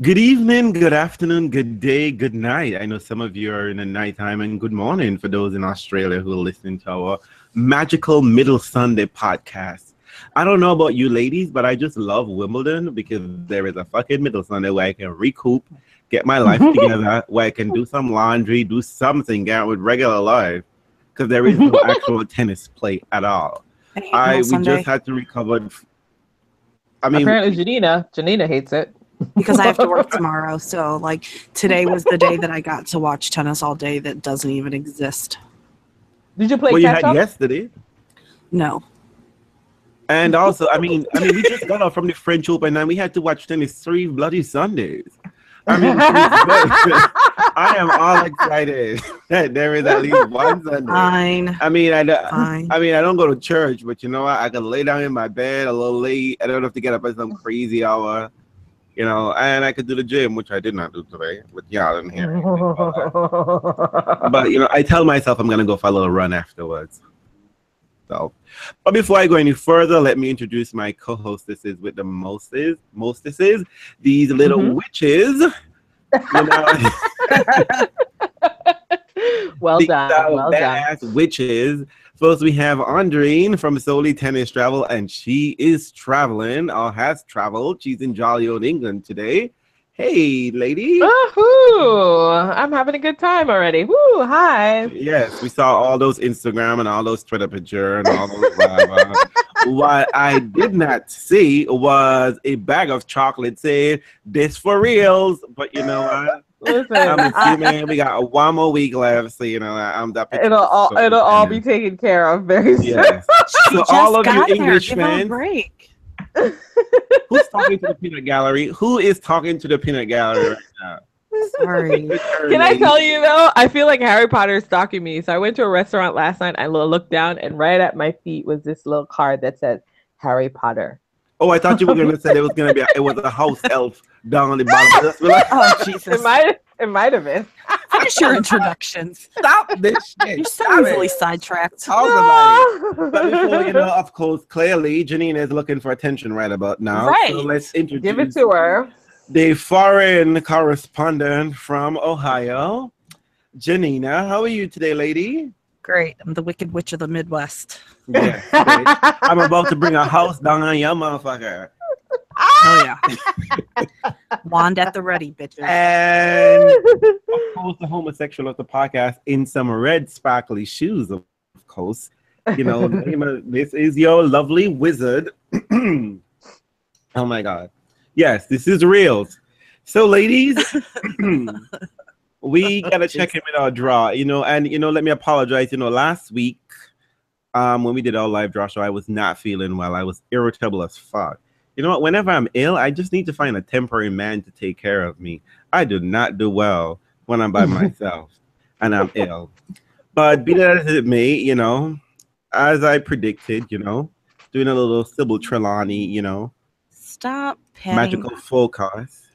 Good evening, good afternoon, good day, good night. I know some of you are in the nighttime, and good morning for those in Australia who are listening to our magical Middle Sunday podcast. I don't know about you ladies, but I just love Wimbledon because there is a fucking Middle Sunday where I can recoup, get my life together, where I can do some laundry, do something, get on with regular life, because there is no actual tennis play at all. We just had to recover. Apparently Janina hates it. Because I have to work tomorrow. So, like, today was the day that I got to watch tennis all day that doesn't even exist. Did you play you catch had up? Yesterday? No. And also, we just got off from the French Open and we had to watch tennis 3 bloody Sundays. I am all excited that there is at least one Sunday. Fine. I don't go to church, but you know what? I can lay down in my bed a little late. I don't have to get up at some crazy hour. And I could do the gym, which I did not do today with y'all in here. But, I tell myself I'm going to go for a little run afterwards. So, but before I go any further, let me introduce my co-hostesses with the mostesses, these little witches. Well done. Witches. First, we have Andreen from Solely Tennis Travel, and she is traveling or has traveled. She's in jolly old England today. Hey, lady. I'm having a good time already. Woo, hi. Yes, we saw all those Instagram and all those Twitter pictures and all those What I did not see was a bag of chocolate saying, "This for reals." But you know what? Listen, I'm assuming we got one more week left, so I'm that. It'll all be taken care of very soon. Yes. So all of you English fans, break. who's talking to the peanut gallery? Who is talking to the peanut gallery right now? Sorry. Can I tell you though? I feel like Harry Potter is stalking me. So I went to a restaurant last night. I looked down, and right at my feet was this little card that said Harry Potter. Oh, I thought you were going to say it was a house elf down on the bottom. Like, oh, Jesus. It might have been. Finish your introductions. Stop this shit. You're so easily sidetracked. But before, of course, clearly, Janina is looking for attention right about now. Right. So let's introduce Give it to her. The foreign correspondent from Ohio, Janina. How are you today, lady? Great. I'm the Wicked Witch of the Midwest. Yes, bitch. I'm about to bring a house down on your motherfucker. Oh, yeah. Wand at the ready, bitches. And of course, the homosexual of the podcast in some red sparkly shoes, of course. This is your lovely wizard. Oh my God. Yes, this is real. So, ladies, we gotta check in with our draw, and let me apologize. Last week, when we did our live draw show, I was not feeling well. I was irritable as fuck. You know what? Whenever I'm ill, I just need to find a temporary man to take care of me. I do not do well when I'm by myself and I'm ill. But be that as it may, as I predicted, doing a little Sybil Trelawney, Stop petting. magical forecast.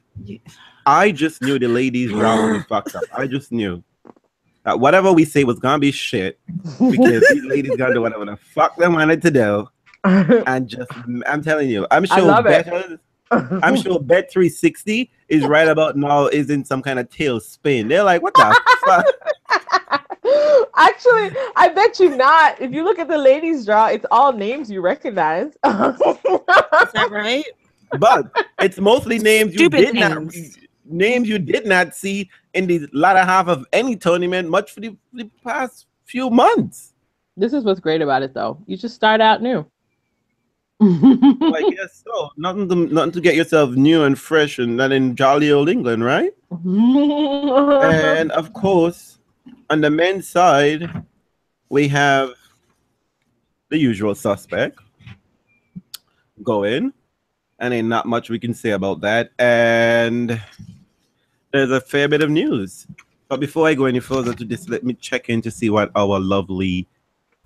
I just knew the ladies' draw was fucked up. I just knew that whatever we say was gonna be shit because these ladies gonna do whatever the fuck they wanted to do. And I'm telling you, I'm sure Bet 360 is right about now is in some kind of tailspin. They're like, what the fuck? Actually, I bet you not. If you look at the ladies' draw, it's all names you recognize. Is that right? But it's mostly names you did not see in the latter half of any tournament much for the past few months. This is what's great about it, though. You just start out new. I guess so. Nothing to get yourself new and fresh and not in jolly old England, right? And of course, on the men's side, we have the usual suspect going, and ain't not much we can say about that. And there's a fair bit of news. But before I go any further to this, let me check in to see what our lovely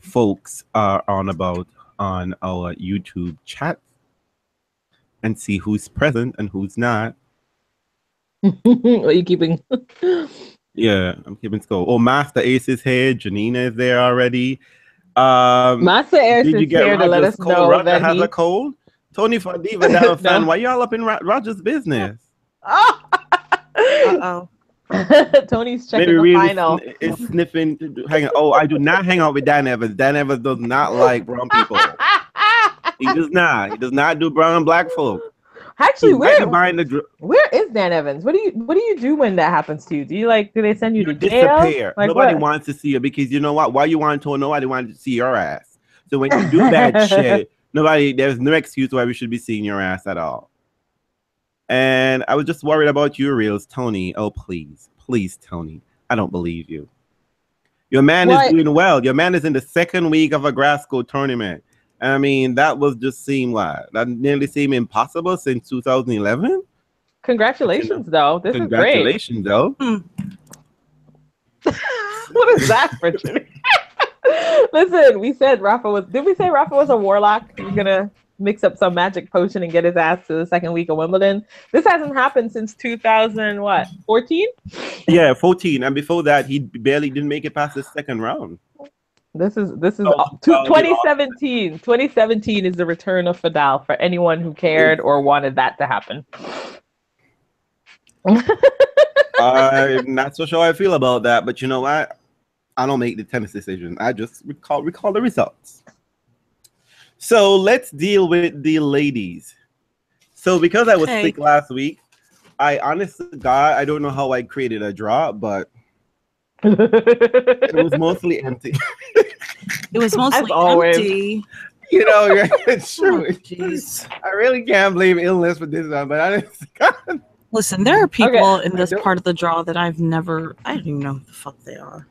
folks are on about on our YouTube chat and see who's present and who's not. Are you keeping? Yeah, I'm keeping score. Oh, Master Ace is here. Janina is there already. Master Ace is here to let us know Roger that has he a cold. Tony for Diva down fan. Why y'all up in Roger's business? Uh-oh. Tony's checking Maybe the really final. is sniffing. Hang on. Oh, I do not hang out with Dan Evans. Dan Evans does not like brown people. He does not. He does not do brown and black folk. Actually, where is Dan Evans? What do you do when that happens to you? Do they send you to jail? Disappear. Nobody wants to see you because you know what? Why you want to? Nobody wanted to see your ass. So when you do bad shit, there's no excuse why we should be seeing your ass at all. And I was just worried about your reels, Tony. Oh, please, Tony. I don't believe you. Your man is doing well. Your man is in the second week of a grass school tournament. I mean, that nearly seemed impossible since 2011. Congratulations, though. This is great. Congratulations, though. What is that for? Listen, we said Rafa was. Did we say Rafa was a warlock? He's gonna mix up some magic potion and get his ass to the second week of Wimbledon. This hasn't happened since 2014? Yeah, 14. And before that, he barely didn't make it past the second round. This is 2017. 2017 is the return of Fadal for anyone who cared or wanted that to happen. I'm not so sure how I feel about that, but you know what? I don't make the tennis decision. I just recall the results. So let's deal with the ladies. So because I was sick last week, I honestly, God, I don't know how I created a draw, but it was mostly empty. It was mostly empty. You know, it's true. Jeez. I really can't blame illness for this one, but I just listen, there are people in this part of the draw that I don't even know who the fuck they are.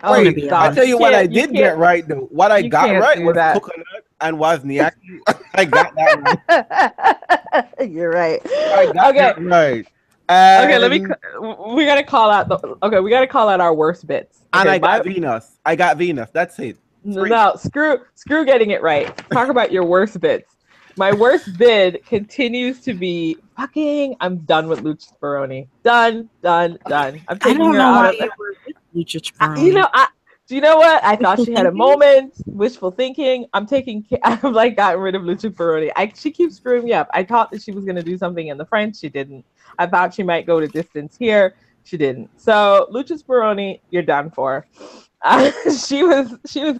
Wait, I'll tell you what I did get right though. What I got right was coconut and Wozniacki. I got that right. You're right. I got that right. Okay, we gotta call out our worst bits. And I got Venus. That's it. No, screw getting it right. Talk about your worst bits. My worst bid continues to be fucking. I'm done with Lucha Speroni. Done. I'm taking her out of Lucha Speroni. Do you know what? I thought she had a moment. Wishful thinking. I've like gotten rid of Lucha Speroni. She keeps screwing me up. I thought that she was gonna do something in the French. She didn't. I thought she might go to distance here. She didn't. So Lucha Speroni, you're done for. She was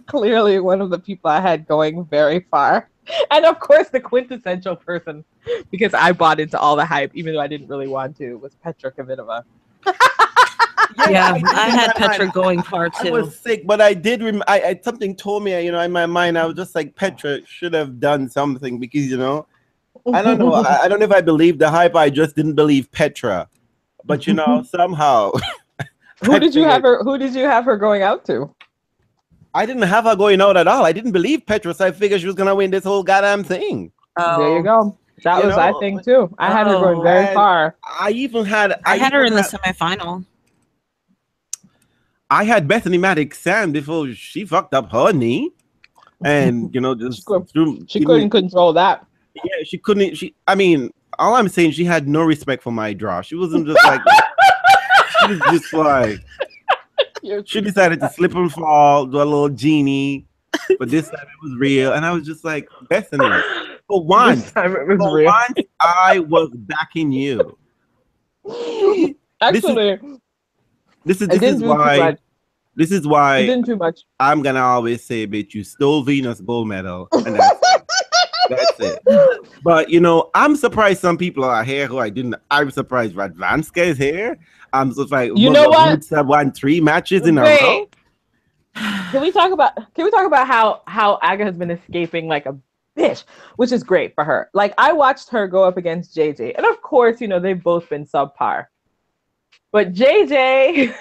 clearly one of the people I had going very far. And of course, the quintessential person, because I bought into all the hype, even though I didn't really want to, was Petra Kvitova. Yeah, I had Petra going far too. I was sick, but I did. Something told me, in my mind, I was just like, Petra should have done something because, I don't know. I don't know if I believed the hype. I just didn't believe Petra. But somehow. Who did you have her going out to? I didn't have her going out at all. I didn't believe Petra, so I figured she was gonna win this whole goddamn thing. Oh, there you go. That was I think too. I had her going very far. I had her in the semifinal. I had Bethanie Mattek-Sands before she fucked up her knee, and she couldn't control that. Yeah, she couldn't. All I'm saying, she had no respect for my draw. She wasn't just like. She was just like. She decided to slip and fall, do a little genie, but this time it was real, and I was just like, Bethany, for once, I was backing you. Actually, this is why you didn't too much. I'm gonna always say, bitch, you stole Venus gold medal, and that's it. But I'm surprised some people are here who I didn't. I'm surprised Radvanska is here. I'm just like, what? Won 3 matches in a row. Can we talk about how Aga has been escaping like a bitch, which is great for her. Like I watched her go up against JJ, and of course, they've both been subpar. But JJ,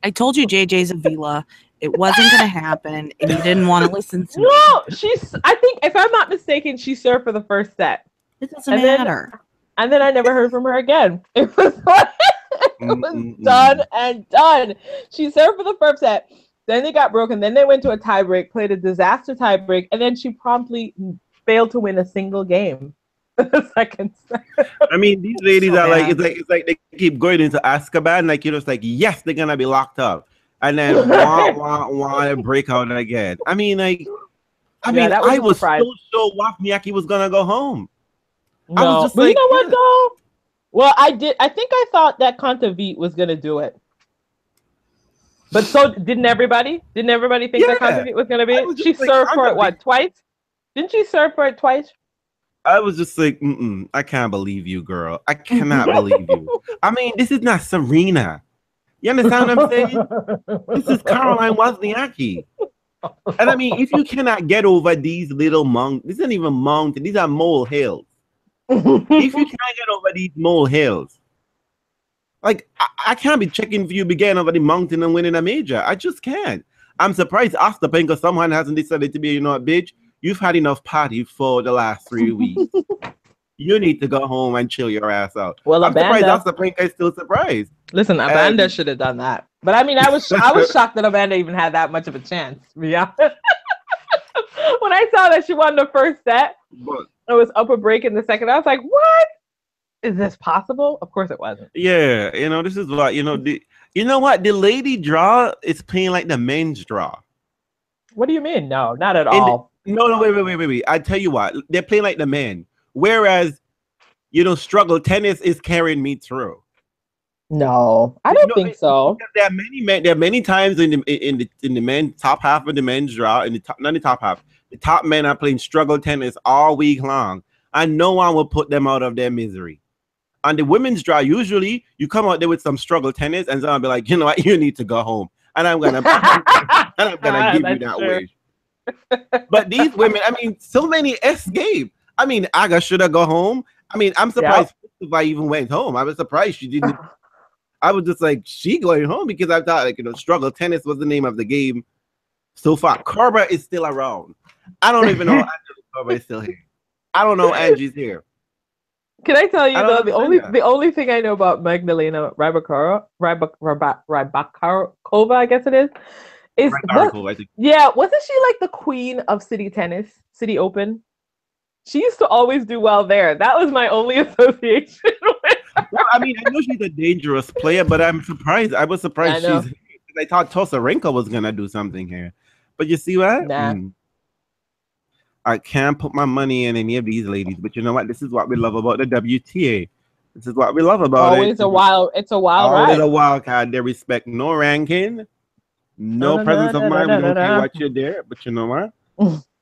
I told you JJ's a Vila. It wasn't going to happen, and you didn't want to listen to me. No, I think, if I'm not mistaken, she served for the first set. It doesn't matter. And then I never heard from her again. It was done and done. She served for the first set. Then they got broken. Then they went to a tiebreak, played a disaster tiebreak, and then she promptly failed to win a single game. The second set. These ladies are like, it's like they keep going into Azkaban, like it's like, yes, they're gonna be locked up. And then want to break out again. I was so sure Wozniacki was gonna go home. No. I was just but like, you know what though? Well, I did. I think I thought that Kontaveit was gonna do it, but so didn't everybody? Didn't everybody think that Yeah. Kontaveit was gonna be I it? was She just like, served for it Kontaveit. twice? Didn't she serve for it twice? I was just like, I can't believe you, girl. I cannot believe you. I mean, this is not Serena. You understand what I'm saying? This is Caroline Wozniacki. And I mean, if you cannot get over these little this isn't even mountains, these are mole hills. If you can't get over these mole hills, like I can't be checking for you be getting over the mountain and winning a major. I just can't. I'm surprised Ostapenko someone hasn't decided to be, you know what, bitch, you've had enough party for the last 3 weeks. You need to go home and chill your ass out. Well, I'm surprised Amanda, Ostapenko is still surprised. listen, Amanda should have done that. But I mean, I was shocked that Amanda even had that much of a chance. Yeah. When I saw that she won the first set, But it was up a break in the second. I was like, "What? Is this possible?" Of course, it wasn't. yeah, you know, this is what, you know, you know what? The lady draw is playing like the men's draw. What do you mean? No, not at all. No, wait. I tell you what, they're playing like the men. Whereas, you know, struggle tennis is carrying me through. No, I don't think so. There are many men. There are many times in the men top half of the men's draw, in the top, not the top half. The top men are playing struggle tennis all week long, and no one will put them out of their misery. On the women's draw, usually you come out there with some struggle tennis, and someone will be like, you know what, you need to go home, and I'm gonna give you that wish. But these women, I mean, so many escape. I mean, Aga should have go home. I mean, I'm surprised if I even went home. I was surprised she didn't. I was just like, she going home because I thought, like, you know, struggle tennis was the name of the game so far. Kerber is still around. I don't even know Kerber is still here. I don't know Angie's here. Can I tell you though, the only thing I know about Magdalena Rybakova, I guess it is wasn't she like the queen of City Tennis, City Open? She used to always do well there. That was my only association with her. Well, I mean, I know she's a dangerous player, but I'm surprised. I was surprised I thought Tosarenko was gonna do something here. But you see what? Nah. I can't put my money in any of these ladies, but you know what? This is what we love about the WTA. This is what we love about it. It's a wild ride. Always a wild card. They respect no ranking, no presence of mind. We don't care what you're there, but you know what?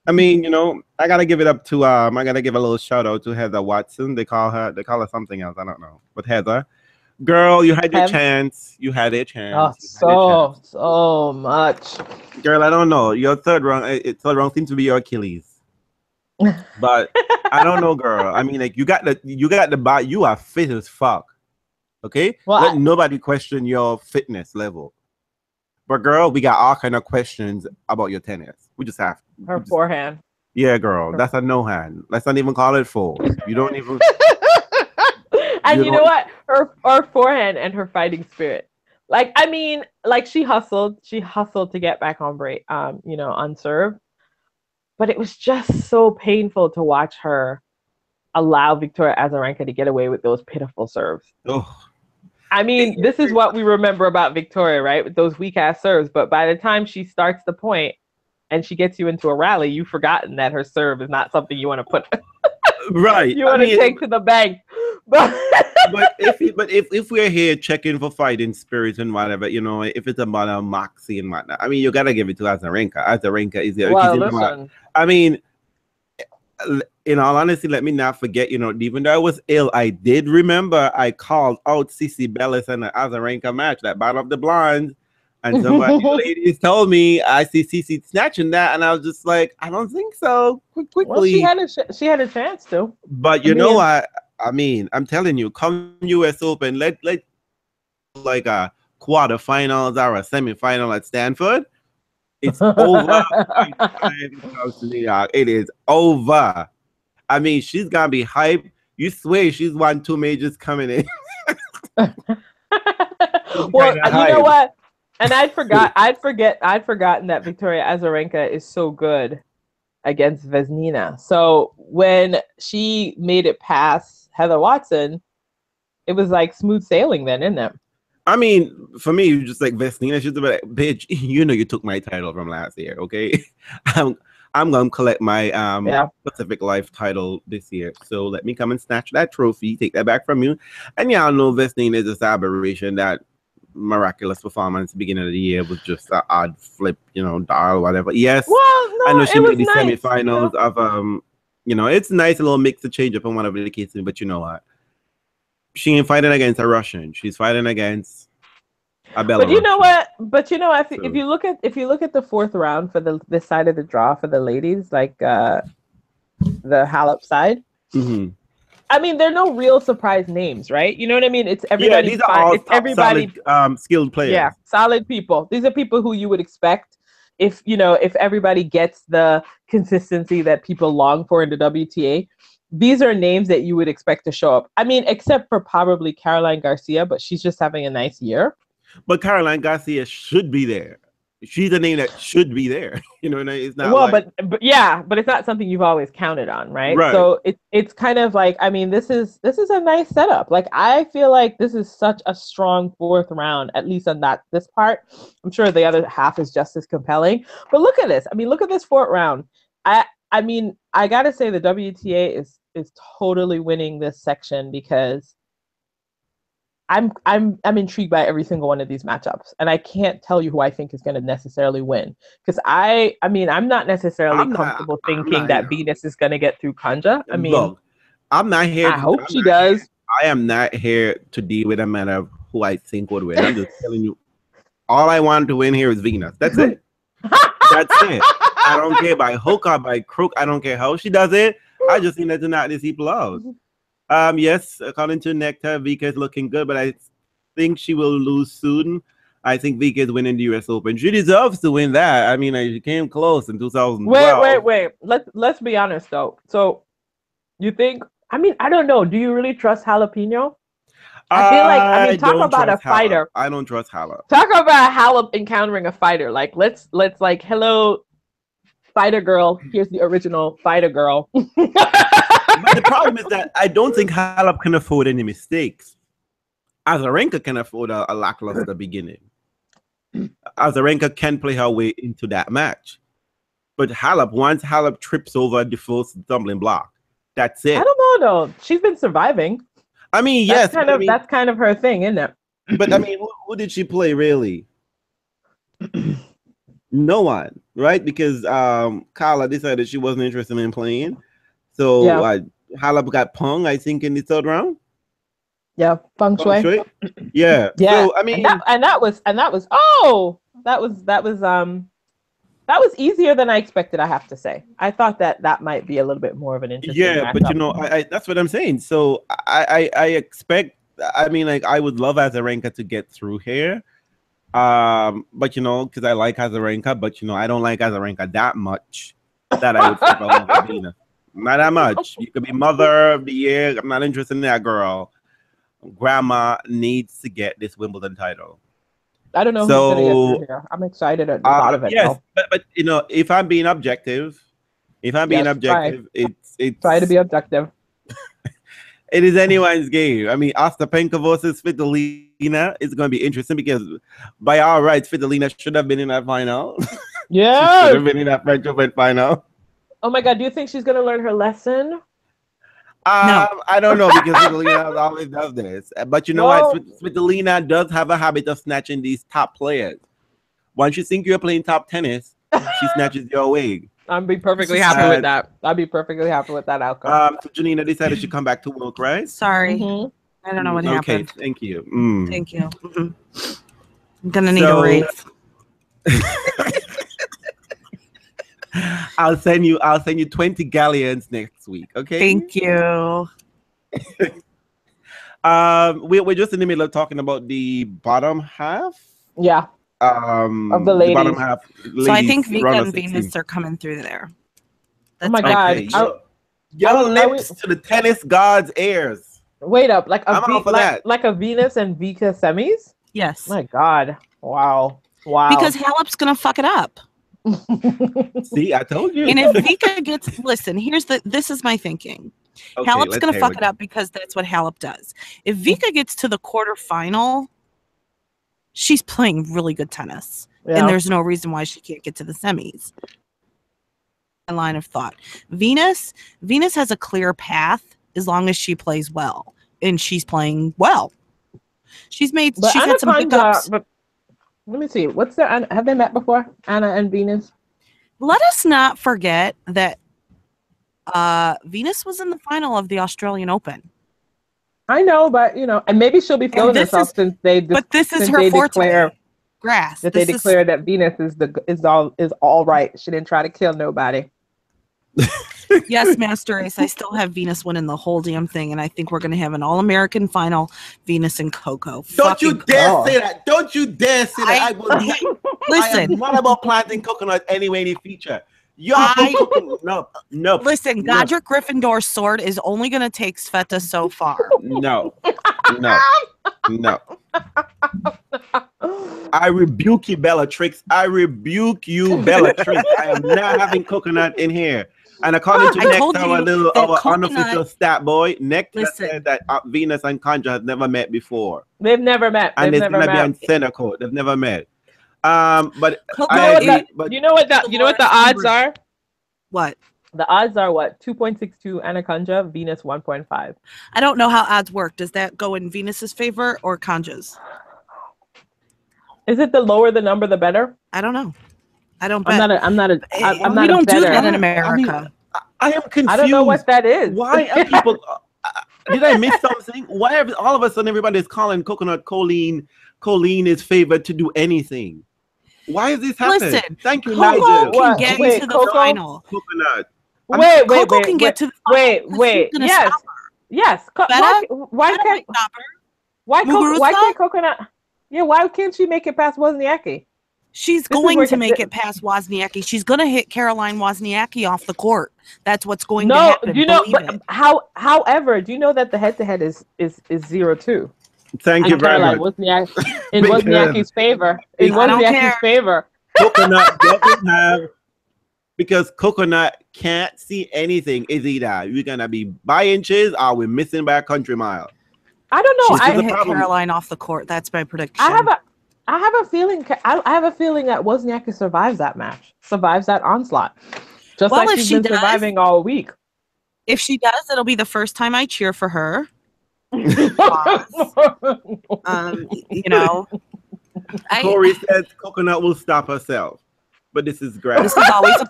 I mean, you know, I gotta give it up to I gotta give a little shout out to Heather Watson. They call her something else. I don't know. But Heather, girl, you had your chance. You had a chance. Oh, so much. Girl, I don't know. Your third round seems to be your Achilles. But I don't know, girl. I mean, like you got the body. You are fit as fuck. Okay? Well, let nobody question your fitness level. But girl, we got all kind of questions about your tennis. We just have her forehand. Yeah, girl, that's a no hand. Let's not even call it full. You don't even. And you know what? Her forehand and her fighting spirit. Like, I mean, like she hustled to get back on break, you know, on serve. But it was just so painful to watch her allow Victoria Azarenka to get away with those pitiful serves. Oh. I mean, this is what we remember about Victoria, right? With those weak ass serves. But by the time she starts the point and she gets you into a rally, you've forgotten that her serve is not something you want to put. Right. You want to take to the bank. But if we're here checking for fighting spirits and whatever, you know, if it's about Moxie and whatnot, I mean, you gotta give it to Azarenka. Azarenka is there. Well, listen. I mean, in all honesty, let me not forget, you know, even though I was ill, I did remember I called out Cici Bellis in the Azarenka match, that Battle of the Blondes. And somebody ladies told me I see Cici snatching that, and I was just like, I don't think so. Quickly. Well, she had a chance to. But you know what? I mean, I'm telling you, come US Open, let like a quarterfinals or a semifinal at Stanford. It's over. It is over. I mean, she's gonna be hyped. You swear she's won 2 majors coming in. Well, you know what? And I'd forgotten that Victoria Azarenka is so good against Vesnina. So when she made it past Heather Watson, it was like smooth sailing then, isn't it? I mean, for me, just like Vesnina, she's like, bitch, you know you took my title from last year, okay? I'm gonna collect my Pacific Life title this year. So let me come and snatch that trophy, take that back from you. And y'all know Bethanie is this aberration. That miraculous performance at the beginning of the year was just an odd flip, dial, whatever. Yes, well, no, I know she made the nice, semifinals of it's a nice little mix to change up on whatever the case is, but you know what? She ain't fighting against a Russian. She's fighting against a Belarusian. But you know what? If you look at the fourth round for this side of the draw for the ladies, like the Halep side, I mean, there are no real surprise names, right? You know what I mean? It's everybody. Yeah, these are all solid, skilled players. Yeah, solid people. These are people who you would expect if everybody gets the consistency that people long for in the WTA. These are names that you would expect to show up. I mean, except for probably Caroline Garcia, but she's just having a nice year. But Caroline Garcia should be there. She's a name that should be there. It's not. Well, but it's not something you've always counted on, right? Right. So it's kind of like, I mean, this is a nice setup. Like, I feel like this is such a strong fourth round, at least on this part. I'm sure the other half is just as compelling. But look at this. I mean, look at this fourth round. I mean, I gotta say the WTA is totally winning this section because I'm intrigued by every single one of these matchups, and I can't tell you who I think is going to necessarily win because I'm not necessarily comfortable thinking that Venus is going to get through Kanja. I mean, look, I'm not here. I hope she does. I am not here to deal with a matter of who I think would win. I'm just telling you, all I want to win here is Venus. That's it. That's it. I don't care by hook or by crook. I don't care how she does it. I just think to knock these people out. Yes, according to Nectar, Vika is looking good, but I think she will lose soon. I think Vika is winning the US Open. She deserves to win that. I mean, she came close in 2012. Wait. Let's be honest though. So you think? I mean, I don't know. Do you really trust Jalapeno? I feel like talk about a fighter. I don't trust Halep. Talk about Halep encountering a fighter. Like let's like, hello, fighter girl. Here's the original fighter girl. But the problem is that I don't think Halep can afford any mistakes. Azarenka can afford a lackluster beginning. Azarenka can play her way into that match. But once Halep trips over the first stumbling block, that's it. I don't know though. She's been surviving. I mean, that's kind of her thing, isn't it? But I mean, who did she play really? No one, right? Because Carla decided she wasn't interested in playing. So Halep got Peng, I think, in the third round. Yeah, Feng Shui. Yeah. So I mean, that was easier than I expected. I have to say, I thought that might be a little bit more of an interesting. Yeah, but I that's what I'm saying. So I expect. I mean, like, I would love Azarenka to get through here. But because I like Azarenka, but I don't like Azarenka that much that I would flip over Venus. Not that much. You could be mother of the year. I'm not interested in that girl. Grandma needs to get this Wimbledon title. I don't know who's gonna get through here. I'm excited at the thought of it. Yes, but if I'm being objective, it's try to be objective. It is anyone's game. I mean, Ostapenko versus Svitolina is going to be interesting because, by all rights, Svitolina should have been in that final. Yeah, should have been in that French Open final. Oh my God! Do you think she's going to learn her lesson? No. I don't know because Svitolina always does this. But you know what? Svitolina does have a habit of snatching these top players. Once you think you're playing top tennis, she snatches your away. I'd be perfectly happy with that. I'd be perfectly happy with that outcome. So Janina decided she'd come back to work, right? Sorry. I don't know what happened. Okay, thank you. Thank you. I'm going to need a raise. I'll send you 20 galleons next week, okay? Thank you. We're just in the middle of talking about the bottom half. Yeah. Of the ladies. The bottom half. So I think Vika and Venus are coming through there. Oh my God. Your lips to the tennis gods' ears. Wait up. Like a Venus and Vika semis? Yes. My God. Wow. Because Halep's going to fuck it up. See, I told you. And if Vika gets, this is my thinking. Okay, Halep's going to fuck it up because that's what Halep does. If Vika gets to the quarterfinal, she's playing really good tennis. Yeah. And there's no reason why she can't get to the semis. line of thought. Venus has a clear path as long as she plays well, and she's playing well. She's had some hiccups. But let me see. Have they met before? Anna and Venus. Let us not forget that Venus was in the final of the Australian Open. I know, but and maybe she'll be feeling herself since they. But this is her forte. Grass. That they declare that Venus is all right. She didn't try to kill nobody. Yes, Master Ace. I still have Venus winning the whole damn thing, and I think we're going to have an All-American final. Venus and Coco. Don't you dare say that! Don't you dare say that! Listen, I am not about planting coconut anyway. Any feature. No. Listen, Godric Gryffindor's sword is only going to take Sveta so far. No. I rebuke you, Bellatrix. I rebuke you, Bellatrix. I am not having coconut in here. And according to Nectar, our unofficial stat boy, Nectar said that Venus and Conjure have never met before. They've never met. And they've it's never gonna met. be on center court. They've never met. But you know what the odds are? What? The odds are what? 2.62 Anna Conja, Venus 1.5. I don't know how odds work. Does that go in Venus's favor or Conja's? Is it the lower the number, the better? I don't know. I don't bet. We don't do that in America. I am confused. I don't know what that is. Why are people? Did I miss something? Why are all of a sudden everybody is calling coconut choline? Choline is favored to do anything. Why is this happening? Listen, thank you, Coco Nigel. can get to the final. Coconut. Coco can get to the final. Wait. Yes. Why can't coconut? Yeah, why can't she make it past Wozniacki? She's going to make it past Wozniacki. She's going to hit Caroline Wozniacki off the court. That's what's going to happen. However, do you know that the head-to-head is 0-2? Thank you very much. In Wozniacki's favor. In Wozniacki's favor. Coconut doesn't have, because coconut can't see anything. Is either you're gonna be by inches or we're missing by a country mile. I don't know. I hit Caroline off the court. That's my prediction. I have a feeling that Wozniacki survives that match, survives that onslaught, just like she's been surviving all week. If she does, it'll be the first time I cheer for her. Corey says coconut will stop herself, but this is great. This is always a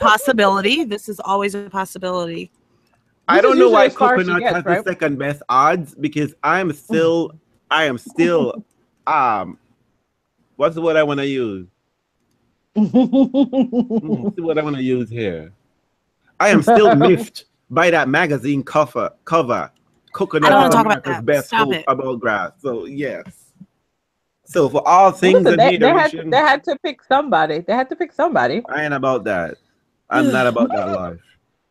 possibility. I don't know why coconut has the second best odds, because I am still what's the word I want to use? What's the word I want to use here? I am still miffed by that magazine cover. Coconut. I don't want to talk about that. Best Stop it. About grass. So yes. So for all things they had to pick somebody. I ain't about that. I'm not about that life.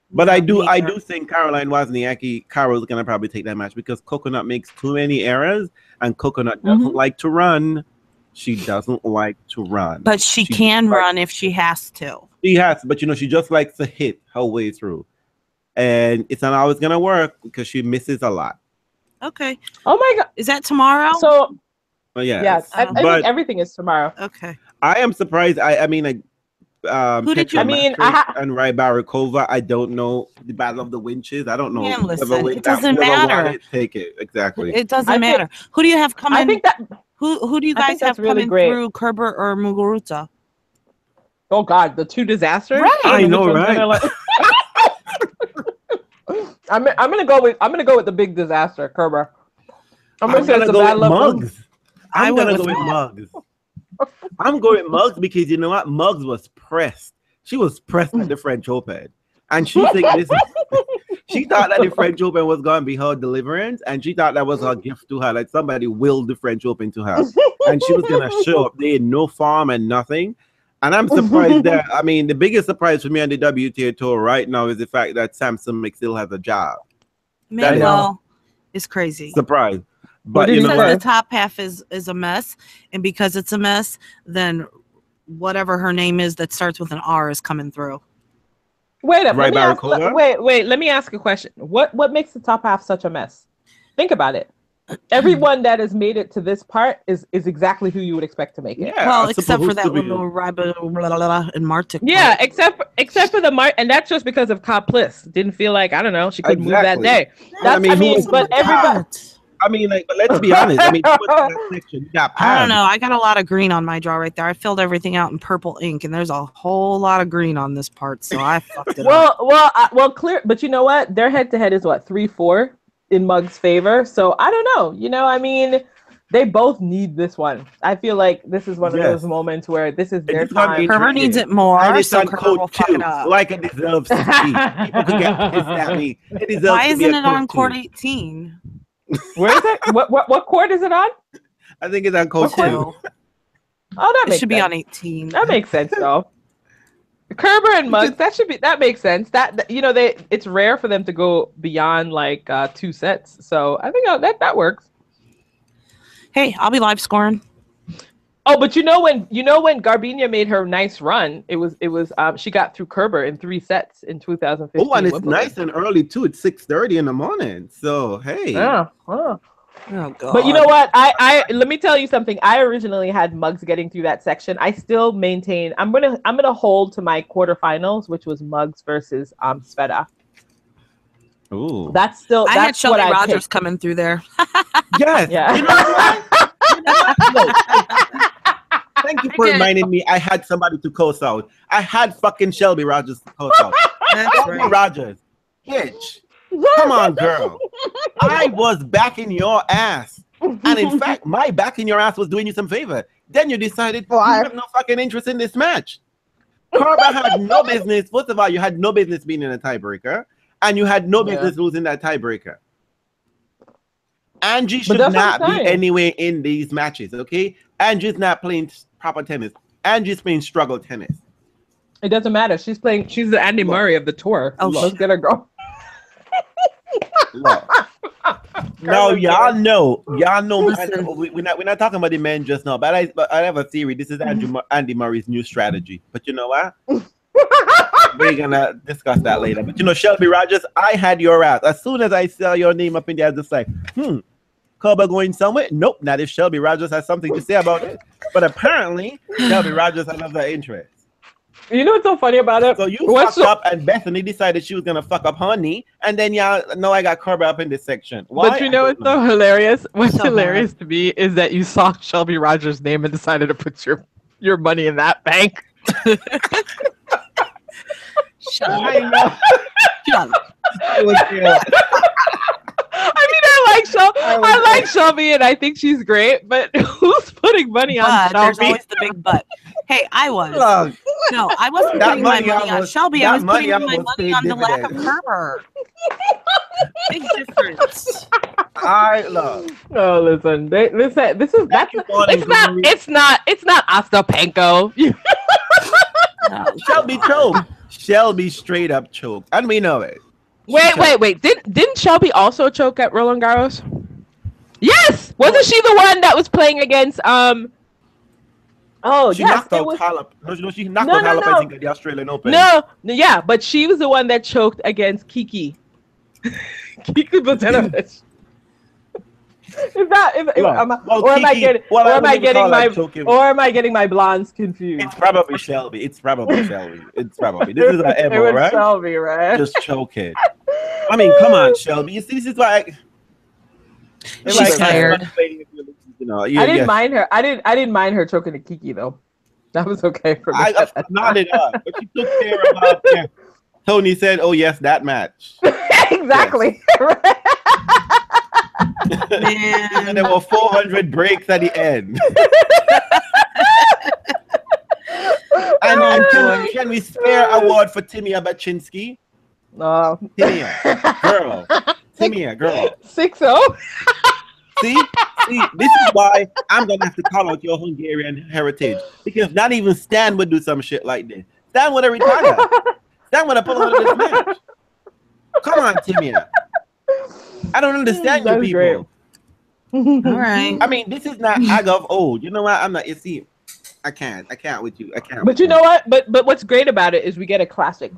But I do think Caroline Wozniacki, Carol's gonna probably take that match, because Coconut makes too many errors, and Coconut doesn't like to run. She doesn't like to run. But she can run if she has to. She has, but she just likes to hit her way through. And it's not always gonna work because she misses a lot. Okay. Oh my God. Is that tomorrow? So yes. I think everything is tomorrow. Okay. I am surprised. Who did you? And Rybarikova. I don't know the Battle of the Winches. I don't know. Yeah, listen, it doesn't matter. Take it exactly. It doesn't matter. Who do you have coming? I think that. Who do you guys have coming through, Kerber or Muguruza? Oh God, the two disasters. Right. I know, right? I'm gonna go with the big disaster, Kerber. I'm gonna go with Muggs. I'm gonna go with Muggs. I'm going with Muggs because you know what? Muggs was pressed. She was pressed at the French Open, and she she thought that the French Open was going to be her deliverance, and she thought that was her gift to her. Like somebody willed the French Open to her, and she was gonna show up. They had no form and nothing. And I'm surprised that, the biggest surprise for me on the WTA tour right now is the fact that Samson still has a job. Manuel is crazy. Surprise. But you know the top half is a mess, and because it's a mess, then whatever her name is that starts with an R is coming through. Wait, let me ask a question. What makes the top half such a mess? Think about it. everyone that has made it to this part is exactly who you would expect to make it. Yeah, Well, except for that little Riba and Mattek. Yeah, except for the Mart, and that's just because of Bliss. Didn't feel like, I don't know, she couldn't move that day. That's, I mean but everybody. I mean, like, but let's be honest. I mean, that section, you got I don't know. I got a lot of green on my draw right there. I filled everything out in purple ink, and there's a whole lot of green on this part, so I fucked it up. Well, clear. But you know what? Their head-to-head is what, 3-4 in Mug's favor. So I don't know. You know, I mean, they both need this one. I feel like this is one of those moments where this is their time. Kerber needs it more, so Kerber will fuck it up. Like it deserves to be. People can get pissed at me. It deserves Why to be isn't a it on court court 18? Where is it? What court is it on? I think it's on court 2. Oh, that makes It should be on 18. That makes sense, though. Kerber and Muggs, that makes sense. That you know, it's rare for them to go beyond like 2 sets. So I think that works. Hey, I'll be live scoring. Oh, but you know when Garbiñe made her nice run, it was she got through Kerber in 3 sets in 2015. Oh, and it's nice and early too. It's 6:30 in the morning. So hey. Yeah. Oh God. But you know what? I let me tell you something. I originally had Muggs getting through that section. I still maintain I'm gonna hold to my quarterfinals, which was Muggs versus Sveta. Ooh. That's still I had Shelby Rogers coming through there. Yes. Yeah. You know what? Thank you for reminding me. I had somebody to coast out. I had fucking Shelby Rogers to coast out. Shelby Rogers, bitch. Come on, girl. I was backing your ass. And in fact, my backing your ass was doing you some favor. Then you decided you have no fucking interest in this match. Kerber had no business. First of all, you had no business being in a tiebreaker. And you had no business losing that tiebreaker. Angie should not be anywhere in these matches, okay? Angie's not playing proper tennis. Angie's playing struggle tennis. It doesn't matter. She's the Andy Murray of the tour. Oh, let's get her go. Now y'all know. We're not talking about the men just now, but I have a theory. This is Andy Murray's new strategy. But you know what? We're gonna discuss that later. But you know, Shelby Rogers, I had your ass. As soon as I saw your name up in there, I was just like, Kerber going somewhere? Nope, not if Shelby Rogers has something to say about it. But apparently, Shelby Rogers has another interest. You know what's so funny about it? So you fucked up, and Bethany decided she was gonna fuck up her knee, and then y'all know I got Kerber up in this section. Why? But you know what's so hilarious? What's hilarious to me is that you saw Shelby Rogers' name and decided to put your money in that bank. Shut up. I know. Shut up. I mean, I like Shelby, and I think she's great. But who's putting money on Shelby? There's always the big but. Hey, I was. No, I wasn't putting my money on Shelby. I was putting my money on the lack of Kerber. Big difference. I love. Oh, listen. It's not Ostapenko. Shelby choked. Shelby straight up choked, and we know it. Wait. Didn't Shelby also choke at Roland Garros? Yes. Wasn't she the one that was playing against Oh, she knocked out Halep. No, she knocked out Halep, I think, at the Australian Open. Yeah, but she was the one that choked against Kiki. Kiki Botanovic. Am I getting my blondes confused? It's probably Shelby. This is an Emma, right? Shelby, right? Just choke it. I mean, come on, Shelby. You see, this is why she's tired. You know, I didn't mind her. I didn't mind her choking to Kiki though. That was okay for me. I nodded up, but she took care about that. Tony said, "Oh yes, that match." Exactly. Yes. And there were 400 breaks at the end. and can we spare award for Timia Baczynski? No. Timia, girl. 6-0. See, this is why I'm gonna have to call out your Hungarian heritage, because not even Stan would do some shit like this. Stan would have retired. Stan would have pulled out of this match. Come on, Timia. I don't understand you people. Great. All right. I mean, this is not Agov old. You know what? I'm not. You see, I can't with you. I can't. But you know what? But what's great about it is we get a classic.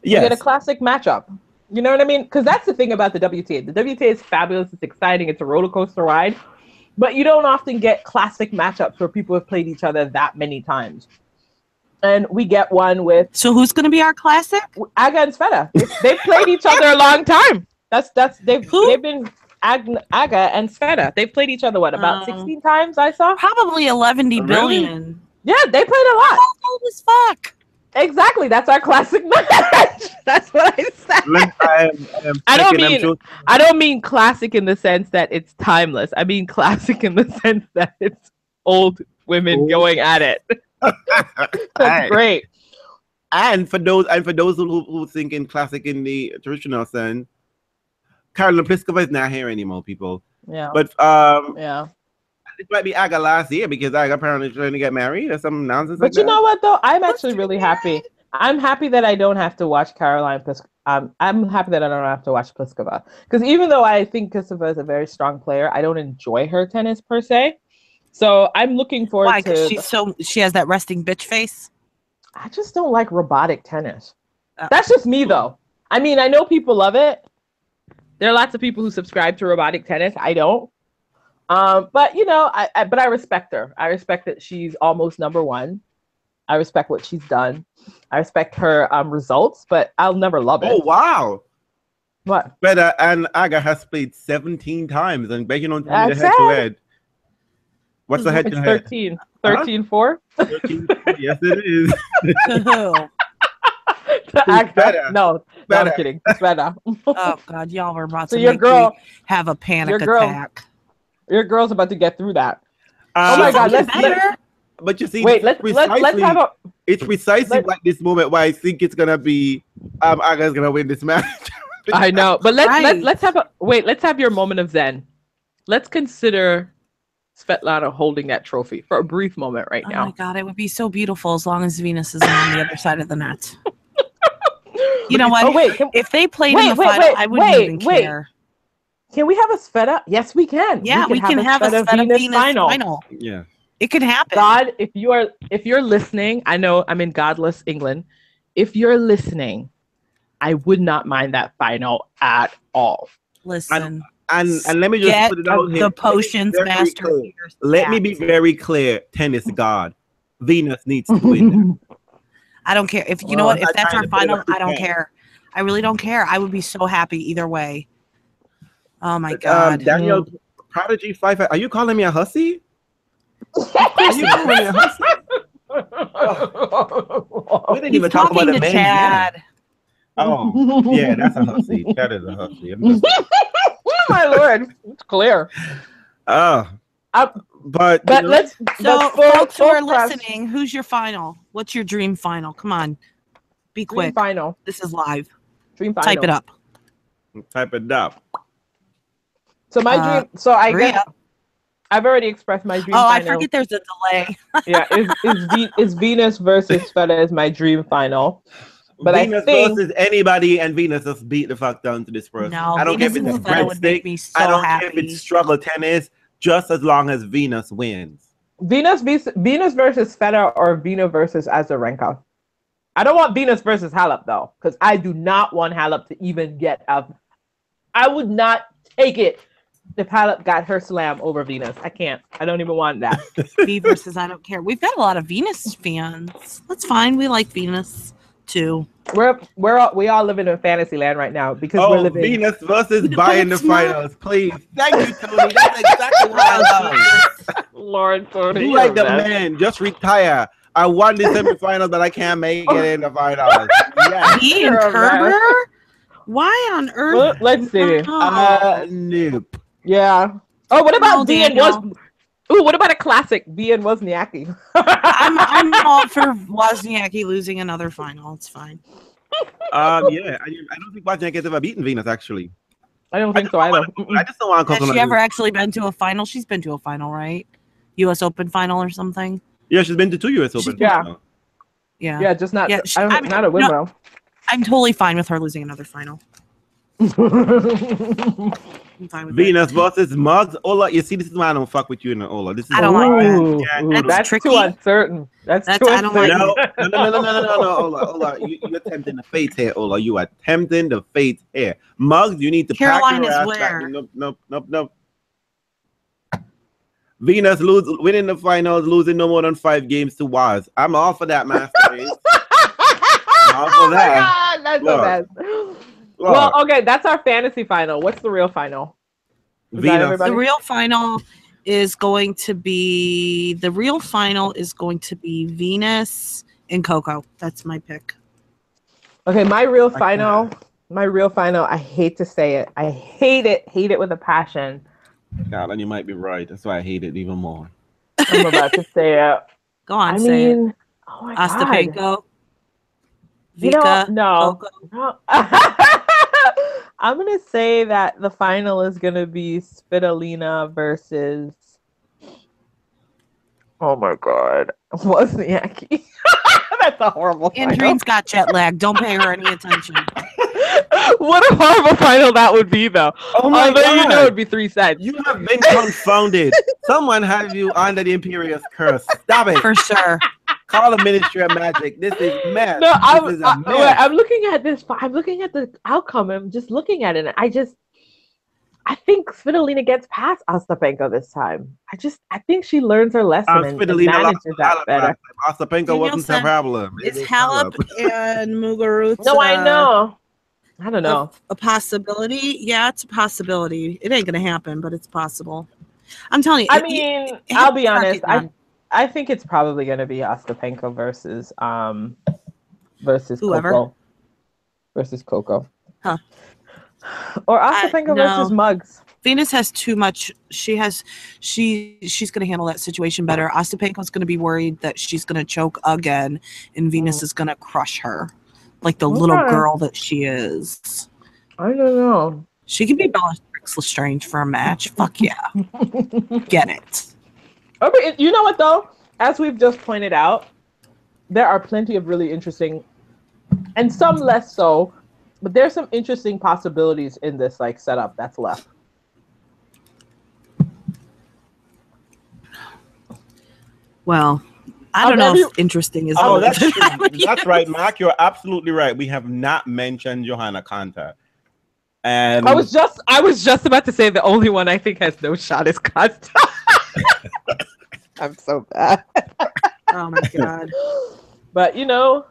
We get a classic matchup. You know what I mean? Because that's the thing about the WTA. The WTA is fabulous. It's exciting. It's a roller coaster ride. But you don't often get classic matchups where people have played each other that many times. And we get one with... So who's going to be our classic? Aga and Sveta. They've played each other a long time. They've been Aga and Sveta. They've played each other, about 16 times, I saw? Probably 11 billion. Really? Yeah, they played a lot. Old as fuck. Exactly. That's our classic match. That's what I said. I don't mean classic in the sense that it's timeless. I mean classic in the sense that it's old women going at it. That's great. And for those who think in classic in the traditional sense, Karolina Pliskova is not here anymore, people. Yeah. But yeah. It might be Aga last year because Aga apparently trying to get married or some nonsense. But you know what though? I'm actually really happy. I'm happy that I don't have to watch Karolina Pliskova. I'm happy that I don't have to watch Pliskova. Because even though I think Pliskova is a very strong player, I don't enjoy her tennis per se. So I'm looking forward to... Why? Because she has that resting bitch face? I just don't like robotic tennis. That's just me though. I mean, I know people love it. There are lots of people who subscribe to robotic tennis. I don't. But you know, I respect her. I respect that she's almost number one. I respect what she's done. I respect her results, but I'll never love it. Oh wow! What? Sveta and Aga has played 17 times, and begging on the head-to-head. What's the head-to-head? 13. 13-4? 13-4. Yes, it is. No, I'm kidding. Sveta. Oh God, y'all were about to make me have a panic attack. Your girl's about to get through that. Oh my God, but you see, let's have a... It's precisely like this moment why I think it's gonna be Aga's gonna win this match. I know, but let's have your moment of zen. Let's consider Svetlana holding that trophy for a brief moment right now. Oh my God, it would be so beautiful as long as Venus is on the other side of the net. You know what? Oh, wait, if they played in the final, I wouldn't even care. Can we have a Sveta? Yes, we can. Yeah, we can have a Sveta Venus final. Yeah, it could happen. God, if you're listening, I know I'm in godless England. If you're listening, I would not mind that final at all. Listen, and let me just put it out here. The potions master. Let me be very clear, tennis god. Venus needs to win. I don't care if you know what. If that's our final, I don't care. I really don't care. I would be so happy either way. Oh my God, Daniel, Prodigy 5. Are you calling me a hussy? Are you calling me a hussy? We didn't even talk about the men. Chad. Oh, yeah, that's a hussy. That is a hussy. Oh my Lord, it's clear. But let's. So, folks who are listening, who's your final? What's your dream final? Come on, be quick. Dream final. This is live. Dream final. Type it up. Type it up. So my dream. So I guess I've already expressed my dream. Oh, final. I forget there's a delay. Yeah, is Venus versus Sveta is my dream final. But Venus versus anybody, and Venus just beat the fuck down to this person. No, I don't care if it's a breadstick. I don't care if it's struggle tennis. Just as long as Venus wins. Venus versus Sveta or Venus versus Azarenka. I don't want Venus versus Halep though, because I do not want Halep to even get up. I would not take it if Halep got her slam over Venus. I can't. I don't even want that. V versus I don't care. We've got a lot of Venus fans. That's fine. We like Venus too. We all living in fantasy land right now because we're living Venus versus Bayern the finals, please. Thank you, Tony. That's exactly what I love. Lord, Tony, you like the man. Just retire. I won the semifinals, but I can't make it in the finals. Yeah. He and Kerber? Why on earth? Let's see. Nope. Yeah. Oh, what about what about a classic? V and Wozniacki. I'm all for Wozniacki losing another final. It's fine. I don't think Wozniacki has ever beaten Venus, actually. I don't think so either. I just don't want to. Has she ever actually been to a final? She's been to a final, right? U.S. Open final or something? Yeah, she's been to 2 U.S. Open. Yeah, just not. Yeah, not a Wimbledon. I'm totally fine with her losing another final. I'm fine with Venus versus Muggs. Ola, you see, this is why I don't fuck with you in the Ola. This is I don't like that. Ooh, that's tricky. too uncertain. That's too I don't like uncertain. No, Ola. You're attempting the fate here, Ola. You are attempting the fate here. Muggs, you need to Caroline pack is your ass where? back. Nope. Venus winning the finals, losing no more than 5 games to Waz. I'm all for that, masterpiece. I'm all for that. Oh my God, that's the best. Well, okay, that's our fantasy final. What's the real final? Venus. The real final is going to be Venus and Coco. That's my pick. Okay, my real final. I hate to say it. I hate it with a passion. God, and you might be right. That's why I hate it even more. I'm about to say it. Go on, say it. Oh my Ostapenko. God. Vika, no. Coco. I'm gonna say that the final is gonna be Svitolina versus. Oh my God, Wozniacki. That's a horrible final. Andrine's got jet lag. Don't pay her any attention. What a horrible final that would be, though. Oh my God. You know it would be 3 sets. You have been confounded. Someone has you under the Imperious curse. Stop it. For sure. Call the Ministry of Magic. This is mess. No, mess. I'm looking at this. I'm looking at the outcome. I'm just looking at it. I think Svitolina gets past Ostapenko this time. I think she learns her lesson and manages that better. Ostapenko wasn't her problem. Is Halep and Muguruza? No, I know. I don't know. A possibility? Yeah, it's a possibility. It ain't gonna happen, but it's possible. I'm telling you. I mean, I'll be honest. I think it's probably gonna be Ostapenko versus whoever. Coco. Versus Coco. Huh. Or Ostapenko versus Muggs. Venus has too much. She's going to handle that situation better. Ostapenko's going to be worried that she's going to choke again, and Venus is going to crush her, like the little girl that she is. I don't know. She can be Bellatrix Lestrange for a match. Fuck yeah, get it. Okay, you know what though? As we've just pointed out, there are plenty of really interesting, and some less so. But there's some interesting possibilities in this like setup that's left. Well, I don't know if interesting is. Oh, that's true. That's right, Mark. You're absolutely right. We have not mentioned Johanna Konta. And I was just about to say the only one I think has no shot is Konta. I'm so bad. Oh my God. But you know.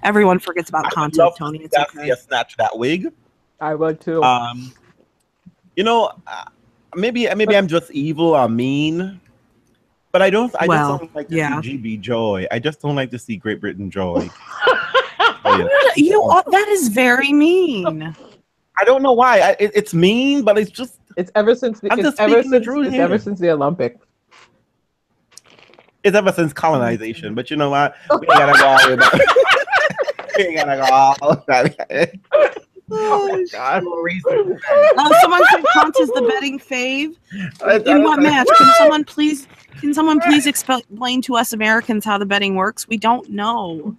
Everyone forgets about Konta, Tony. It's okay. Snatch that wig. I would too. You know, maybe I'm just evil or mean, but I just don't like to see GB joy. I just don't like to see Great Britain joy. That is very mean. I don't know why. It's mean, but it's ever since the Olympics. It's ever since colonization. But you know what? We ain't gotta go all about it. Oh my God. Someone said Konta's the betting fave. In what match? Can someone please explain to us Americans how the betting works? We don't know.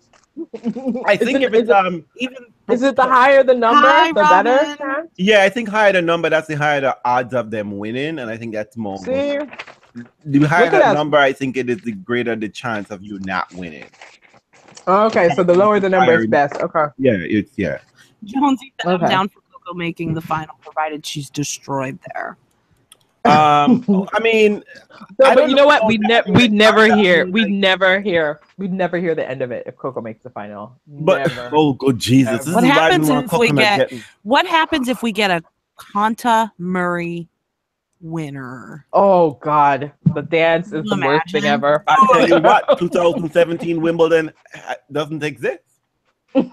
I think is it the higher the number, the better? Yeah, I think higher the number, that's the higher the odds of them winning, and I think that's more. See? The higher the number, I think it is the greater the chance of you not winning. Okay, so the lower the number is best. Okay. Yeah. Jonesy said I'm down for Coco making the final, provided she's destroyed there. I mean, but you know what? We'd never hear the end of it if Coco makes the final. Never. Oh, good Jesus! What happens if we get a Konta Murray winner? Oh God, the dance is the worst thing ever. I tell you what, 2017 Wimbledon doesn't exist. Just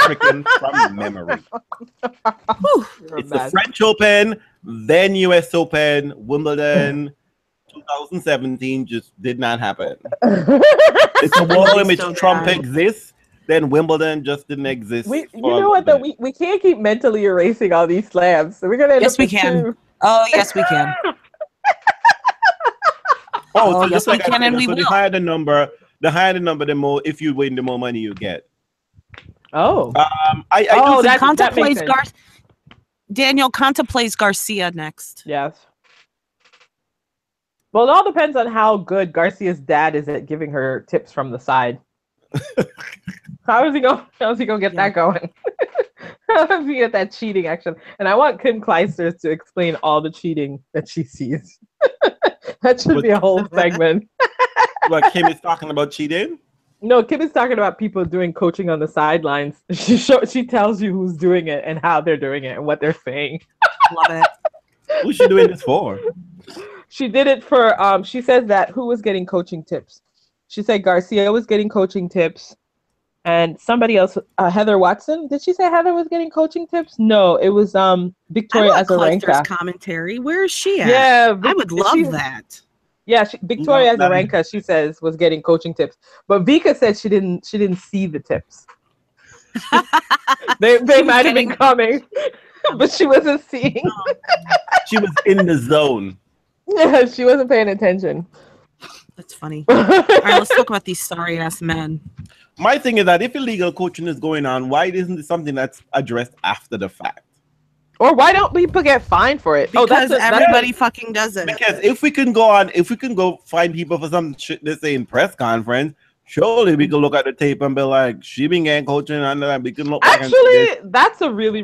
freaking from memory. It's the French Open, then US Open, Wimbledon. 2017 just did not happen. It's a world in which Trump exists. Then Wimbledon just didn't exist. You know what? Though we can't keep mentally erasing all these slams. So we're gonna end up with two. Oh yes, we can. So yes, we can, and we will. The higher the number, the more. If you win, the more money you get. Oh. Konta plays Garcia. Daniel, Conta plays Garcia next. Yes. Well, it all depends on how good Garcia's dad is at giving her tips from the side. How is he gonna get that going? How is he get that cheating action? And I want Kim Kleisters to explain all the cheating that she sees. That should be a whole segment. What, Kim is talking about cheating? No, Kim is talking about people doing coaching on the sidelines. She tells you who's doing it and how they're doing it and what they're saying. Love it. Who's she doing this for? She did it for she says that who was getting coaching tips. She said Garcia was getting coaching tips and somebody else, Heather Watson. Did she say Heather was getting coaching tips? No, it was Victoria Azarenka. Commentary. Where is she at? Yeah, I would love that. Yeah, Victoria Azarenka, she says, was getting coaching tips, but Vika said she didn't see the tips. they might have been coming, but she wasn't seeing. She was in the zone. Yeah, she wasn't paying attention. That's funny. All right, let's talk about these sorry ass men. My thing is that if illegal coaching is going on, why isn't it something that's addressed after the fact? Or why don't people get fined for it? Because everybody fucking does it. Because if we can go find people for some shit they say in press conference, surely we can look at the tape and be like, she been getting coaching and that we can look back. Actually, that's a really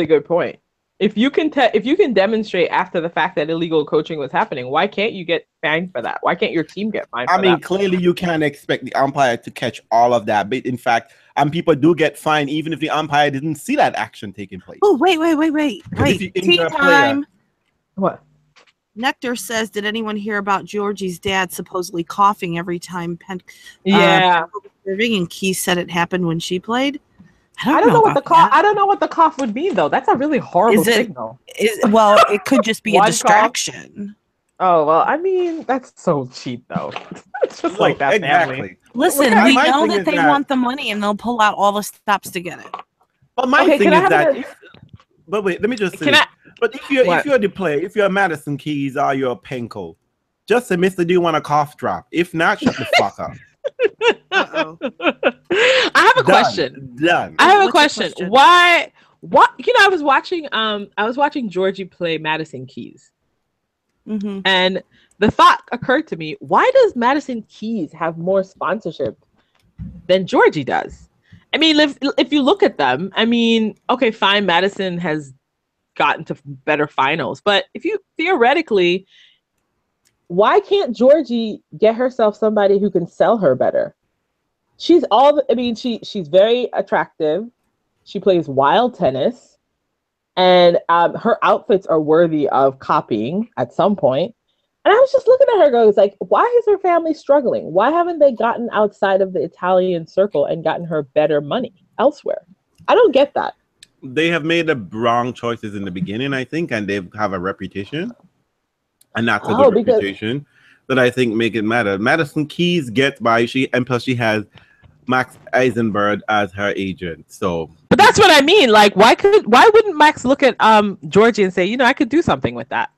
good point. If you can demonstrate after the fact that illegal coaching was happening, why can't you get fined for that? Why can't your team get fined for that? Clearly you can't expect the umpire to catch all of that. But in fact, people do get fined even if the umpire didn't see that action taking place. Oh, wait. Tea time. What? Nectar says, did anyone hear about Georgie's dad supposedly coughing every time Yeah. And Keith said it happened when she played? I don't know what the cough. I don't know what the cough would mean though. That's a really horrible signal. Well, it could just be a distraction. Oh well, I mean that's so cheap though. It's just like that family. Listen, we know that they want the money and they'll pull out all the stops to get it. But my thing is that. But wait, let me just say. But if you're the player, if you're Madison Keys or you're Penko, just say, Mister, do you want a cough drop? If not, shut the fuck up. Uh-oh. I have a question. Done. I have a question. Why? What? I was watching Georgie play Madison Keys, and the thought occurred to me: why does Madison Keys have more sponsorship than Georgie does? I mean, if you look at them, I mean, okay, fine, Madison has gotten to better finals, but if you theoretically, why can't Georgie get herself somebody who can sell her better? She's very attractive. She plays wild tennis, and her outfits are worthy of copying at some point. And I was just looking at her going, like, why is her family struggling? Why haven't they gotten outside of the Italian circle and gotten her better money elsewhere? I don't get that. They have made the wrong choices in the beginning, I think, and they have a reputation. And that's a good reputation that I think make it matter. Madison Keys gets by, and plus she has Max Eisenberg as her agent. So, but that's what I mean. Like, why wouldn't Max look at Georgie and say, I could do something with that?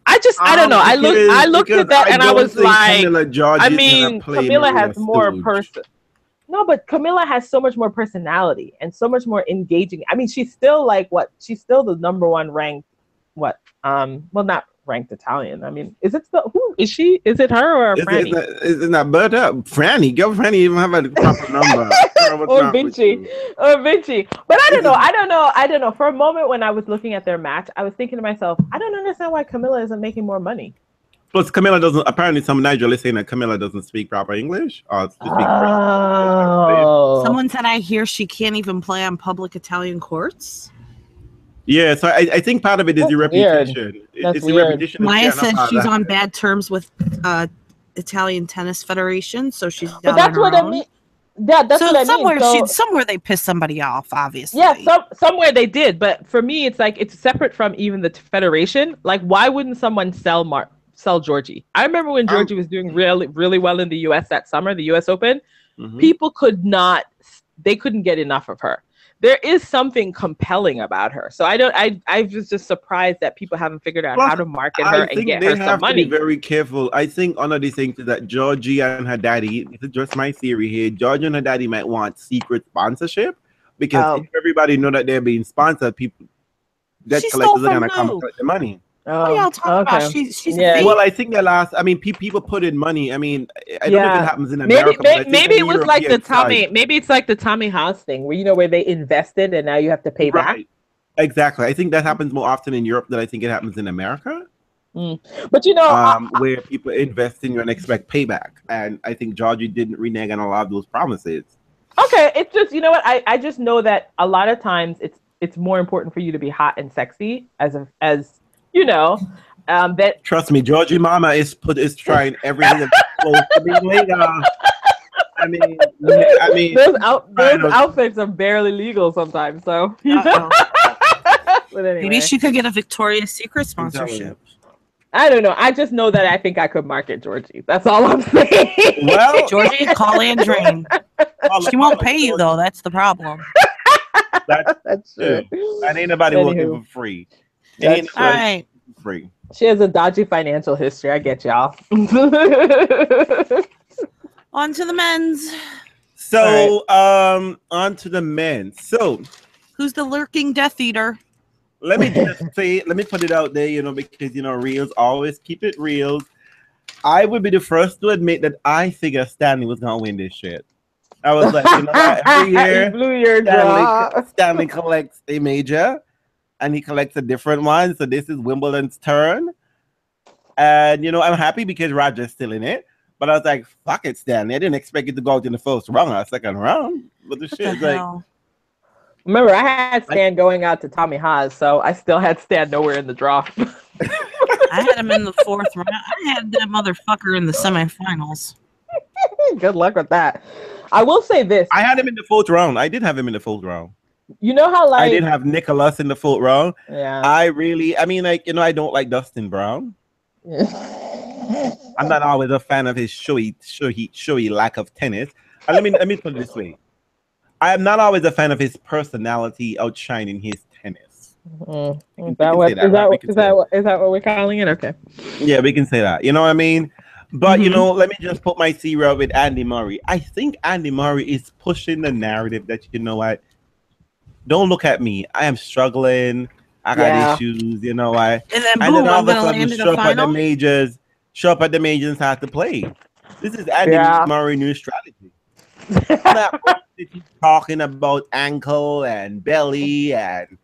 I don't know. I looked at that and I was like, Camilla has more person. No, but Camilla has so much more personality and so much more engaging. I mean, she's still like she's still the number one ranked not ranked Italian. I mean, who is she? Is it her or Franny? Is it not Berta? Franny. Girl, Franny even have a proper number. Or Vinci. But I don't know. For a moment when I was looking at their match, I was thinking to myself, I don't understand why Camilla isn't making more money. Plus, Camilla doesn't. Apparently, some Nigel is saying that Camilla doesn't speak proper English. Or speak Someone said I hear she can't even play on public Italian courts. Yeah, so I think part of it is your reputation. It's weird. Reputation. Maya says she's on bad terms with Italian Tennis Federation, so she's down. But that's what I mean. Yeah, that's what I mean. So, somewhere they pissed somebody off, obviously. Yeah, somewhere they did. But for me, it's like it's separate from even the federation. Like, why wouldn't someone sell Georgie? I remember when Georgie was doing really, really well in the U.S. that summer, the U.S. Open. People couldn't get enough of her. There is something compelling about her. So I was just surprised that people haven't figured out how to market her and get her some money. I think they have to be very careful. I think one of the things is that Georgie and her daddy, this is just my theory here, Georgie and her daddy might want secret sponsorship because if everybody know that they're being sponsored, people debt She collectors stole are from gonna come who? collect the money. What are y'all talking about? She's a Yeah. thief. Well, I think the last. I mean, people put in money. I mean, I don't know if it happens in America, but I think maybe in it was like the European Tommy. side, Maybe it's like the Tommy Haas thing, where they invested and now you have to pay back. right? Exactly. I think that happens more often in Europe than I think it happens in America. But where people invest in you and expect payback, and I think Georgie didn't renege on a lot of those promises. Okay, it's just I just know that a lot of times it's more important for you to be hot and sexy as that. Trust me, Georgie Mama is trying everything that's supposed to be legal. I mean, those outfits are barely legal sometimes. So, but anyway, maybe she could get a Victoria's Secret sponsorship. I don't know. I just know that I think I could market Georgie. That's all I'm saying. Well, Georgie, call and drain. She won't pay you though. That's the problem. That's true. And ain't nobody working for free. All right. Free. She has a dodgy financial history. I get y'all. On to the men's. So, on to the men. So, who's the lurking Death Eater? Let me just say, let me put it out there, because reels always keep it real. I would be the first to admit that I figured Stanley was gonna win this shit. I was like, every year blew your jaw. Stanley collects a major, and he collects a different one. So this is Wimbledon's turn, and I'm happy because Roger's still in it. But I was like, fuck it, Stanley. I didn't expect it to go out in the first round or second round. But the shit is like. Remember, I had Stan going out to Tommy Haas, so I still had Stan nowhere in the draw. I had him in the fourth round. I had that motherfucker in the semifinals. Good luck with that. I will say this. I had him in the fourth round. I did have him in the fourth round. You know how I did have Nicholas in the fourth round. Yeah. I don't like Dustin Brown. I'm not always a fan of his showy lack of tennis. Let me put it this way. I am not always a fan of his personality outshining his tennis. Is that what we're calling it? Okay. Yeah, we can say that. You know what I mean? But let me just put my zero with Andy Murray. I think Andy Murray is pushing the narrative that don't look at me. I am struggling. I got issues. And then boom, all of a sudden show up at the majors and start to play. This is Andy Murray new strategy. He's talking about ankle and belly and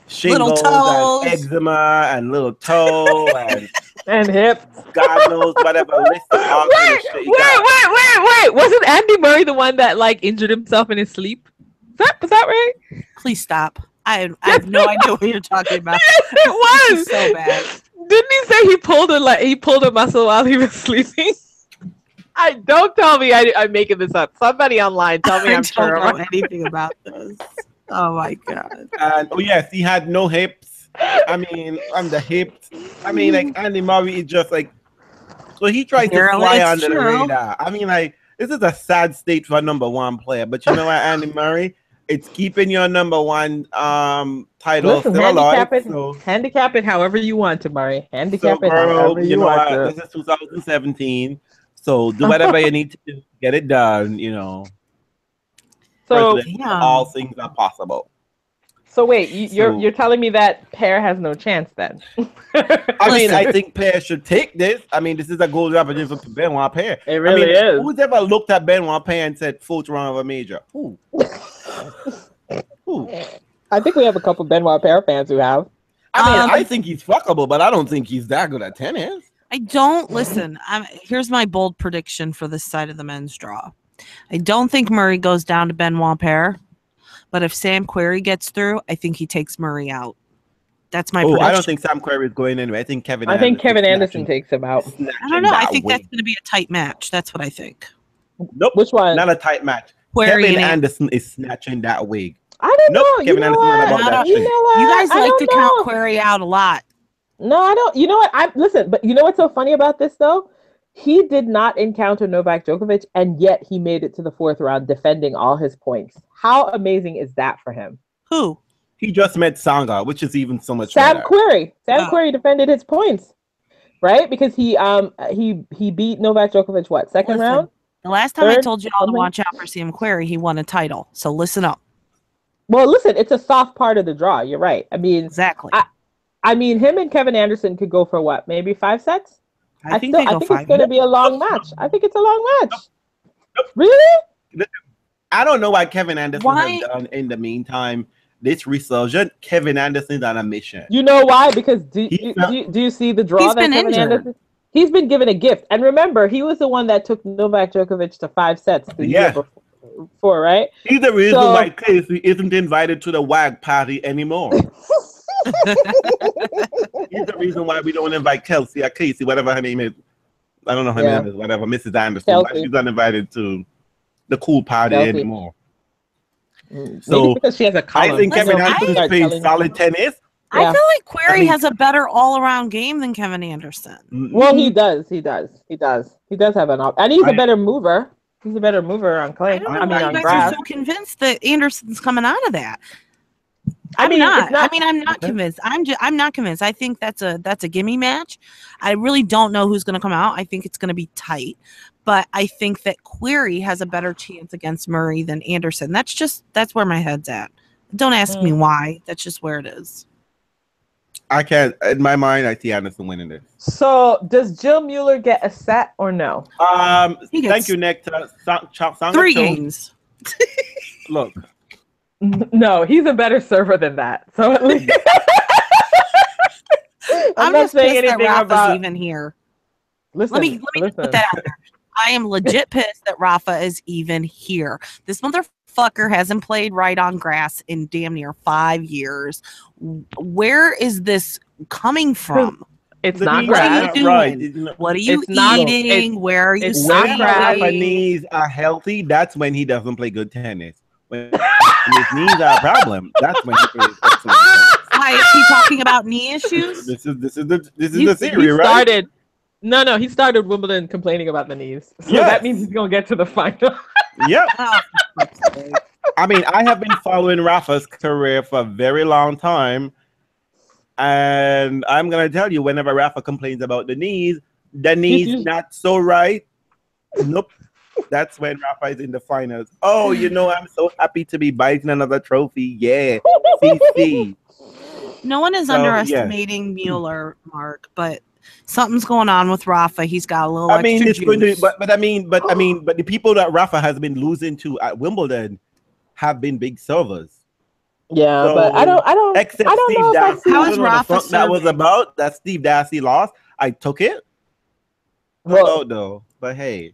shingles and eczema and little toe and hips. God knows whatever list of wait. Wasn't Andy Murray the one that injured himself in his sleep? Was that right? Please stop. I have no idea what you're talking about. Yes, it was so bad. Didn't he say he pulled a muscle while he was sleeping? Don't tell me I'm making this up. Somebody online tell me I'm sure. I don't know anything about this. Oh my god. And yes, he had no hips. I mean, on the hips. I mean, Andy Murray is just so he tried to fly under the radar. I mean, this is a sad state for a number one player. But you know what, Andy Murray? It's keeping your number one title still alive. Handicap it however you want to, Murray. Handicap it however you want to. This is 2017. So do whatever you need to do to get it done, So all things are possible. So wait, you're telling me that Pear has no chance then? I think Pear should take this. I mean, this is a golden opportunity for Benoit Pear. It really is. Who's ever looked at Benoit Pear and said fourth round of a major? Who? I think we have a couple Benoit Pear fans who have. I think he's fuckable, but I don't think he's that good at tennis. I don't listen. Here's my bold prediction for this side of the men's draw. I don't think Murray goes down to Benoit Paire, but if Sam Querrey gets through, I think he takes Murray out. That's my prediction. I don't think Sam Querrey is going anyway. I think Kevin Anderson takes him out. I don't know. I think that's going to be a tight match. That's what I think. Nope. Which one? Not a tight match. Querrey Kevin Anderson is snatching that wig. I don't know. Kevin Anderson is about that shit. You guys like to count Querrey out a lot. No, I don't. You know what? Listen, but you know what's so funny about this though? He did not encounter Novak Djokovic, and yet he made it to the fourth round, defending all his points. How amazing is that for him? Who? He just met Tsonga, which is even so much Sam better. Querrey. Sam Querrey defended his points, right? Because he beat Novak Djokovic second round? The last time I told you all to watch out for Sam Querrey, he won a title. So listen up. Well, listen, it's a soft part of the draw. You're right. I mean, Exactly. I mean, him and Kevin Anderson could go for what? Maybe 5 sets? I think they go think 5. it's going to be a long match. I think it's a long match. Nope. Really? I don't know what Kevin Anderson Why? has done in the meantime. This resurgent, Kevin Anderson's on a mission. You know why? Because do you see the draw He's that been Kevin injured. Anderson? He's been given a gift. And remember, he was the one that took Novak Djokovic to 5 sets the year before, right? He's the reason why Casey isn't invited to the WAG party anymore. He's the reason why we don't invite Kelsey or Casey, whatever her name is. I don't know her name is, whatever, Mrs. Anderson. Kelsey. But she's not invited to the cool party anymore. So maybe because she has a column. I think Kevin Anderson plays solid tennis. I feel like Query has a better all-around game than Kevin Anderson. Well, he does. He does have an and he's a better mover. He's a better mover on clay. I mean, on grass. Are so convinced that Anderson's coming out of that. I'm not convinced. I'm not convinced. I think that's a gimme match. I really don't know who's going to come out. I think it's going to be tight, but I think that Query has a better chance against Murray than Anderson. That's where my head's at. Don't ask me why. That's just where it is. I can't. In my mind, I see Anderson winning this. So, does Jill Mueller get a set or no? Thank you, Nick. 3 games. Look. No, he's a better server than that. So at least I'm not saying anything about even here. Listen, let me put that out there. I am legit pissed that Rafa is even here. This motherfucker hasn't played right on grass in damn near 5 years. Where is this coming from? It's not grass. What are you eating? Where are you When Rafa knees are healthy, that's when he doesn't play good tennis. When his knees are a problem, that's when he plays excellent tennis. Why is he talking about knee issues? This is the theory, right? He started Wimbledon complaining about the knees. So that means he's gonna get to the final. Yep. I mean, I have been following Rafa's career for a very long time. And I'm gonna tell you, whenever Rafa complains about the knees not so right. Nope. That's when Rafa is in the finals. Oh, I'm so happy to be biting another trophy. Yeah. CC. No one is underestimating Mueller, Mark, but something's going on with Rafa. He's got a little extra juice. Going to, but the people that Rafa has been losing to at Wimbledon have been big servers. Yeah, so, but I don't. Except Steve Darcy. How is Rafa that was about that Steve Darcy lost? I took it. Well, no, but hey,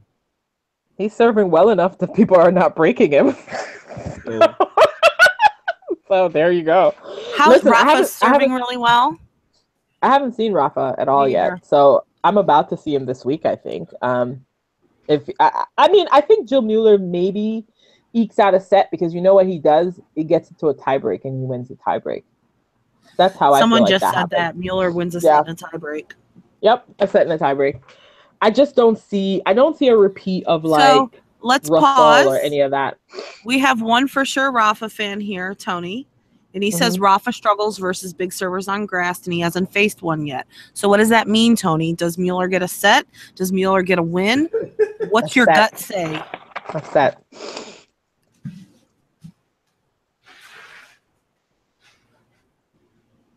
he's serving well enough that people are not breaking him. So there you go. How's Rafa serving really well? I haven't seen Rafa at all yet, so I'm about to see him this week. I think. I think Jill Mueller maybe ekes out a set because you know what he does? He gets into a tiebreak and he wins the tiebreak. That's how Someone I feel just said that Mueller wins a set in a tiebreak. Yep, a set in a tiebreak. I don't see a repeat of let's Russell pause or any of that. We have one for sure Rafa fan here, Tony. And he says Rafa struggles versus big servers on grass, and he hasn't faced one yet. So what does that mean, Tony? Does Mueller get a set? Does Mueller get a win? What's your gut say? A set.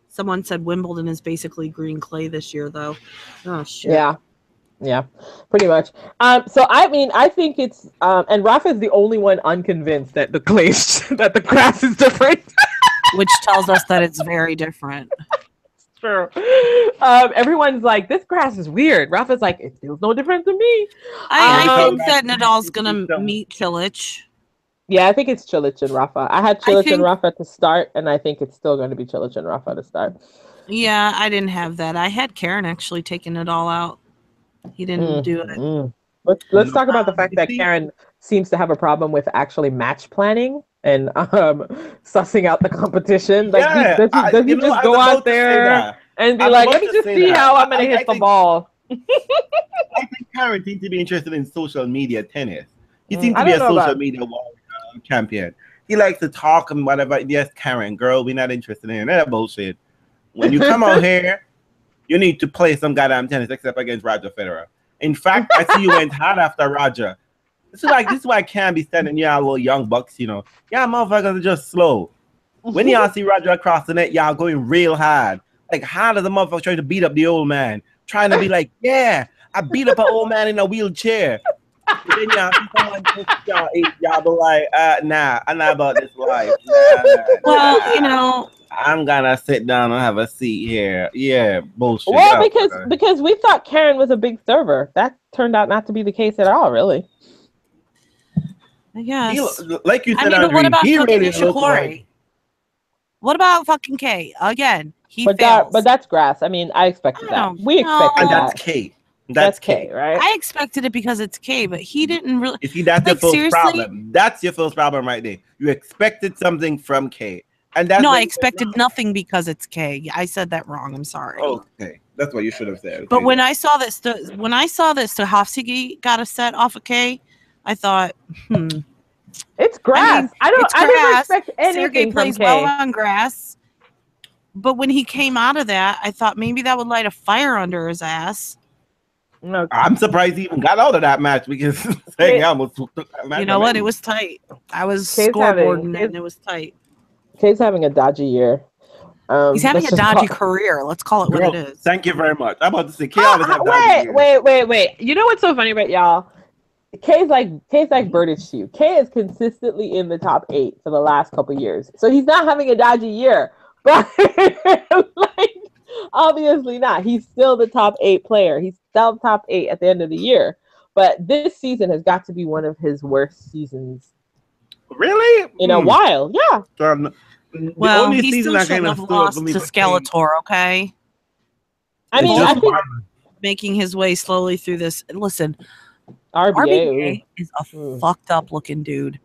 Someone said Wimbledon is basically green clay this year, though. Oh, shit. Yeah, pretty much. So I think it's and Rafa's the only one unconvinced that the grass is different. Which tells us that it's very different. It's true. Everyone's like, this grass is weird. Rafa's like, it feels no different to me. I think that Nadal's gonna meet Cilic. Yeah, I think it's Cilic and Rafa. I had Cilic and Rafa to start, and I think it's still going to be Cilic and Rafa to start. Yeah, I didn't have that. I had Karen actually taking it all out. He didn't do it. Let's talk about the fact that Karen seems to have a problem with actually match planning and sussing out the competition. Like, does he just go out there and be like, let me just see how I'm going to hit the ball? I think Karen seems to be interested in social media tennis. He seems to be a social media champion. He likes to talk and whatever. Yes, Karen, girl, we're not interested in that bullshit. When you come out here, you need to play some goddamn tennis except against Roger Federer. In fact, I see you went hard after Roger. This is why I can't be standing here, little young bucks, Yeah, motherfuckers are just slow. When y'all see Roger across the net, y'all going real hard. Like, hard as a motherfucker trying to beat up the old man. Trying to be like, yeah, I beat up an old man in a wheelchair. But then y'all see someone push y'all, y'all be like, nah, I'm not about this life. Nah. Well, you know, I'm gonna sit down and have a seat here. Yeah, bullshit. Well, because we thought Karen was a big server. That turned out not to be the case at all, really. I guess. Like you said, I mean, what about fucking really Nishikori? What about fucking K? Again, he but fails. But that's grass. I mean, I expected that. We expected and that. That's K. That's K, right? I expected it because it's K, but he didn't really. You see, that's your first problem. That's your first problem right there. You expected something from K. And that's I expected nothing because it's K. I said that wrong. I'm sorry. Okay, that's what you should have said. Okay. But when I saw that, Stahovsky got a set off of K, I thought, it's grass. I didn't expect anything Sergey plays from K. well on grass. But when he came out of that, I thought maybe that would light a fire under his ass. No. I'm surprised he even got out of that match because he almost took that match. You know what? It was tight. I was scoreboarding and it was tight. K's having a dodgy year. He's having a dodgy career. Let's call it what it is. Thank you very much. I'm about to say, K wait. You know what's so funny about y'all? K's like Burditch to you. K is consistently in the top 8 for the last couple years. So he's not having a dodgy year. But like, obviously not. He's still the top 8 player. He's still top 8 at the end of the year. But this season has got to be one of his worst seasons. Really? In a while, yeah. Well, he still shouldn't have lost to Skeletor, okay? I mean, I think making his way slowly through this. Listen, RBA is a fucked up looking dude.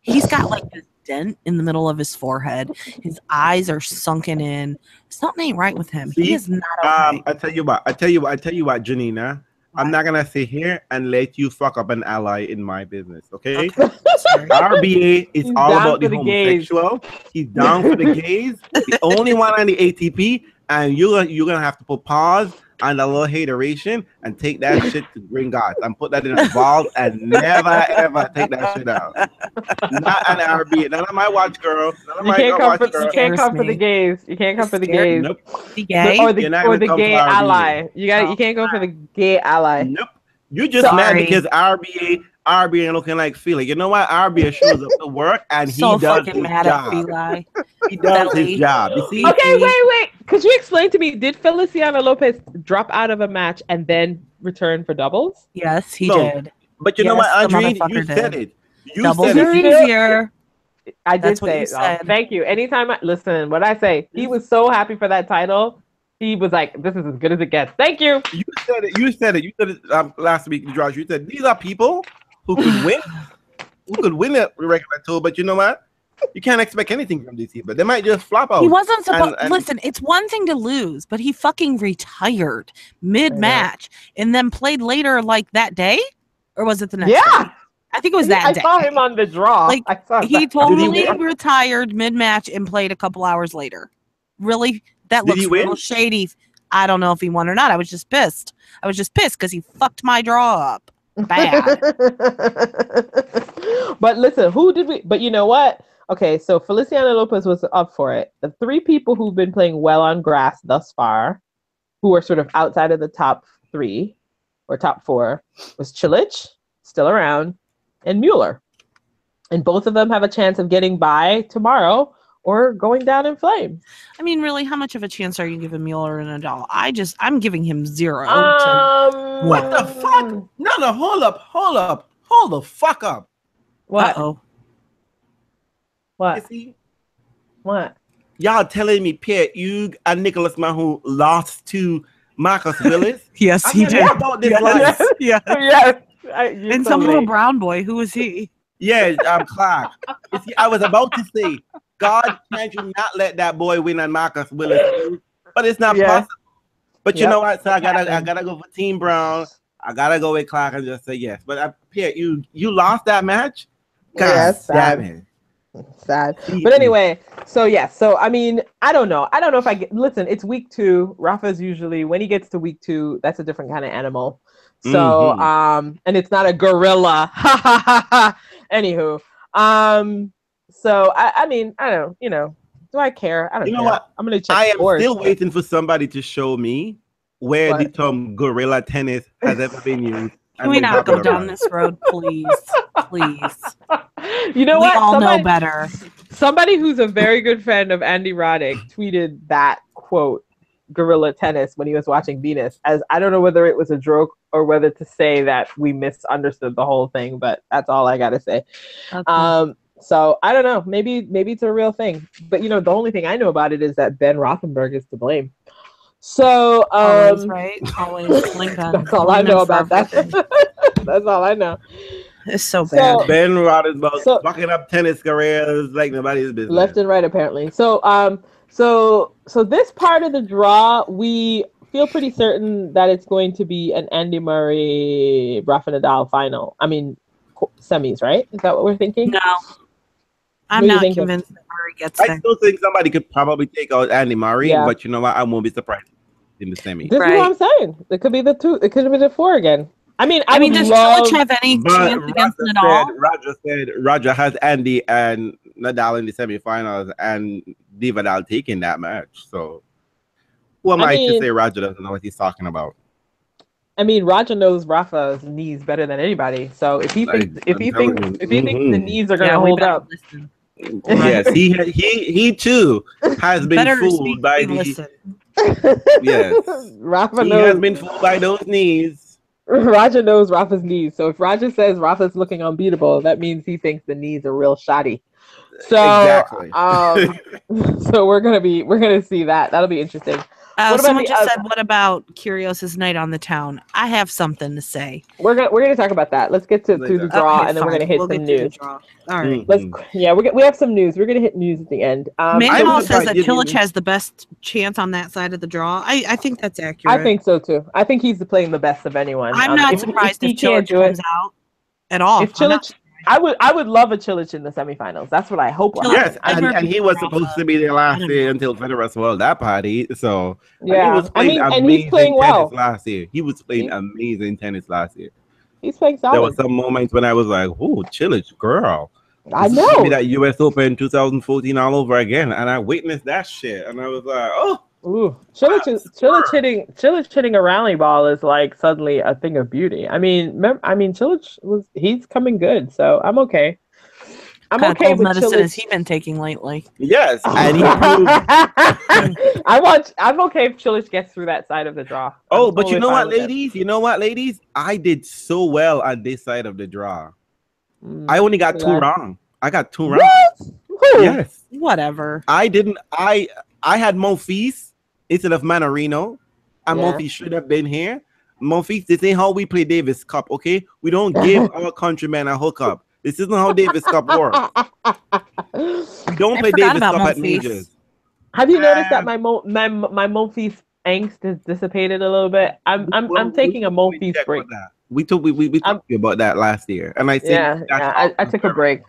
He's got like this dent in the middle of his forehead. His eyes are sunken in. Something ain't right with him. He is not okay. I tell you what, Janina. I'm not gonna sit here and let you fuck up an ally in my business, okay? RBA is all about the homosexual. He's down for the gays. The only one on the ATP, and you're gonna have to put pause on the little hateration and take that shit to Green Gods and put that in a vault and never ever take that shit out. Not an RBA. None of my watch girl. You can't come for the gays. You can't come for the gays. Nope. The gay or the gay ally. You can't go for the gay ally. Nope. You just mad because RBA looking like Philly. You know what? RBA shows up to work and he does his job. He does his job. You see? Okay, wait. Could you explain to me, did Feliciano Lopez drop out of a match and then return for doubles? Yes, he did. But you know what, Andre? You said it. Doubles are easier. I did say it. Thank you. Anytime listen, what I say, he was so happy for that title. He was like, "This is as good as it gets." Thank you. You said it. You said it last week, Josh. You said these are people who could win, a regular tour. But you know what? You can't expect anything from these people. They might just flop out. He wasn't supposed. Listen, it's one thing to lose, but he fucking retired mid-match and then played later, like that day, or was it the next? Yeah. Day? I think it was that day. I saw him on the draw. Like he totally retired mid-match and played a couple hours later. Really? That looks a little shady. I don't know if he won or not. I was just pissed. Because he fucked my draw up. Bad. But listen, but you know what? Okay, so Feliciano Lopez was up for it. The 3 people who've been playing well on grass thus far, who are sort of outside of the top 3 or top 4, was Cilic, still around, and Mueller. And both of them have a chance of getting by tomorrow or going down in flames. I mean, really, how much of a chance are you giving Mueller and Nadal? I'm giving him 0. What the fuck? No, hold the fuck up. What? Uh-oh. What? What? Y'all telling me Pierre Hugues and Nicholas Mahou lost to Marcus Willis? Yes, he did. About this life. Yes. And some little brown boy. Who was he? Yeah, Clark. I was about to say, God, can't you not let that boy win on Marcus Willis? But it's not possible. But you know what? So I gotta go for Team Brown. I gotta go with Clark and just say yes. But Pierre, you lost that match. God damn it. Sad. But anyway, so I mean, I don't know if I get. Listen, it's week 2. Rafa's usually, when he gets to week 2, that's a different kind of animal. So and it's not a gorilla. Anywho, so I mean, I don't know, Do I care? I don't You know care. what? I'm gonna check. I am scores. still waiting for somebody to show me where the What? term gorilla tennis has ever been used. Can we not go down this road, please? Please. You know We what? all know better. Somebody who's a very good friend of Andy Roddick tweeted that quote, gorilla tennis, when he was watching Venus. As I don't know whether it was a joke or whether to say that we misunderstood the whole thing, but that's all I gotta say. Okay. So I don't know. Maybe it's a real thing. But the only thing I know about it is that Ben Rothenberg is to blame. So Always right. Always Lincoln. that's all I know about that. That's all I know. It's so bad. Ben Rothenberg fucking up tennis careers like nobody's business. Left and right, apparently. So this part of the draw, we feel pretty certain that it's going to be an Andy Murray, Rafa Nadal final. I mean, semis, right? Is that what we're thinking? No. I'm not convinced that Murray gets there. I still think somebody could probably take out Andy Murray, but you know what? I won't be surprised in the semi. This is what I'm saying. It could be the two. It could be the four again. I mean, does Cilic have any chance against Nadal? Roger has Andy and Nadal in the semifinals, and Vidal taking that match. So, who am I to say Roger doesn't know what he's talking about? I mean, Roger knows Rafa's knees better than anybody. So if he thinks the knees are going to hold up. Yes, he too has been fooled by the. Yes, Rafa has been fooled by those knees. Roger knows Rafa's knees, so if Roger says Rafa's looking unbeatable, that means he thinks the knees are real shoddy. So exactly. So we're gonna see that. That'll be interesting. Someone just said, "What about Kyrgios' night on the town?" I have something to say. We're gonna talk about that. Let's get to the draw, and then we're gonna hit some news. All right. We have some news. We're gonna hit news at the end. Manuel says that Cilic has the best chance on that side of the draw. I think that's accurate. I think so too. I think he's playing the best of anyone. I'm not surprised if Cilic comes out at all. If Cilic, I would love a Cilic in the semifinals. That's what I hope. Yes, and he was supposed to be there last year until Federer swallowed that party. So yeah, he was playing amazing he's playing well last year. He was playing amazing tennis last year. He's playing solid. There were some moments when I was like, "Oh, Cilic, girl." I know. That U.S. Open 2014 all over again, and I witnessed that shit, and I was like, "Oh." Ooh, Cilic hitting a rally ball is like suddenly a thing of beauty. I mean, Cilic he's coming good, so I'm okay. I'm okay with medicine Cilic. Has he been taking lately? Yes, and he proved. I'm okay if Cilic gets through that side of the draw. Oh, but you know what, ladies? You know what, ladies? I did so well on this side of the draw. I only got two wrong. I got two wrong. Yes. Whatever. I didn't. I had Monfils instead of Manarino, and Monfils should have been here. Monfils, this ain't how we play Davis Cup, okay? We don't give our countrymen a hookup. This isn't how Davis Cup works. We don't play Davis Cup at majors. Have you noticed that my Monfils angst has dissipated a little bit? I'm taking a Monfils break. We talked about that last year, and I said, I took a break.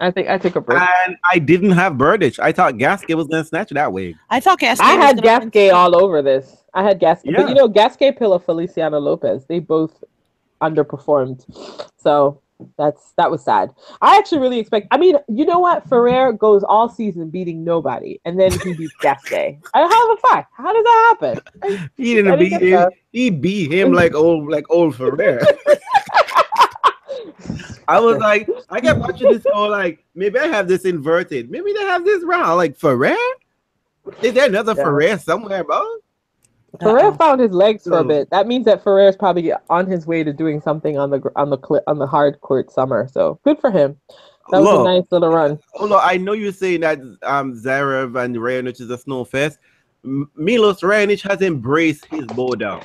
I think I took a break, and I didn't have Burditch. I thought Gasquet was going to snatch that wig. I thought Gasquet. I had Gasquet all over this. I had Gasquet, but Gasquet, Pillow, Feliciano Lopez, they both underperformed, so that was sad. I actually really expect. I mean, you know what? Ferrer goes all season beating nobody, and then he beats Gasquet. How the fuck? How does that happen? He didn't beat him. He beat him like old Ferrer. I was like, I kept watching this go like, maybe I have this inverted. Maybe they have this wrong. Like Ferrer? Is there another Ferrer somewhere, bro? Ferrer found his legs for a bit. That means that Ferrer is probably on his way to doing something on the hard court summer. So good for him. That was a nice little run. Look, I know you're saying that Zverev and Raonic is a snowfest. Milos Raonic has embraced his bow down.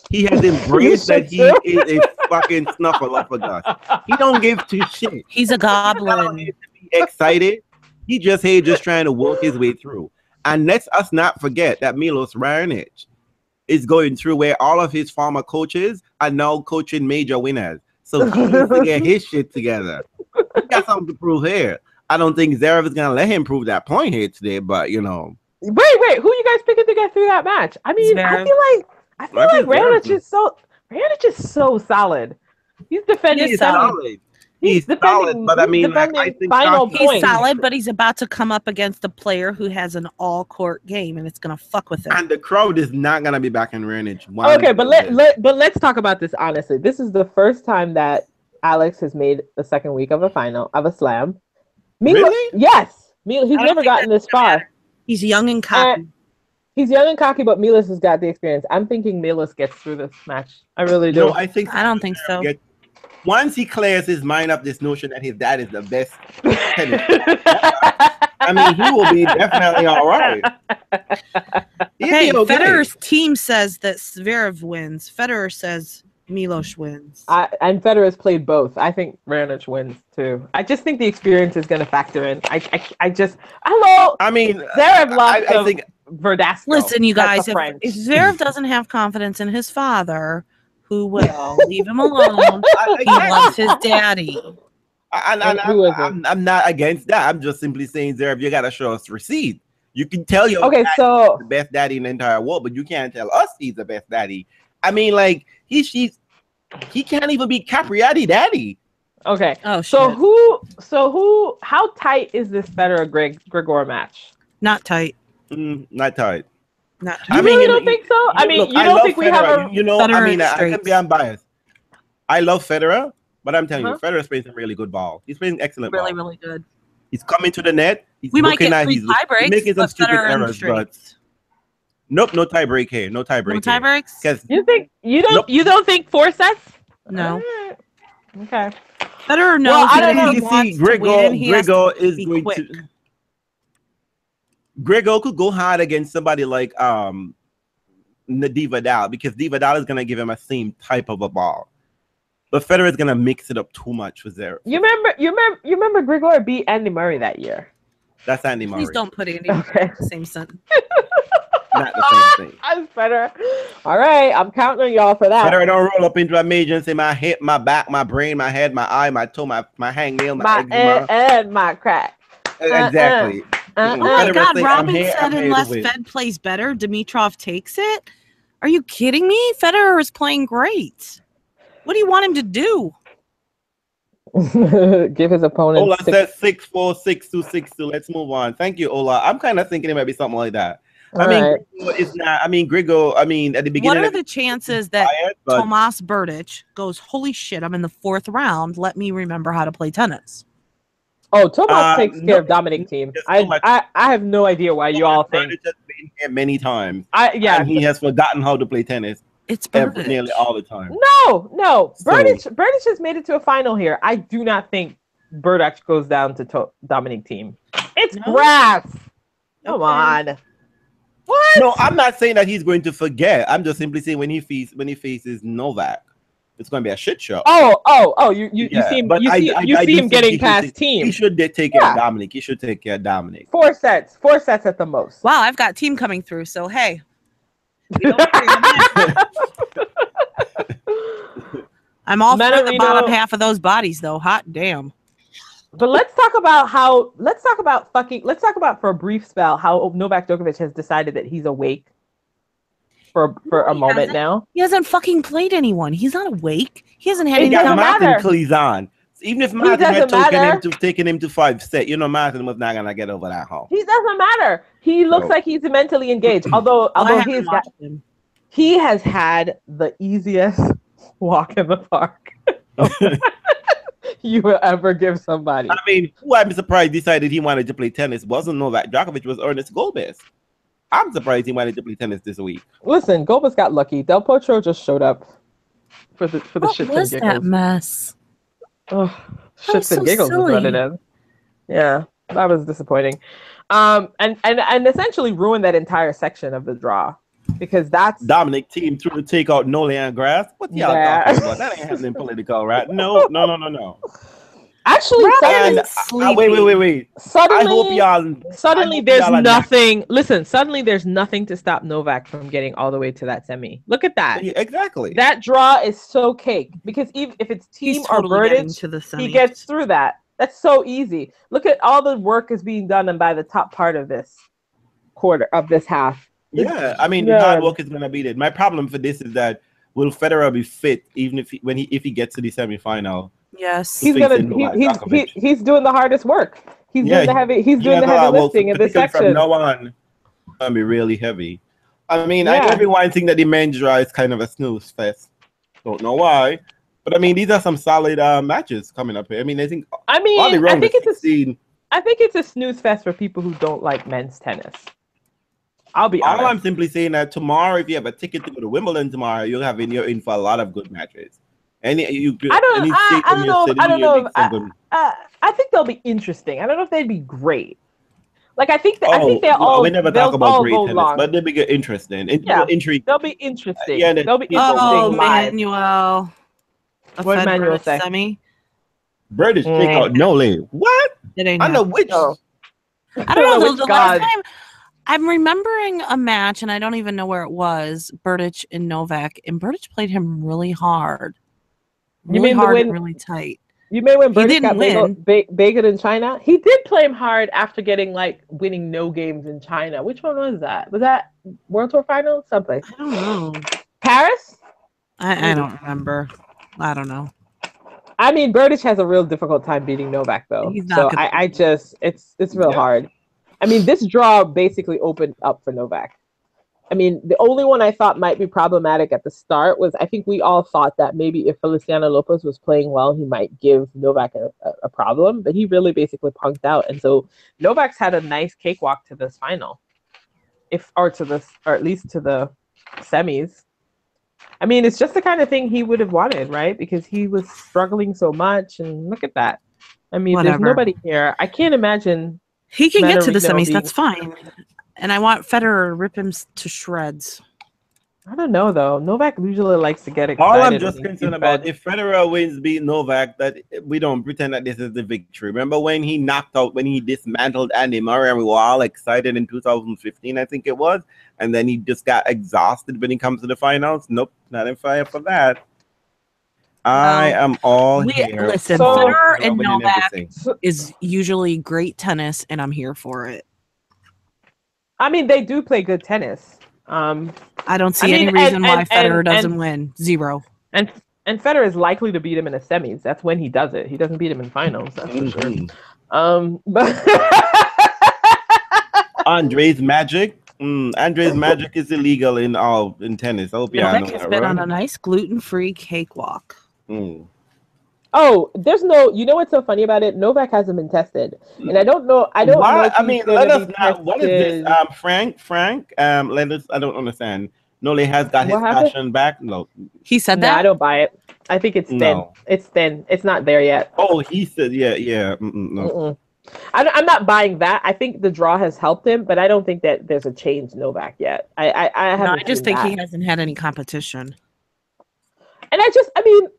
He has embraced that he is a fucking snuffleupagus. He don't give two shit. He's a goblin. He to be excited. He just trying to work his way through. And let's us not forget that Milos Raonic is going through where all of his former coaches are now coaching major winners. So he needs to get his shit together. He got something to prove here. I don't think Zverev is gonna let him prove that point here today, but you know. Wait, who you guys picking to get through that match? I mean, Zverev. I feel like Raonic is so solid. He's defending solid. He's solid, but I mean, like, I think final Costa- point. He's solid, but he's about to come up against a player who has an all-court game, and it's gonna fuck with him. And the crowd is not gonna be back in Raonic. Okay, but let's talk about this honestly. This is the first time that Alex has made the second week of a final of a slam. Really? Yes. He's never gotten this far. He's young and cocky. He's young and cocky, but Milos has got the experience. I'm thinking Milos gets through this match. I really do. No, I don't think so. Once he clears his mind up this notion that his dad is the best tennis, I mean, he will be definitely all right. Hey, okay. Federer's team says that Zverev wins. Federer says Milos wins. And Federer's played both. I think Raonic wins too. I just think the experience is going to factor in. I mean, Zverev lost. I think Verdasco. Listen, you guys, if Zverev doesn't have confidence in his father, who will leave him alone? He loves his daddy. I'm not against that. I'm just simply saying, Zverev, you gotta show us receipt. You can tell your dad he's the best daddy in the entire world, but you can't tell us he's the best daddy. I mean, like he can't even be Capriati daddy. Okay. Oh, so how tight is this Federer Grigor match? Not tight. Not tight. You really don't think so? I mean, you don't think we have a... I mean, I can be unbiased. I love Federer, but I'm telling you, Federer's playing some really good ball. He's playing excellent ball. Really good. He's coming to the net. We might get 3 tie breaks. He's making some stupid errors, but... Nope, no tie break here. No tie break. No tie breaks? You don't think 4 sets? No. Okay. Federer knows that if he wants to win, he has to be quick. Grego could go hard against somebody like Vidal because Vidal is gonna give him a same type of a ball, but Federer is gonna mix it up too much with Zverev. You remember Grigor beat Andy Murray that year. That's Andy Murray. Please don't put Andy Murray in the same sentence. Not the same thing. That's Federer. All right, I'm counting on y'all for that. Federer don't roll up into a major and say my hip, my back, my brain, my head, my eye, my toe, my hangnail, my eczema. And my crack. Exactly. Oh my God, Robin said unless Fed plays better, Dimitrov takes it? Are you kidding me? Federer is playing great. What do you want him to do? Give his opponent. Ola says 6-4, 6-2, 6-2. Let's move on. Thank you, Ola. I'm kind of thinking it might be something like that. It's not. At the beginning. What are the chances that Tomas Berdych goes, holy shit, I'm in the 4th round. Let me remember how to play tennis. Oh, Tomas takes care of Dominic team. I have no idea why you all think. Berdych has been here many times. And he has forgotten how to play tennis. It's nearly all the time. No. Berdych has made it to a final here. I do not think Berdych goes down to Dominic team. It's grass. Come on. What? No, I'm not saying that he's going to forget. I'm just simply saying when he faces Novak, it's going to be a shit show. You see him getting past team. He should take care of Dominic. He should take care of Dominic. 4 sets at the most. Wow, I've got team coming through. So hey, I'm all for the bottom half of those bodies, though. Hot damn. But let's talk about for a brief spell how Novak Djokovic has decided that he's awake for a moment now. He hasn't fucking played anyone. He's not awake. He hasn't had any time. Until he's on. Even if Martin had taken him to 5 sets, Martin was not gonna get over that hump. He doesn't matter. He looks like he's mentally engaged. Although he has had the easiest walk in the park you will ever give somebody. I mean, who I'm surprised decided he wanted to play tennis wasn't Novak Djokovic, was Ernest Gomez. I'm surprised he wanted to play tennis this week. Listen, Gomez got lucky. Del Potro just showed up for the shits and giggles. What was that mess? Oh, shits and giggles was what it is. Yeah, that was disappointing. And essentially ruined that entire section of the draw. Because that's Dominic team through to take out Nolan Grass. What y'all talking about? That ain't happening political, right? No. Actually, wait. Suddenly, I hope y'all. Suddenly, there's nothing. Listen, suddenly there's nothing to stop Novak from getting all the way to that semi. Look at that. Yeah, exactly. That draw is so cake because even if it's team or Berdych, he gets through that. That's so easy. Look at all the work is being done by the top part of this quarter of this half. Yeah, I mean, the hard work is gonna beat it. My problem for this is that will Federer be fit even if he gets to the semifinal? Yes. He's he's doing the hardest work. He's doing the heavy lifting in this section. From now on, it's gonna be really heavy. I mean, I know everyone think that the men's draw is kind of a snooze fest. Don't know why, but I mean, these are some solid matches coming up here. I mean, I think it's a snooze fest for people who don't like men's tennis. I'll be honest. I'm simply saying that tomorrow, if you have a ticket to go to Wimbledon tomorrow, you're in for a lot of good matches. I don't know. I think they'll be interesting. I don't know if they'd be great. Like I think we never talk about great tennis, but they'll be interesting. Intrigue. They'll be interesting. Yeah, they'll be interesting. Manuel. What did Manuel say? Semi. British take out Nole. What? It ain't. I know which. I don't know. The last time I'm remembering a match, and I don't even know where it was. Berdych and Novak, and Berdych played him really hard. Really hard and really tight. You mean when Berdych got bagel in China? He did play him hard after winning no games in China. Which one was that? Was that World Tour Final? Someplace. I don't know. Paris? I don't remember. I don't know. I mean, Berdych has a real difficult time beating Novak, though. So it's real hard. I mean, this draw basically opened up for Novak. I mean, the only one I thought might be problematic at the start was I think we all thought that maybe if Feliciano Lopez was playing well, he might give Novak a problem, but he really basically punked out. And so Novak's had a nice cakewalk to this final, or at least to the semis. I mean, it's just the kind of thing he would have wanted, right? Because he was struggling so much, and look at that. I mean, There's nobody here. I can't imagine. He can get to the semis. That's fine. And I want Federer to rip him to shreds. I don't know, though. Novak usually likes to get excited. All I'm just concerned about, if Federer wins, beat Novak, that we don't pretend that this is the victory. Remember when he dismantled Andy Murray and we were all excited in 2015, I think it was, and then he just got exhausted when he comes to the finals? Nope, not in fire for that. I am all here. Listen, Federer and Novak is usually great tennis, and I'm here for it. I mean, they do play good tennis. I don't see any reason why Federer doesn't win. Zero. And Federer is likely to beat him in the semis. That's when he does it. He doesn't beat him in finals. That's for sure. But Andre's Magic. Andre's Magic is illegal in tennis. I hope you know that. Has been on a nice gluten-free cakewalk. Oh, there's no. You know what's so funny about it? Novak hasn't been tested, and I don't know. I don't know. I mean, let us know. What is this? Frank. Let us. I don't understand. Nole has got his passion back. No, he said that. I don't buy it. I think it's thin. No. It's thin. It's not there yet. Oh, he said, yeah. No. I'm not buying that. I think the draw has helped him, but I don't think that there's a change Novak yet. I just think he hasn't had any competition. And I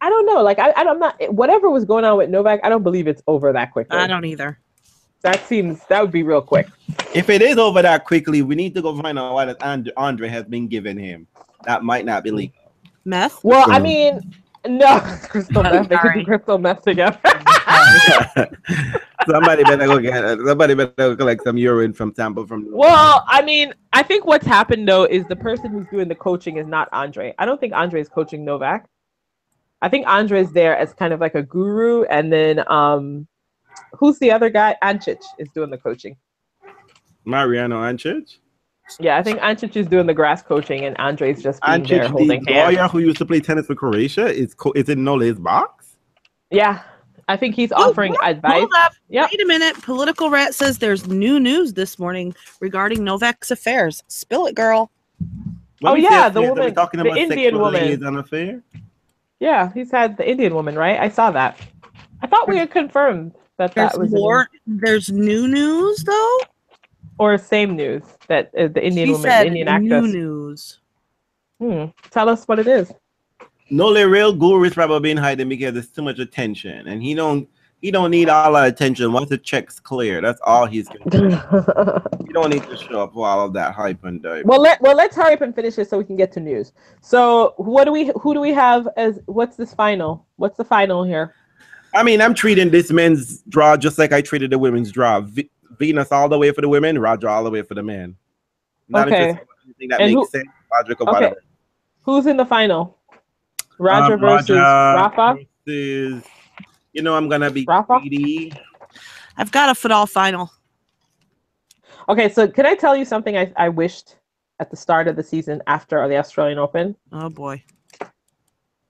don't know. Like, I'm not, whatever was going on with Novak, I don't believe it's over that quickly. I don't either. That would be real quick. If it is over that quickly, we need to go find out what Andre has been giving him. That might not be legal. Meth? Well, I mean, no, crystal meth. They could do crystal meth together. Somebody better go collect some urine from Tampa. Well, I mean, I think what's happened, though, is the person who's doing the coaching is not Andre. I don't think Andre is coaching Novak. I think Andre is there as kind of like a guru, and then who's the other guy? Ancic is doing the coaching. Mariano Ancic? Yeah, I think Ancic is doing the grass coaching, and Andre's just being there holding hands. Lawyer who used to play tennis for Croatia is in Nole's box? Yeah, I think he's offering advice. Hold up. Yep. Wait a minute. Political Rat says there's new news this morning regarding Novak's affairs. Spill it, girl. The woman, talking about the Indian woman. An affair? Yeah, he's had the Indian woman, right? I saw that. I thought we had confirmed that was more. There's new news, though? Or same news that the Indian woman, the Indian actress. New news. Tell us what it is. No, the real guru is probably being hiding because there's too much attention, and he don't need all that attention once the check's clear. That's all he's going to do. You don't need to show up for all of that hype and dope. Well, let's hurry up and finish this so we can get to news. So, who do we have as what's this final? What's the final here? I mean, I'm treating this men's draw just like I treated the women's draw. Venus all the way for the women, Roger all the way for the men. Not interested in anything that makes sense, logic or whatever. Who's in the final? Roger versus Rafa? You know I'm gonna be Rafa? greedy. I've got a Fidal final. Okay, so can I tell you something I wished at the start of the season after the Australian Open? Oh boy.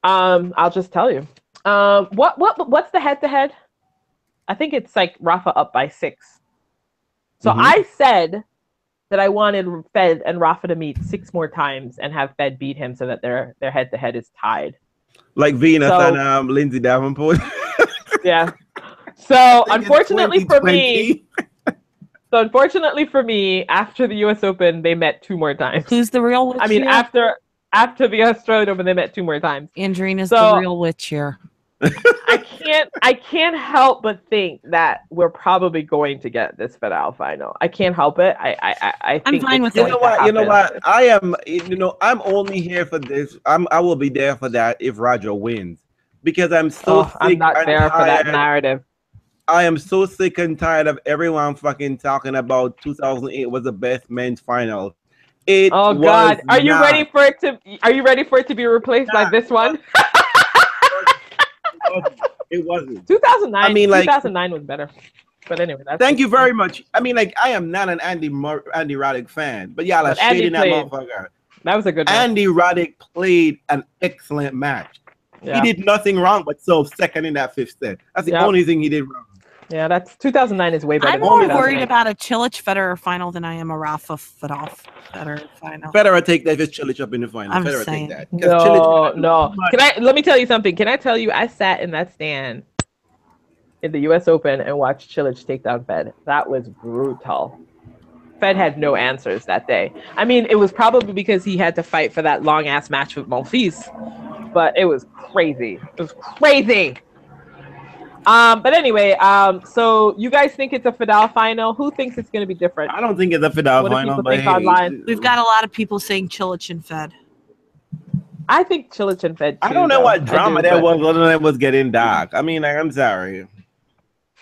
I'll just tell you. What's the head-to-head? I think it's like Rafa up by 6. So I said that I wanted Fed and Rafa to meet 6 more times and have Fed beat him so that their head-to-head is tied. Like Venus and Lindsay Davenport. Yeah. So unfortunately for me, after the U.S. Open, they met 2 more times. Who's the real witch? I mean, here? after the Australian Open, they met 2 more times. Andrina's the real witch here. I can't help but think that we're probably going to get this Fidal final. I can't help it. I think I'm fine with you it. know what? You know what? I am. You know, I'm only here for this. I will be there for that if Roger wins, because I'm so sick I'm not and there for that tired. narrative. I am so sick and tired of everyone fucking talking about 2008 was the best men's final. Oh God, are you ready for it to be replaced by this one? It wasn't. 2009. I mean, like 2009 was better. But anyway, thank you very much. I mean, like I am not an Andy Roddick fan, but y'all are shading that motherfucker. That was a good match. Andy Roddick played an excellent match. Yeah. He did nothing wrong but serve second in that 5th set. That's the only thing he did wrong. Yeah, that's 2009 is way better. I'm more worried about a Cilic-Federer final than I am a Rafa Federer final. Federer take that if Cilic up in the final. I'm Federer saying. take that. No. Let me tell you something. Can I tell you? I sat in that stand in the U.S. Open and watched Cilic take down Fed. That was brutal. Fed had no answers that day. I mean, it was probably because he had to fight for that long ass match with Monfils, but it was crazy. It was crazy. But anyway, so you guys think it's a Fidal final? Who thinks it's going to be different? I don't think it's a Fidal final. What do people think online? We've got a lot of people saying Cilic and Fed. I think Cilic and Fed too, I don't know what drama there was other than it was getting dark. I mean, like, I'm sorry.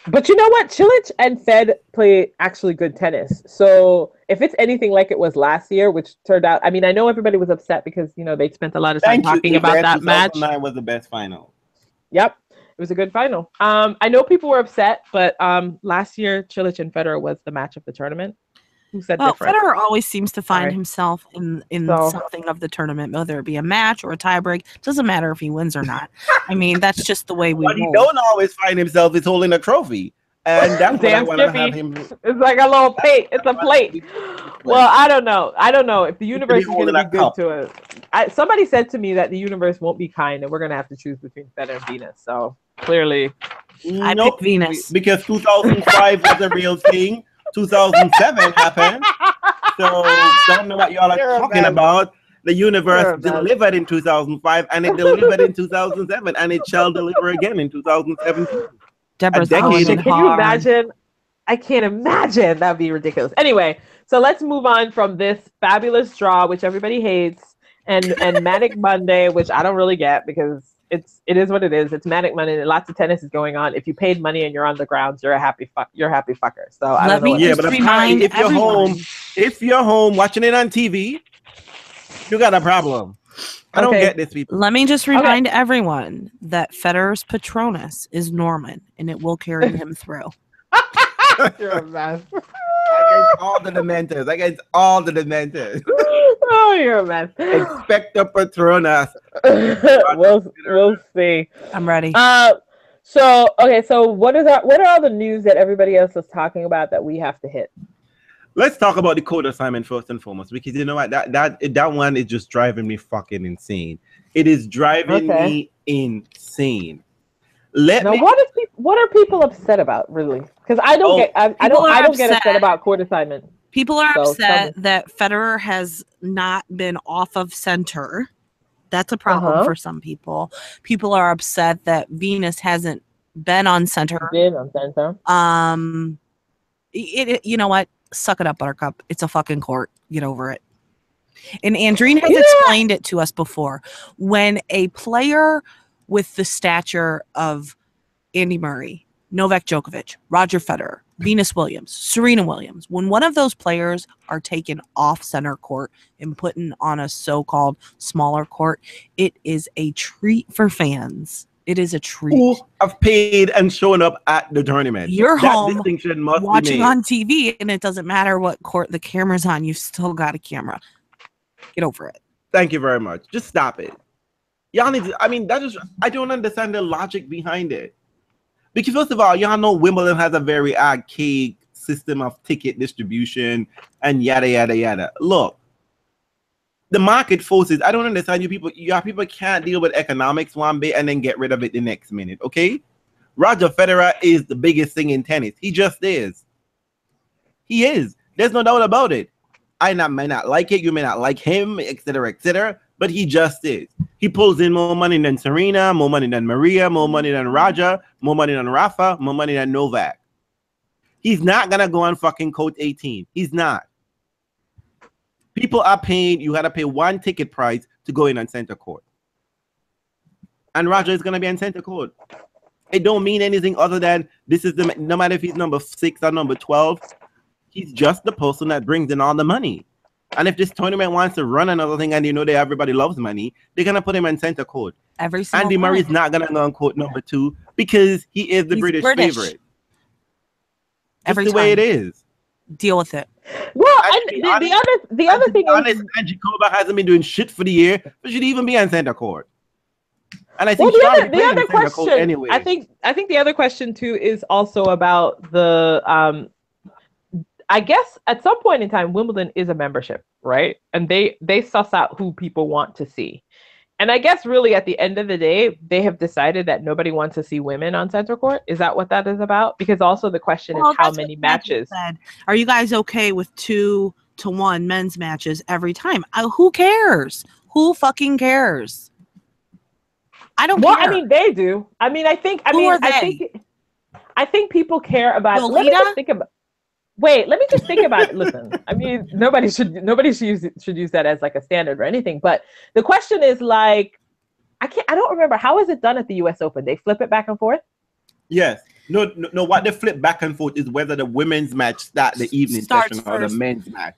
But you know what? Cilic and Fed play actually good tennis. So if it's anything like it was last year, which turned out, I mean, I know everybody was upset because, you know, they spent a lot of time talking about that match. 2009 was the best final. Yep. It was a good final. I know people were upset, but last year, Cilic and Federer was the match of the tournament. Who said different? Federer always seems to find himself in something of the tournament, whether it be a match or a tiebreak. Doesn't matter if he wins or not. I mean, that's just the way we roll. What he don't always find himself is holding a trophy. And that's what I want to have him. It's like a little plate. It's a plate. Well, I don't know. If the universe is going to be good to it. Somebody said to me that the universe won't be kind and we're going to have to choose between Fed and Venus. So clearly, I pick Venus. Because 2005 was a real thing. 2007 happened. So don't know what y'all are talking about. The universe delivered in 2005 and it delivered in 2007 and it shall deliver again in 2017. Deborah's can you imagine? I can't imagine. That'd be ridiculous. Anyway, so let's move on from this fabulous draw, which everybody hates, and Manic Monday, which I don't really get because it is what it is. It's Manic Monday, and lots of tennis is going on. If you paid money and you're on the grounds, you're a happy fucker. So I don't know. Yeah, but apparently, if you're home watching it on TV, you got a problem. I don't get this, people. Let me just remind everyone that Federer's Patronus is Norman, and it will carry him through. You're a mess. Against all the dementors. Oh, you're a mess. Expecto Patronus. We'll see. I'm ready. So what are all the news that everybody else is talking about that we have to hit? Let's talk about the code assignment first and foremost, because you know what, that one is just driving me fucking insane. It is driving me insane. What are people upset about, really? Because I don't get upset about court assignment. People are upset that Federer has not been off of center. That's a problem for some people. People are upset that Venus hasn't been on center. You know what? Suck it up, Buttercup. It's a fucking court. Get over it. And Andrine has explained it to us before. When a player with the stature of Andy Murray, Novak Djokovic, Roger Federer, Venus Williams, Serena Williams, when one of those players are taken off center court and put on a so-called smaller court, it is a treat for fans. It is a treat. Who have paid and shown up at the tournament. You're that home distinction must watching be made. on TV, and it doesn't matter what court the camera's on. You've still got a camera. Get over it. Thank you very much. Just stop it. Y'all need to, I mean, that is, I don't understand the logic behind it. Because first of all, y'all know Wimbledon has a very archaic system of ticket distribution and yada, yada, yada. Look, the market forces, I don't understand you people. Y'all people can't deal with economics one bit and then get rid of it the next minute, okay? Roger Federer is the biggest thing in tennis. He just is. He is. There's no doubt about it. I may not like it, you may not like him, etc., but he just is. He pulls in more money than Serena, more money than Maria, more money than Roger, more money than Rafa, more money than Novak. He's not gonna go on fucking court 18. He's not. People are paying, you gotta pay one ticket price to go in on center court. And Roger is gonna be on center court. It don't mean anything other than this is the, no matter if he's number 6 or number 12, he's just the person that brings in all the money. And if this tournament wants to run another thing and you know that everybody loves money, they're gonna put him in center court. Every single Andy Murray's time. not gonna go on court number 2 because he is the He's British favorite. Every It's the time. way it is. Deal with it. Well, And and to be the honest- other thing is, Angie Koba hasn't been doing shit for the year, but should even be on center court. And I well, think the other question, anyway. I think the other question too is also about the I guess at some point in time, Wimbledon is a membership, right? And they suss out who people want to see. And I guess really at the end of the day, they have decided that nobody wants to see women on center court. Is that what that is about? Because also the question is how many matches. Are you guys okay with 2-to-1 men's matches every time? Who cares? Who fucking cares? I don't care. Well, I mean, they do. I mean, I think people care about. Let me just think about. Wait, let me just think about it. Listen, I mean, nobody should use that as like a standard or anything. But the question is like, I don't remember, how is it done at the U.S. Open? They flip it back and forth. Yes. No. What they flip back and forth is whether the women's match start the evening session or the men's match.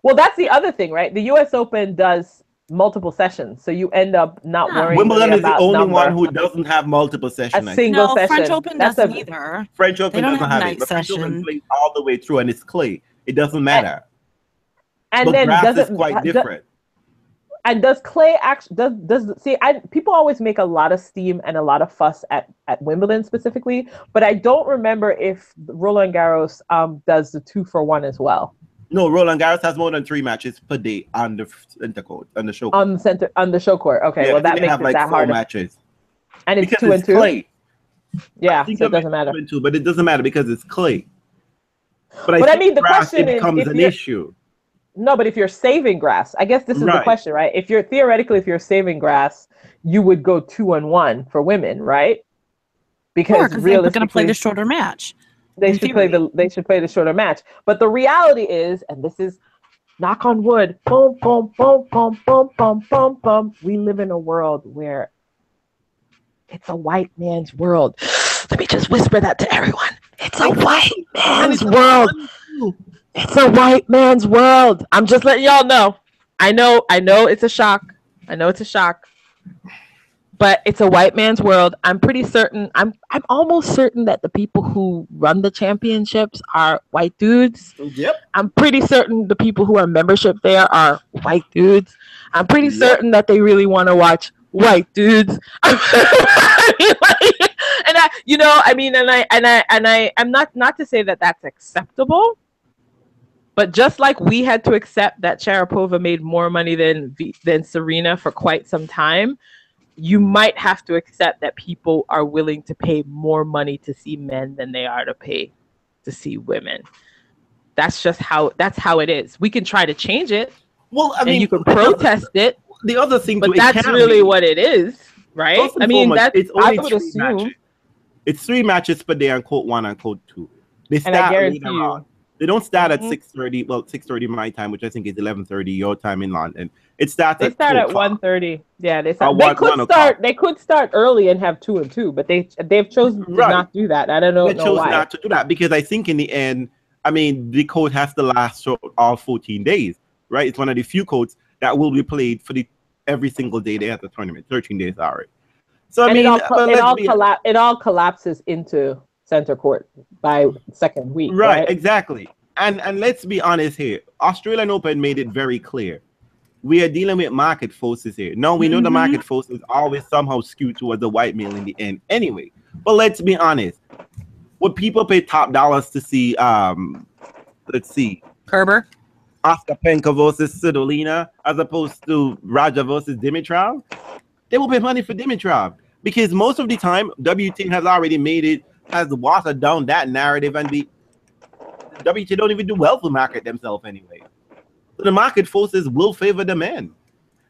Well, that's the other thing, right? The U.S. Open does multiple sessions, so you end up not worrying. Wimbledon is the only number. one who doesn't have multiple sessions. A single session. French Open doesn't either. French Open doesn't have it, but French Open plays all the way through, and it's clay. It doesn't matter. And but then grass is quite different. And does clay actually people always make a lot of steam and a lot of fuss at Wimbledon specifically, but I don't remember if Roland Garros does the 2-for-1 as well. No, Roland Garros has more than 3 matches per day on the center court, on the show court. On the show court. Okay, yeah, well that makes it like that 4 harder. matches. And it's because 2 and 2. Clay. Yeah, so it doesn't matter. 2 and 2, but it doesn't matter because it's clay. But I mean, the question is, becomes an issue. No, but if you're saving grass, I guess this is the question, right? If you're saving grass, you would go 2-on-1 for women, right? Because they're going to play the shorter match. They should play the shorter match. But the reality is, and this is knock on wood, boom, boom, boom, boom, boom, boom, boom, boom. We live in a world where it's a white man's world. Let me just whisper that to everyone. It's a white man's world. It's a white man's world. I'm just letting y'all know. I know it's a shock. But it's a white man's world. I'm pretty certain. I'm almost certain that the people who run the championships are white dudes. Yep. I'm pretty certain the people who are membership there are white dudes. I'm pretty certain that they really want to watch white dudes. I'm not to say that that's acceptable, but just like we had to accept that Sharapova made more money than Serena for quite some time, you might have to accept that people are willing to pay more money to see men than they are to pay to see women. That's just how it is. We can try to change it. Well, I mean, you can protest it. The other thing, but that's really what it is, right? I mean, it's only 3 matches. It's 3 matches per day on court 1 and court 2. They start later on. They don't start at 6:30. Well, 6:30 my time, which I think is 11:30 your time in London. It starts. They start at 1:30. Yeah, they start. They could start early and have 2 and 2, but they've chosen to not do that. I don't know. They chose not to do that because I think in the end, I mean, the court has to last all 14 days, right? It's one of the few courts that will be played for every single day they have the tournament. 13 days, sorry. So I And mean, but it all collapses into center court by second week, right, right? exactly. And let's be honest here. Australian Open made it very clear. We are dealing with market forces here. No, we know the market forces always somehow skew towards the white male in the end anyway. But let's be honest. Would people pay top dollars to see let's see, Kerber. Oscar Penka versus Sidolina as opposed to Raja versus Dimitrov? They will pay money for Dimitrov because most of the time WTA has already made it, has watered down that narrative, and the WTA don't even do well to market themselves anyway. So the market forces will favor the men.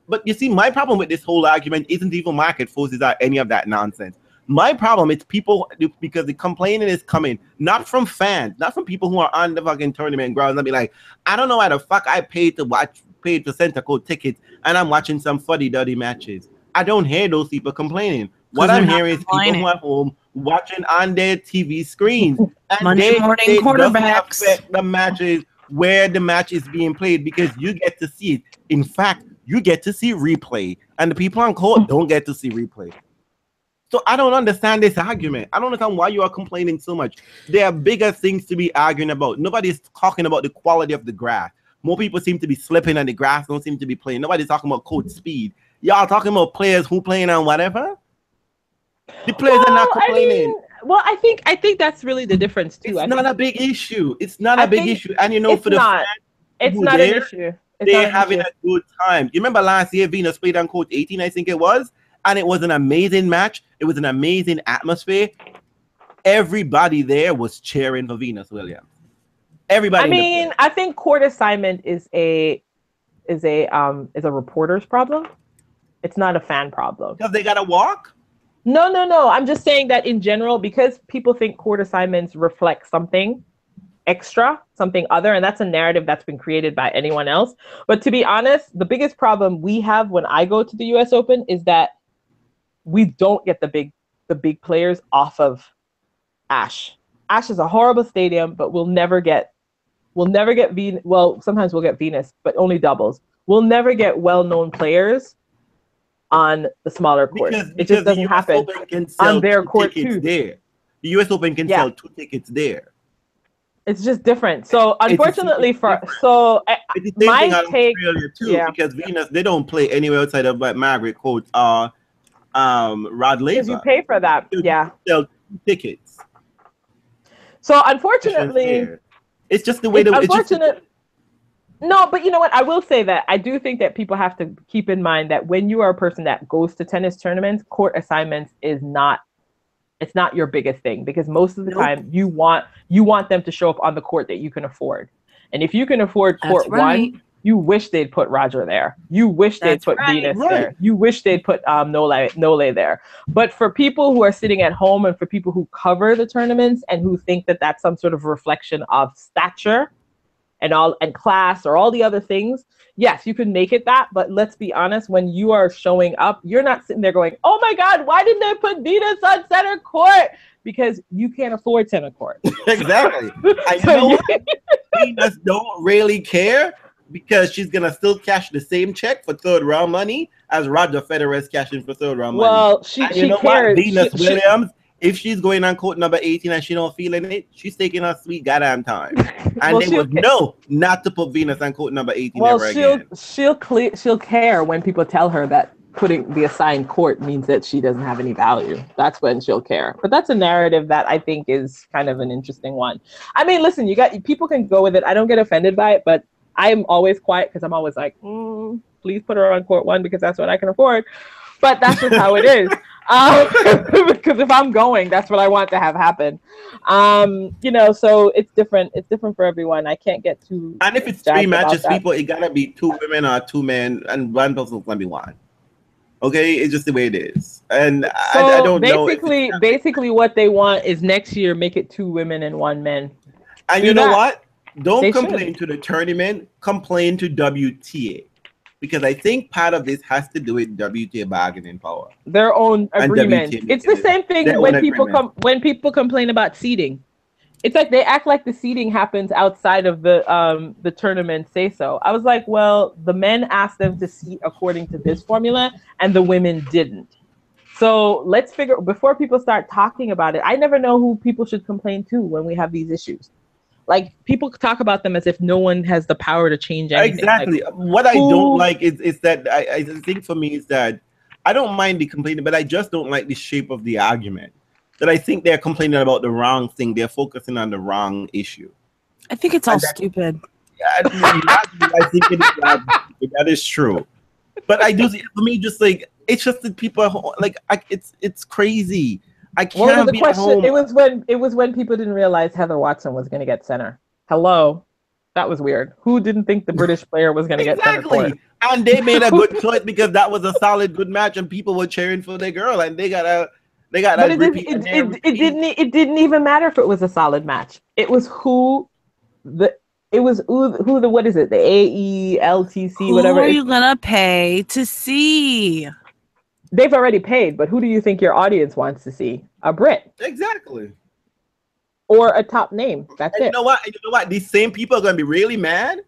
But you see, my problem with this whole argument isn't even market forces or any of that nonsense. My problem is people, because the complaining is coming not from fans, not from people who are on the fucking tournament grounds and be like, I don't know why the fuck I paid for center court tickets and I'm watching some fuddy-duddy matches. I don't hear those people complaining. What I'm hearing is people who are home watching on their TV screens. And Monday morning quarterbacks. Affect the matches where the match is being played because you get to see it. In fact, you get to see replay, and the people on court don't get to see replay. So I don't understand this argument. I don't understand why you are complaining so much. There are bigger things to be arguing about. Nobody's talking about the quality of the grass. More people seem to be slipping on the grass, don't seem to be playing. Nobody's talking about court speed. Y'all talking about players who playing on whatever? The players are not complaining. I think that's really the difference too. It's not a big issue. It's not a big issue. And you know, for the fans, it's not an issue. They're having a good time. You remember last year, Venus played on court 18, I think it was, and it was an amazing match. It was an amazing atmosphere. Everybody there was cheering for Venus Williams. Everybody. I mean, I think court assignment is a reporter's problem. It's not a fan problem. Because they gotta walk? No. I'm just saying that in general, because people think court assignments reflect something extra, something other, and that's a narrative that's been created by anyone else. But to be honest, the biggest problem we have when I go to the US Open is that we don't get the big players off of Ash. Ash is a horrible stadium, but we'll never get Venus. Well, sometimes we'll get Venus, but only doubles. We'll never get well-known players on the smaller courts. It just doesn't happen on their court too. There. The US Open can sell 2 tickets there. It's just different. So unfortunately my take too, because Venus, they don't play anywhere outside of Margaret Court or Rod Laver. Because you pay for that. Yeah. Sell 2 tickets. So unfortunately, it's just the way that it's unfortunate. No, but you know what? I will say that I do think that people have to keep in mind that when you are a person that goes to tennis tournaments, court assignments is not your biggest thing, because most of the time you want them to show up on the court that you can afford. And if you can afford court 1, you wish they'd put Roger there. You wish they'd put Venus there. You wish they'd put Nole there. But for people who are sitting at home and for people who cover the tournaments and who think that that's some sort of reflection of stature and class or all the other things, yes, you can make it that. But let's be honest, when you are showing up, you're not sitting there going, oh my God, why didn't they put Venus on center court? Because you can't afford center court. Exactly. I know Venus don't really care, because she's gonna still cash the same check for third round money as Roger Federer is cashing for third round money. Well, she cares. Venus Williams, if she's going on court number 18 and she don't feel it, she's taking her sweet goddamn time. And they would know not to put Venus on court number 18 ever again. She'll care when people tell her that putting the assigned court means that she doesn't have any value. That's when she'll care. But that's a narrative that I think is kind of an interesting one. I mean, listen, people can go with it. I don't get offended by it, but I'm always quiet because I'm always like, please put her on court 1 because that's what I can afford. But that's just how it is. Because if I'm going, that's what I want to have happen. So it's different. It's different for everyone. I can't get too. And if it's 3 matches, people, it gotta be 2 women or 2 men, and 1 person's gonna be 1. Okay, it's just the way it is. And so I don't know. Basically, what they want is next year make it 2 women and 1 man. And you know what? Don't complain to the tournament. Complain to WTA. Because I think part of this has to do with WTA bargaining power. Their own agreement. It's the same thing when people complain about seeding. It's like they act like the seeding happens outside of the tournament say so. I was like, well, the men asked them to seed according to this formula and the women didn't. So let's figure before people start talking about it. I never know who people should complain to when we have these issues. Like people talk about them as if no one has the power to change anything. Exactly. Like, what I don't like is that I think for me is that I don't mind the complaining, but I just don't like the shape of the argument. That I think they're complaining about the wrong thing. They're focusing on the wrong issue. I think it's all stupid. I think it is, that is true. But I do, for me, just like, it's just that people are like, it's crazy. I can't what was the be question? home. It was when people didn't realize Heather Watson was going to get center. Hello, that was weird. Who didn't think the British player was going to get center court? And they made a good choice because that was a solid, good match, and people were cheering for their girl, and they got a. But it didn't even matter if it was a solid match. It was who the what is it? The AELTC, whatever. Who are you gonna pay to see? They've already paid, but who do you think your audience wants to see? A Brit. Exactly. Or a top name. That's it. You know what? These same people are gonna be really mad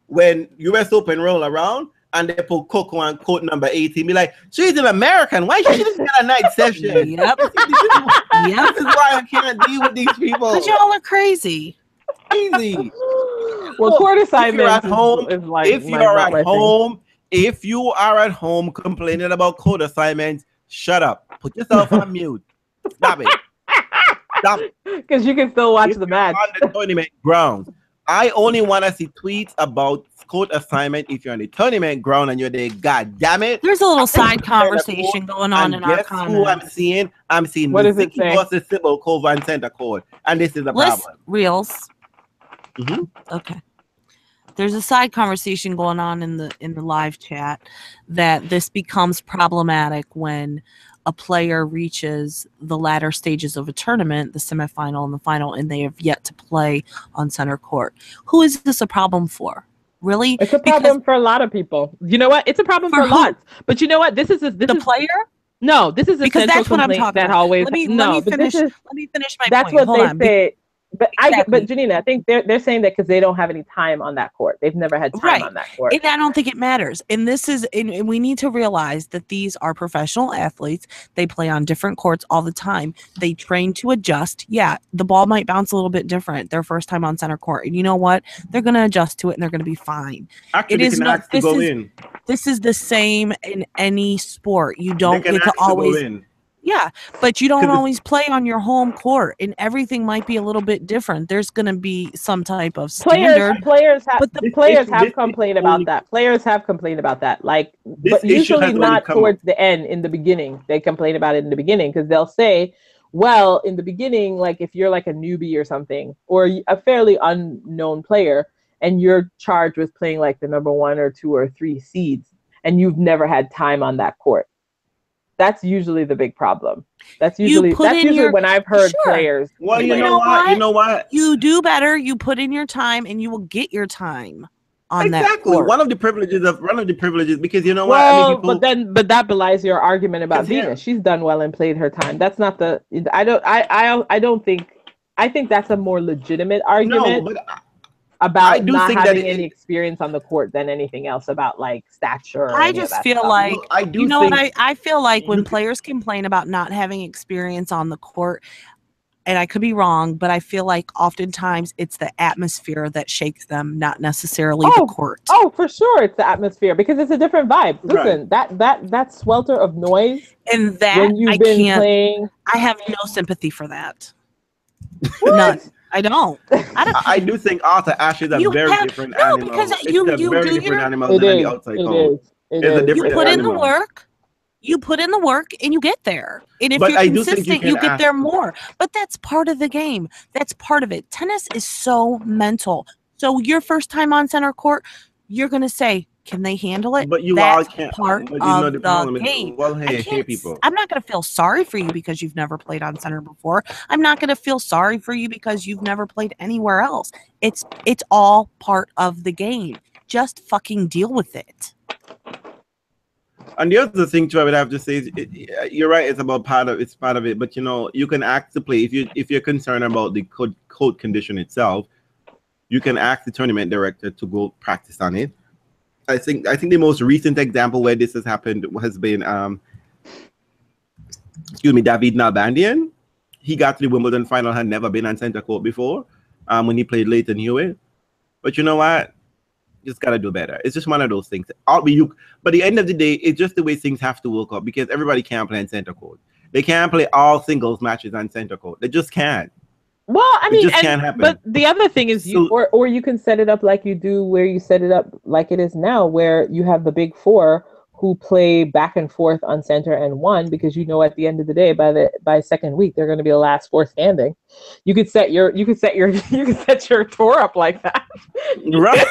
when US Open roll around and they put Coco on court number 18. Be like, she's an American. Why she didn't get a night session? Yep. This is why I can't deal with these people. Because y'all are crazy. Easy. Well, court assignment if you are at home complaining about court assignments, shut up. Put yourself on mute. Stop it. Stop it. Because you can still watch the match. On the tournament grounds. I only want to see tweets about court assignment if you're on the tournament ground and you're there. God damn it. There's a little side conversation going on in our comments. Who I'm seeing what does it say? Versus Sybil Cove and center court. And this is a problem. Reels. Mm-hmm. Okay. There's a side conversation going on in the live chat that this becomes problematic when a player reaches the latter stages of a tournament, the semifinal and the final, and they have yet to play on center court. Who is this a problem for? Really? It's a problem for a lot of people. You know what? It's a problem for lots. But you know what? This is the player? No, this is a because that's what I'm talking that about. Always let me finish my that's point. What they say. But exactly. But Janina, I think they're saying that because they don't have any time on that court. They've never had time on that court. And I don't think it matters. And this is, and we need to realize that these are professional athletes. They play on different courts all the time. They train to adjust. Yeah, the ball might bounce a little bit different their first time on center court. And you know what? They're going to adjust to it and they're going to be fine. Actually, this is the same in any sport. You don't get to always. Yeah, but you don't always play on your home court, and everything might be a little bit different. There's going to be some type of standard. Players have complained about that. Players have complained about that. Like, but usually not towards the end. In the beginning, they complain about it in the beginning because they'll say, "Well, in the beginning, like if you're like a newbie or something, or a fairly unknown player, and you're charged with playing like the number 1 or 2 or 3 seeds, and you've never had time on that court." That's usually the big problem. That's usually when I've heard players. Well, you know what? You do better. You put in your time, and you will get your time on that court. One of the privileges, because you know what? I mean, but that belies your argument about Venus. She's done well and played her time. That's not the. I don't think. I think that's a more legitimate argument. No, but about not having any experience on the court than anything else about like stature. I just feel like I feel like when players complain about not having experience on the court, and I could be wrong, but I feel like oftentimes it's the atmosphere that shakes them, not necessarily the court. Oh, for sure, it's the atmosphere because it's a different vibe. Listen, that swelter of noise and that when you've been playing, I have no sympathy for that. None. I don't. I do think Arthur Ashe is a very different animal. Because it's a very different animal than any outside court. You put in the work. You put in the work and you get there. And if you're consistent, you get there more. But that's part of the game. That's part of it. Tennis is so mental. So your first time on center court, you're going to say, can they handle it? But you that's all can't. Part of the game. Well, hey, people. I'm not going to feel sorry for you because you've never played on center before. I'm not going to feel sorry for you because you've never played anywhere else. It's all part of the game. Just fucking deal with it. And the other thing too, I would have to say is, you're right. It's part of it. But you can ask to play if you're concerned about the court condition itself. You can ask the tournament director to go practice on it. I think the most recent example where this has happened has been David Nalbandian. He got to the Wimbledon final, had never been on center court before when he played Leighton Hewitt. But you know what? Just got to do better. It's just one of those things. But at the end of the day, it's just the way things have to work out because everybody can't play on center court. They can't play all singles matches on center court. They just can't. Well, I mean, it just can't happen. But the other thing is, or you can set it up like you do, where you set it up like it is now, where you have the big four who play back and forth on center and one, because you know at the end of the day, by second week, they're going to be the last four standing. You could set your tour up like that, right?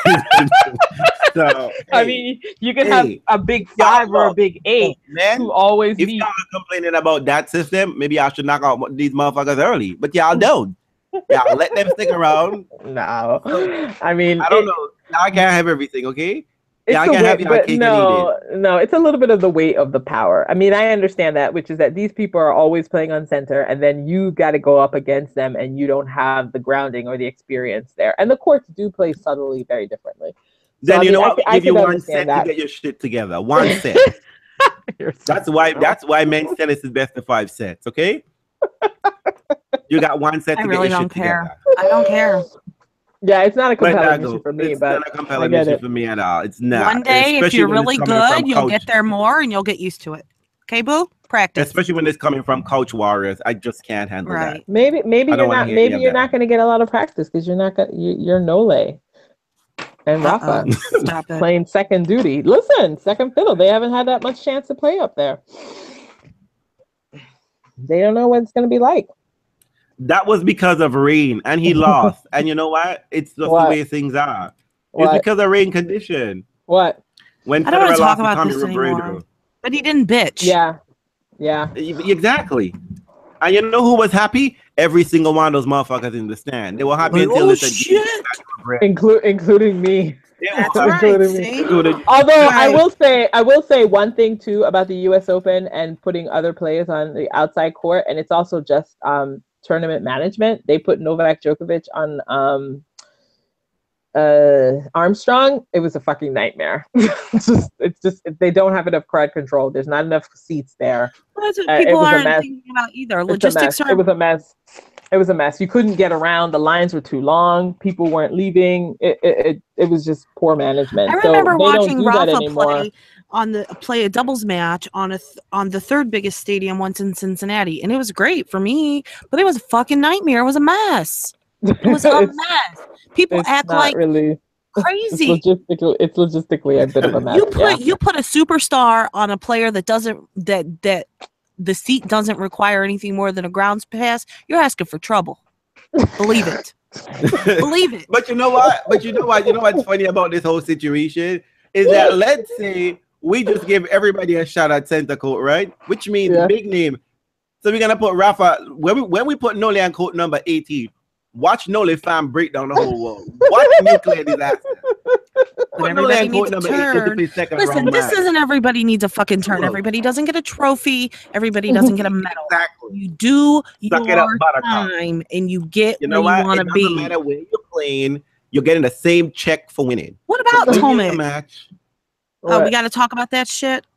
So, I mean, you could have a big five or a big eight who always. If y'all are complaining about that system, maybe I should knock out these motherfuckers early, but y'all don't. Y'all let them stick around. No, I mean, I don't know. I can't have everything, okay? It's no, it's a little bit of the weight of the power. I mean, I understand that, which is that these people are always playing on center, and then you got to go up against them, and you don't have the grounding or the experience there. And the courts do play subtly very differently. Then so, you know what? I give you one set to get your shit together. One set. That's why men's tennis is best of 5 sets. Okay. You got one set to get your shit together. I don't care. Yeah, it's not a compelling issue for me, but it's not a compelling issue for me at all. It's not. One day, if you're really good, you'll get there more and you'll get used to it. Okay, boo? Practice. Especially when it's coming from coach warriors. I just can't handle that. Maybe you're not going to get a lot of practice because you're Nole and Rafa playing second duty. Listen, second fiddle. They haven't had that much chance to play up there. They don't know what it's going to be like. That was because of rain, and he lost. And you know what? It's just the way things are. It's because of rain condition. What? When I don't want to talk about this anymore. But he didn't bitch. Yeah. Exactly. And you know who was happy? Every single one of those motherfuckers in the stand. They were happy until they said, including me. That's right. Although I will say one thing too about the U.S. Open and putting other players on the outside court, and it's also just tournament management. They put Novak Djokovic on Armstrong. It was a fucking nightmare. it's just they don't have enough crowd control. There's not enough seats there. Well, that's what people aren't thinking about either. Logistics It was a mess. It was a mess. You couldn't get around. The lines were too long. People weren't leaving. It was just poor management. I remember watching Rafa play a doubles match on the third biggest stadium once in Cincinnati, and it was great for me. But it was a fucking nightmare. It was a mess. It was a mess. People act like really crazy. It's logistically a bit of a mess. You put a superstar on a player that doesn't that the seat doesn't require anything more than a grounds pass. You're asking for trouble. Believe it. Believe it. But you know what? You know what's funny about this whole situation is that let's say we just give everybody a shot at center court, right? Which means big name. So we're gonna put Rafa when we put Nole on court number 18. Watch Nole fam break down the whole world. Watch nuclear disaster. But everybody needs a turn. Listen, this isn't everybody needs a fucking turn. Everybody doesn't get a trophy. Everybody doesn't get a medal. Exactly. You do your time and you get where you want to be. No matter where you're playing, you're getting the same check for winning. What about Tomic? Oh, we got to talk about that shit?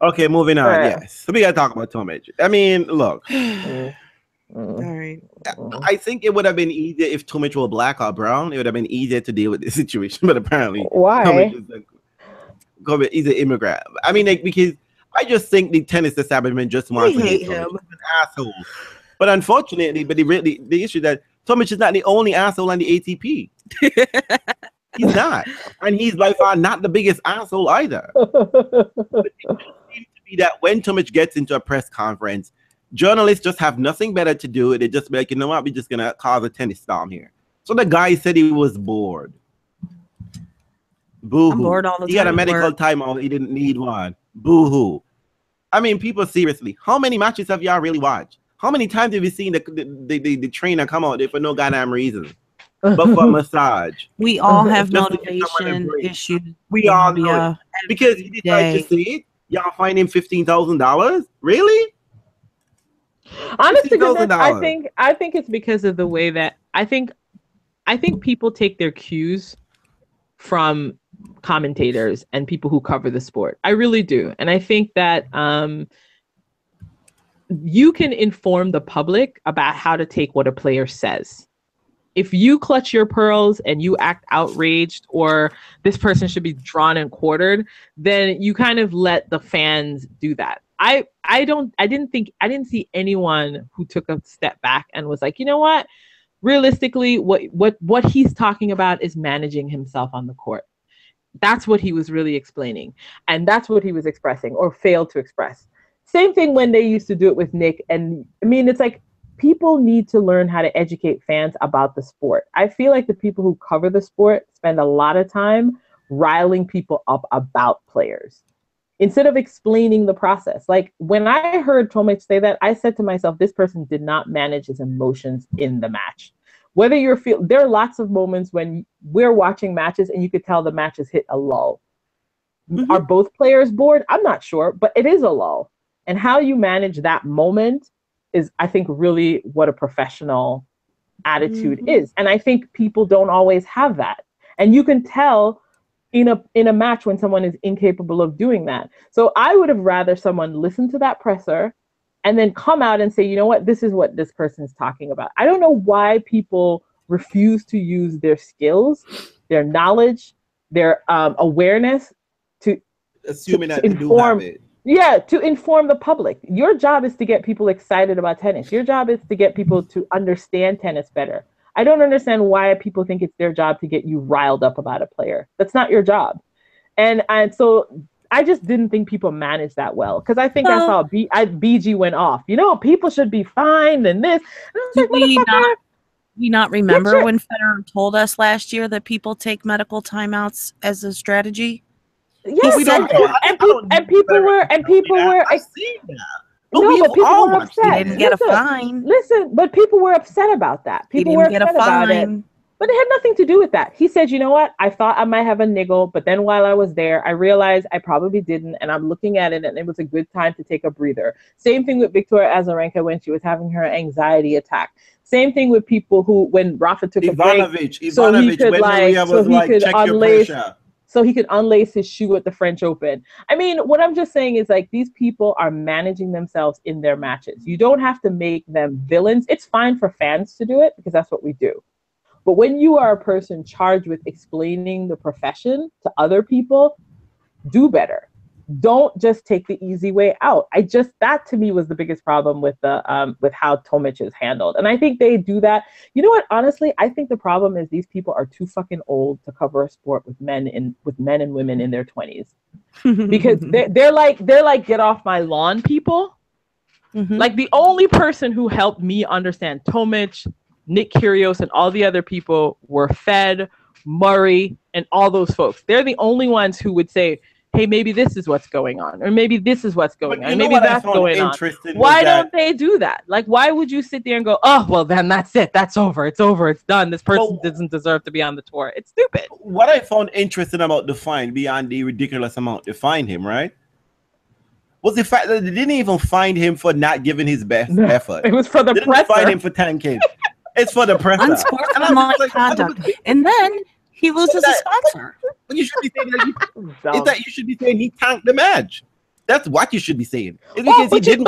Okay, moving on. Yes. So we got to talk about Tomic. I mean, look. All right. I think it would have been easier if Tomic were black or brown. It would have been easier to deal with this situation, but apparently, why? He's an immigrant. I mean, because I just think the tennis establishment just wants to hate him. He's an asshole. But unfortunately, the issue that Tomic is not the only asshole on the ATP. He's not, and he's by far not the biggest asshole either. But it seems to be that when Tomic gets into a press conference, journalists just have nothing better to do. They just be like, you know what, we're just going to cause a tennis storm here. So the guy said he was bored. Boo-hoo. I'm bored all the time. He got a medical timeout. He didn't need one. Boo-hoo. I mean, people, seriously, how many matches have y'all really watched? How many times have you seen the trainer come out there for no goddamn reason? But for a massage. We all have motivation issues. We all know it. Because he decided to say it. Y'all find him $15,000? Really? Honestly, I think it's because of the way that I think people take their cues from commentators and people who cover the sport. I really do, and I think that you can inform the public about how to take what a player says. If you clutch your pearls and you act outraged, or this person should be drawn and quartered, then you kind of let the fans do that. I didn't see anyone who took a step back and was like, you know what? Realistically, what he's talking about is managing himself on the court. That's what he was really explaining. And that's what he was expressing or failed to express. Same thing when they used to do it with Nick. And I mean, it's like, people need to learn how to educate fans about the sport. I feel like the people who cover the sport spend a lot of time riling people up about players instead of explaining the process. Like when I heard Tomic say that, I said to myself, this person did not manage his emotions in the match. Whether there are lots of moments when we're watching matches and you could tell the match has hit a lull. Mm-hmm. Are both players bored? I'm not sure, but it is a lull. And how you manage that moment is, I think, really what a professional attitude is. And I think people don't always have that. And you can tell in a match when someone is incapable of doing that. So I would have rather someone listen to that presser and then come out and say, you know what, this is what this person is talking about. I don't know why people refuse to use their skills, their knowledge, their awareness to assuming that they do have it. Yeah, to inform the public. Your job is to get people excited about tennis. Your job is to get people to understand tennis better. I don't understand why people think it's their job to get you riled up about a player. That's not your job. And so I just didn't think people managed that well, because I think that's how BG went off. You know, people should be fined and this. And we not remember when Federer told us last year that people take medical timeouts as a strategy? Yes, and people were. I've seen that. No, but people were upset. He didn't get a fine. Listen, but people were upset about that. People were upset about it. But it had nothing to do with that. He said, you know what? I thought I might have a niggle, but then while I was there, I realized I probably didn't. And I'm looking at it, and it was a good time to take a breather. Same thing with Victoria Azarenka when she was having her anxiety attack. Same thing with people who, when Rafa took a break, so he could so he could unlace his shoe at the French Open. I mean, what I'm just saying is, like, these people are managing themselves in their matches. You don't have to make them villains. It's fine for fans to do it because that's what we do. But when you are a person charged with explaining the profession to other people, do better. Don't just take the easy way out. That to me was the biggest problem with how Tomic is handled. And I think they do that. You know what? Honestly, I think the problem is these people are too fucking old to cover a sport with men and women in their 20s. Because they're like get off my lawn people. Mm-hmm. Like, the only person who helped me understand Tomic, Nick Kyrgios, and all the other people were Fed, Murray, and all those folks. They're the only ones who would say, hey, maybe this is what's going on, or maybe this is what's going on, maybe that's going on. Why don't they do that? Like, why would you sit there and go, oh, well, then that's it. That's over. It's over. It's done. This person doesn't deserve to be on the tour. It's stupid. What I found interesting about the fine, beyond the ridiculous amount they fined him, right, was the fact that they didn't even fine him for not giving his best effort. It was for the presser. They didn't fine him for tanking. It's for the presser. Unsportsmanlike conduct. And then he loses a sponsor. But you should be saying that you should be saying he tanked the match. That's what you should be saying. It's because he didn't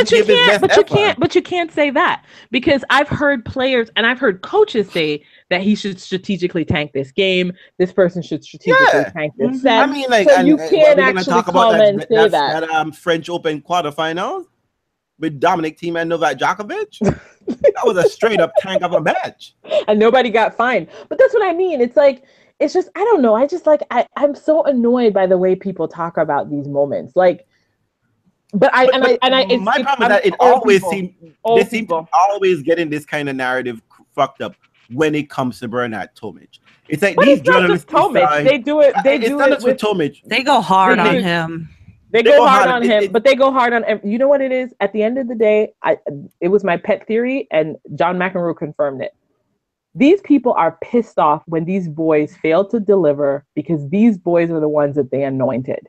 give his best effort. But you can't say that, because I've heard players and I've heard coaches say that he should strategically tank this game. This person should strategically tank this set. I mean, like, so you can't actually come and say that. French Open quarterfinals with Dominic Thiem and Novak Djokovic. That was a straight up tank of a match. And nobody got fined. But that's what I mean. It's like, it's just, I don't know. I just I'm so annoyed by the way people talk about these moments. Like, my problem is that they seem to always getting this kind of narrative fucked up when it comes to Bernard Tomic. It's like, these journalists, Tomic. They do it with Tomic. They go hard on him. They go hard on him, but they go hard on him. You know what it is? At the end of the day, it was my pet theory, and John McEnroe confirmed it. These people are pissed off when these boys fail to deliver, because these boys are the ones that they anointed.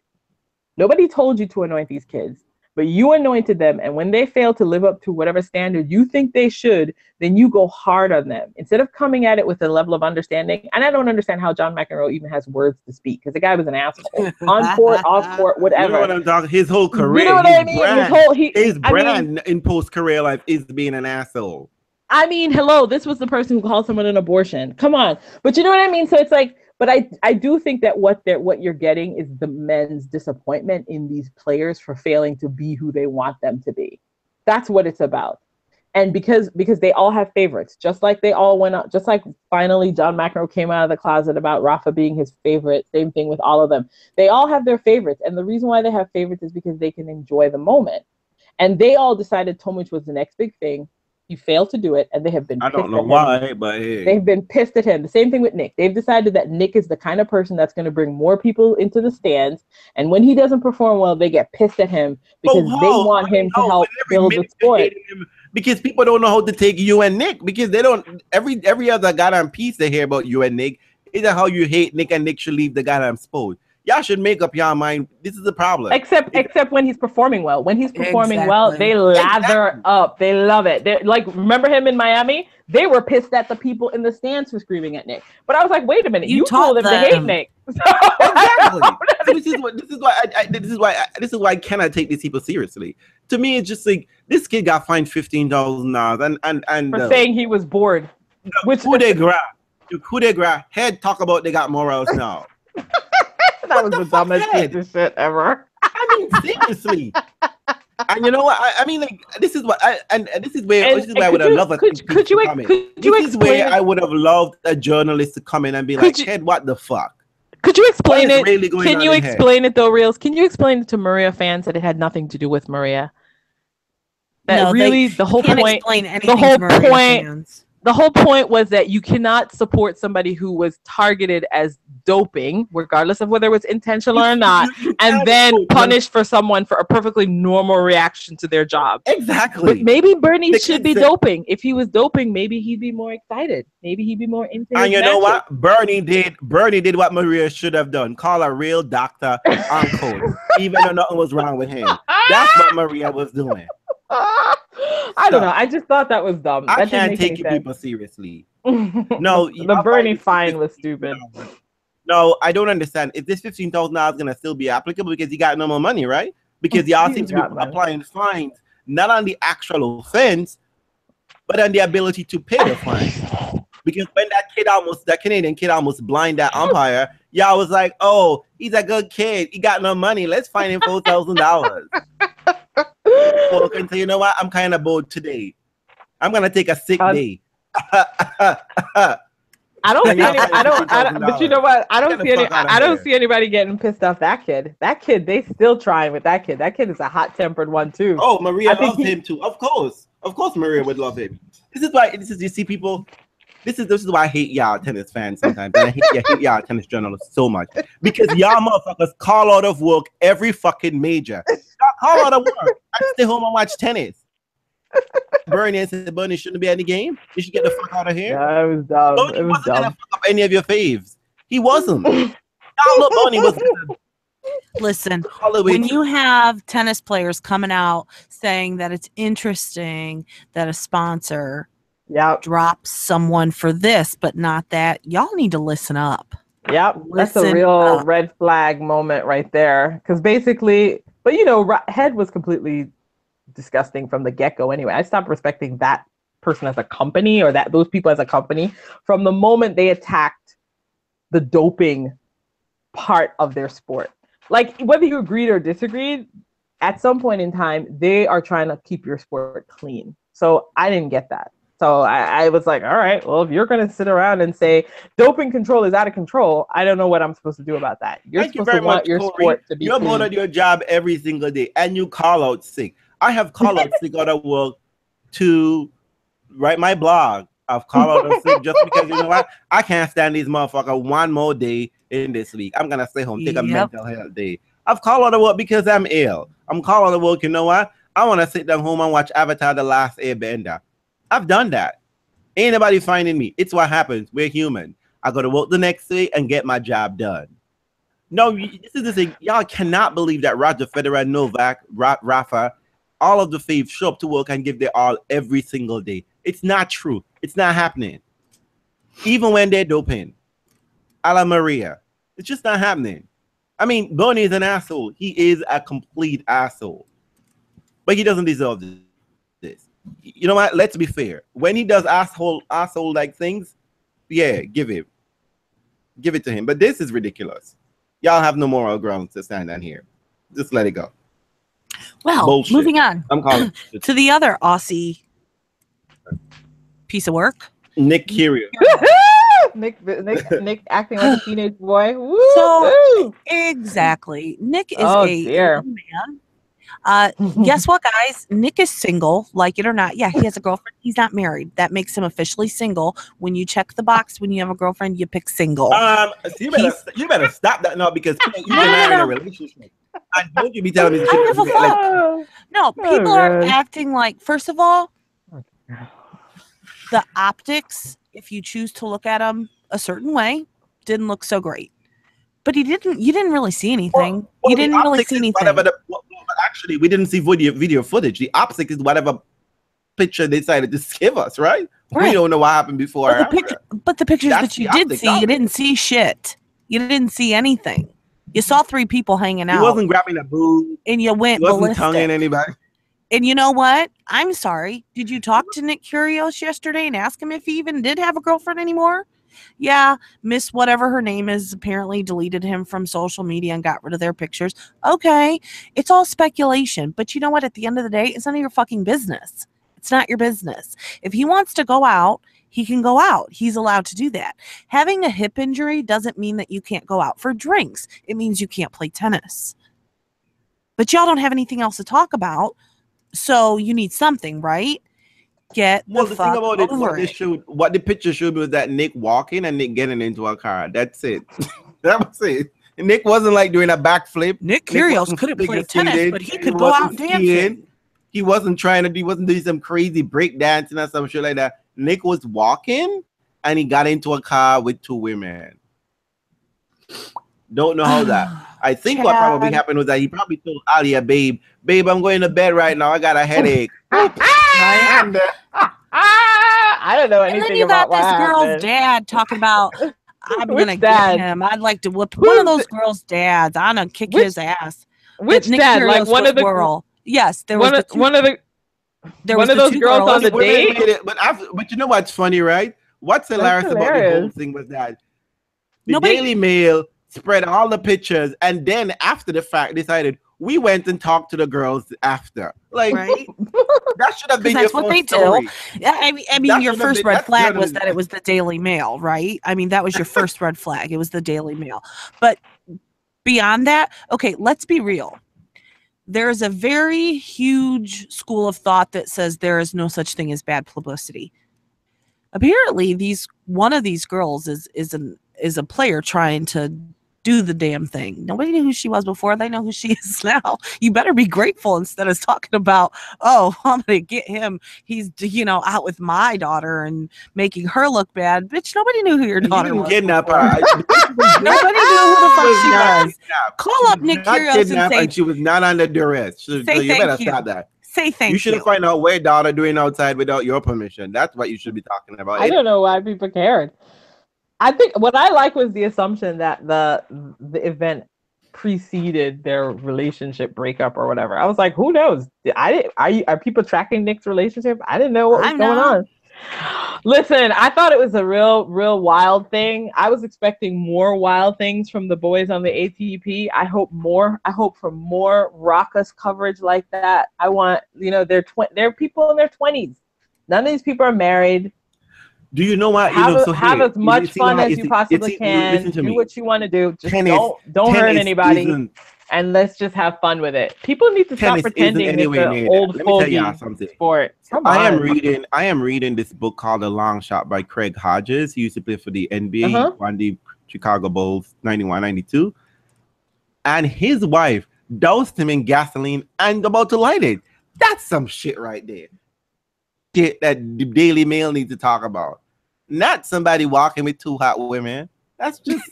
Nobody told you to anoint these kids. but you anointed them. And when they fail to live up to whatever standard you think they should, then you go hard on them instead of coming at it with a level of understanding. And I don't understand how John McEnroe even has words to speak, because the guy was an asshole on court, off court, whatever. You know what I'm talking? His whole career, you know what I mean? His brand in post-career life is being an asshole. I mean, hello, this was the person who called someone an abortion. Come on. But you know what I mean? So it's like, but I do think that what you're getting is the men's disappointment in these players for failing to be who they want them to be. That's what it's about. And because they all have favorites, just like they all went out, just like finally John McEnroe came out of the closet about Rafa being his favorite, same thing with all of them. They all have their favorites. And the reason why they have favorites is because they can enjoy the moment. And they all decided Tomic was the next big thing. He failed to do it, and they have been. I don't know why, but hey. They've been pissed at him. The same thing with Nick. They've decided that Nick is the kind of person that's going to bring more people into the stands, and when he doesn't perform well, they get pissed at him because they want him to help build the sport. Because people don't know how to take you and Nick, because they don't. Every other goddamn piece they hear about you and Nick is how you hate Nick, and Nick should leave the goddamn sport. Y'all should make up your mind. This is the problem. Except when he's performing well. When he's performing well, they lather up. They love it. They're like, remember him in Miami? They were pissed at the people in the stands for screaming at Nick. But I was like, wait a minute, you told them to hate Nick. Exactly. This is why I cannot take these people seriously. To me, it's just like this kid got fined $15,000 and for saying he was bored. Which coup de grace. Head talk about they got morals now. That was the dumbest piece of shit ever. I mean, seriously. And you know what? I mean, like, this is what I would have loved. This is where I would have loved a journalist to come in and be like, "Head, what the fuck?" Could you explain it? Really can you explain it though, Reels? Can you explain it to Maria fans that it had nothing to do with Maria? That no, really the whole point. The whole point was that you cannot support somebody who was targeted as doping, regardless of whether it was intentional or not, and then punish for someone for a perfectly normal reaction to their job. Exactly. But maybe Bernie should be doping. If he was doping, maybe he'd be more excited. Maybe he'd be more into his And you know what? Bernie did what Maria should have done. Call a real doctor on code, even though nothing was wrong with him. That's what Maria was doing. I don't know. I just thought that was dumb. I can't take you people seriously. No, the Bernie fine was stupid. No, I don't understand. If this $15,000 is gonna still be applicable because you got no more money, right? Because y'all seem to be applying fines not on the actual offense, but on the ability to pay the fine. Because when that Canadian kid almost blinded that umpire, y'all was like, "Oh, he's a good kid. He got no money. Let's fine him $4,000." Well, so you know what? I'm kind of bored today. I'm gonna take a sick day. I don't see any. But you know what? I don't see anybody getting pissed off that kid. That kid, they still trying with that kid. That kid is a hot-tempered one too. Oh, Maria loves him too. Of course, Maria would love him. This is why. You see, people. This is why I hate y'all tennis fans sometimes. And I hate y'all tennis journalists so much because y'all motherfuckers call out of work every fucking major. Y'all call out of work. I stay home and watch tennis. Bernie said Bernie shouldn't be at the game. You should get the fuck out of here. Yeah, it was dumb. Bernie wasn't gonna fuck up any of your faves. He wasn't. Y'all look, Bernie was gonna. Listen, when you have tennis players coming out saying that it's interesting that a sponsor drops someone for this, but not that, y'all need to listen up. Yep, that's a real red flag moment right there. Because basically, but you know, Head was completely disgusting from the get-go anyway. I stopped respecting that person as a company or those people as a company from the moment they attacked the doping part of their sport. Like, whether you agreed or disagreed, at some point in time, they are trying to keep your sport clean. So I didn't get that. So I was like, all right, well, if you're going to sit around and say doping control is out of control, I don't know what I'm supposed to do about that. You're supposed to want your sport to be clean. You're bored at your job every single day and you call out sick. I have call out sick out of work to write my blog. I've called out sick just because, you know what? I can't stand these motherfuckers one more day in this week. I'm going to stay home, take a mental health day. I've called out of work because I'm ill. I'm calling out of work, you know what? I want to sit down home and watch Avatar: The Last Airbender. I've done that. Ain't nobody finding me. It's what happens. We're human. I go to work the next day and get my job done. No, this is the thing. Y'all cannot believe that Roger Federer, Novak, Rafa, all of the faves show up to work and give their all every single day. It's not true. It's not happening. Even when they're doping. A la Maria. It's just not happening. I mean, Bernie is an asshole. He is a complete asshole. But he doesn't deserve this. You know what? Let's be fair. When he does asshole-like things, yeah, give it to him. But this is ridiculous. Y'all have no moral grounds to stand on here. Just let it go. Well, Bullshit. moving on I'm calling to the other Aussie piece of work. Nick Kyrgios. Nick acting like a teenage boy. Woo! So exactly, Nick is a young man. Guess what, guys? Nick is single, like it or not. Yeah, he has a girlfriend. He's not married. That makes him officially single. When you check the box, when you have a girlfriend, you pick single. So you better stop that now, because you're not in a relationship. I told you be telling me. No, people are acting like. First of all, the optics, if you choose to look at him a certain way, didn't look so great. But you didn't really see anything. You didn't really see anything. Actually, we didn't see video footage. The optics is whatever picture they decided to give us, right? We don't know what happened before. But the pictures that you did see, you didn't see shit. You didn't see anything. You saw 3 people hanging out. He wasn't grabbing a boob. And you went ballistic. He wasn't ballistic. tonguing anybody. And you know what? I'm sorry. Did you talk to Nick Kyrgios yesterday and ask him if he even did have a girlfriend anymore? Yeah, Miss whatever her name is apparently deleted him from social media and got rid of their pictures. Okay, it's all speculation. But you know what? At the end of the day, it's none of your fucking business. It's not your business. If he wants to go out, he can go out. He's allowed to do that. Having a hip injury doesn't mean that you can't go out for drinks. It means you can't play tennis. But y'all don't have anything else to talk about. So you need something, right? Get the fuck over it. What the picture showed me was that Nick walking and Nick getting into a car. That's it. That was it. And Nick wasn't like doing a backflip. Nick Kyrgios couldn't play tennis, but he could go out dancing. He wasn't doing some crazy break dancing or some shit like that. Nick was walking and he got into a car with 2 women. Don't know how that. I think what probably happened was that he probably told Alia, babe, I'm going to bed right now. I got a headache. I don't know anything. And then you got this girl's dad talking about, I'm gonna get him. I'd like to whip one of those girls' dads. I'm gonna kick his ass. Which Nick dad? Kyrgios Like one of the girl. Yes, there was one of those girls on the date. But you know what's funny, right? What's hilarious about the whole thing was that the Daily Mail spread all the pictures, and then after the fact decided we went and talked to the girls after. Like, right? That should have been your first story. Do. I mean, your first red flag was that it was the Daily Mail, right? I mean, that was your first red flag. It was the Daily Mail. But beyond that, okay, let's be real. There's a very huge school of thought that says there is no such thing as bad publicity. Apparently, one of these girls is a player trying to do the damn thing. Nobody knew who she was before. They know who she is now. You better be grateful instead of talking about, oh, I'm gonna get him. He's out with my daughter and making her look bad. Bitch, nobody knew who your daughter was. Kidnap her. Nobody knew who the fuck she was. Call up Nick Kyrgios and say she was not under duress. So you better stop that. Say thank you. You should find out what daughter doing outside without your permission. That's what you should be talking about. I don't know why people cared. I think what I like was the assumption that the event preceded their relationship breakup or whatever. I was like, who knows? Are people tracking Nick's relationship? I didn't know what was going on. Listen, I thought it was a real wild thing. I was expecting more wild things from the boys on the ATP. I hope for more raucous coverage like that. I want, they're people in their 20s. None of these people are married. Do you know what? Have as much fun as you possibly can. Do what you want to do. Just don't hurt anybody. And let's just have fun with it. People need to stop pretending it's an old fogey sport. I am reading this book called The Long Shot by Craig Hodges. He used to play for the NBA. He won the Chicago Bulls 91, 92. And his wife doused him in gasoline and about to light it. That's some shit right there. Shit that the Daily Mail needs to talk about. Not somebody walking with 2 hot women. That's just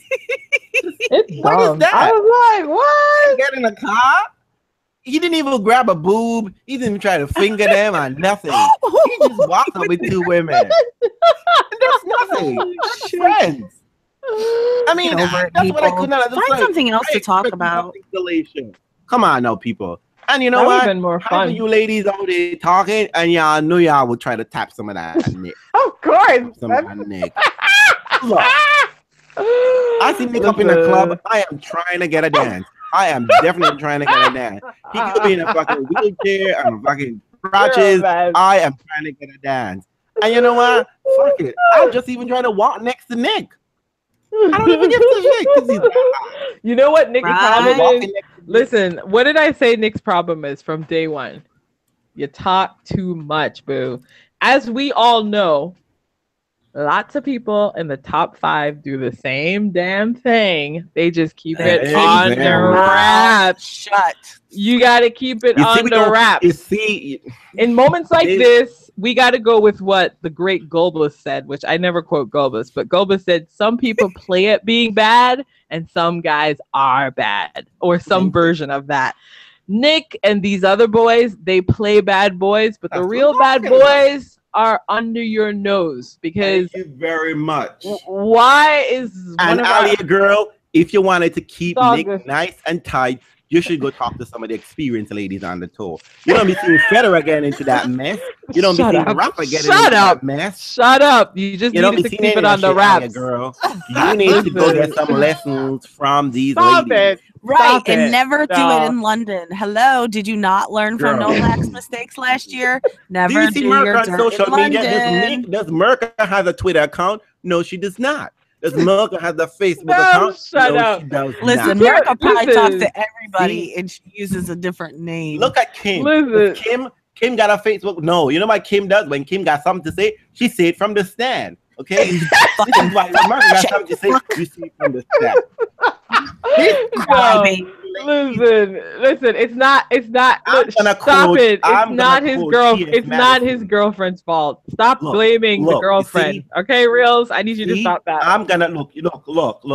It's What is dumb. that? I was like, what? Get in a car. He didn't even grab a boob. He didn't even try to finger them or nothing. He just walked up with two women. And that's nothing. That's friends. I mean, that's what I could not understand. Find something else to talk about. Come on now, people. And you know That what? would've been more fun. You ladies out there talking, and y'all know y'all would try to tap some of that Nick. Of course. Some of that Nick. Look, I see Nick up in the club. I am trying to get a dance. I am definitely trying to get a dance. He could be in a fucking wheelchair and fucking crutches. I am trying to get a dance. And you know what? Fuck it. I'm just even trying to walk next to Nick. I don't even give a shit because he's that. You know what Nick's problem is? Nick. Listen, what did I say Nick's problem is from day one? You talk too much, boo. As we all know, lots of people in the top 5 do the same damn thing. They just keep it on their wraps. Shut. You got to keep it on the wraps. You see, in moments like this, we got to go with what the great Goebbels said, which I never quote Goebbels, but Goebbels said some people play at being bad and some guys are bad, or some version of that. Nick and these other boys, they play bad boys, but the real bad boys are under your nose because. Thank you very much. Why is and Alia, girl, if you wanted to keep Nick nice and tight, you should go talk to some of the experienced ladies on the tour. You don't be seeing Federer getting into that mess. You don't be seeing Rafa getting into that mess. Shut up. You just need to keep it on the wraps. Girl. You need to go get some lessons from these ladies. Right, and never do it in London. Hello, did you not learn from Novak's mistakes last year? Never do you see Merck on social media? London. Does Merck have a Twitter account? No, she does not. Does Merck have the Facebook account? Shut up. She does Listen, not. Merck probably talks to everybody and she uses a different name. Look at Kim. Kim got a Facebook. No, you know what Kim does? When Kim got something to say, she say it from the stand. Okay? This is why Merck got something to say, you see it from the stand. Listen, it's not look, stop it. It's not his girlfriend. It's not his girlfriend's fault. Stop blaming the girlfriend. Okay, Reels, I need you to stop that. I'm gonna look,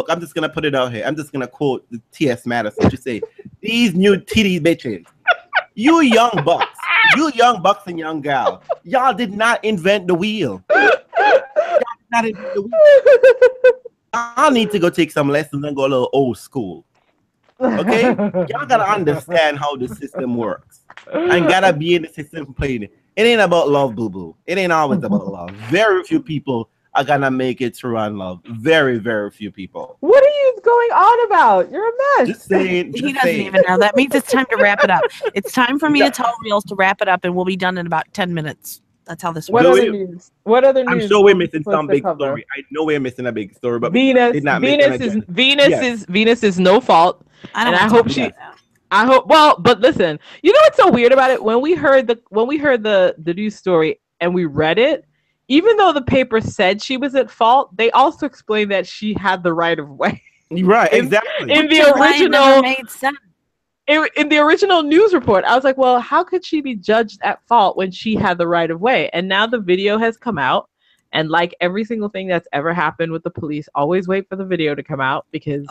I'm just gonna put it out here. I'm just gonna quote the T.S. Madison to say, these new titty bitches, you young bucks and young gal, y'all did not invent the wheel. I need to go take some lessons and go a little old school. Okay? Y'all gotta understand how the system works. And gotta be in the system playing it. It ain't about love, boo-boo. It ain't always about love. Very few people are gonna make it through on love. Very, very few people. What are you going on about? You're a mess. Just saying. He doesn't even know. That means it's time to wrap it up. It's time for me to tell Reels to wrap it up, and we'll be done in about 10 minutes. That's how this works. What other news? I'm sure we're missing some big story. I know we're missing a big story, but Venus is no fault. And I hope well, but listen, you know what's so weird about it? When we heard the news story and we read it, even though the paper said she was at fault, they also explained that she had the right of way. Right, exactly. In the original made sense. In the original news report, I was like, well, how could she be judged at fault when she had the right of way? And now the video has come out. And like every single thing that's ever happened with the police, always wait for the video to come out because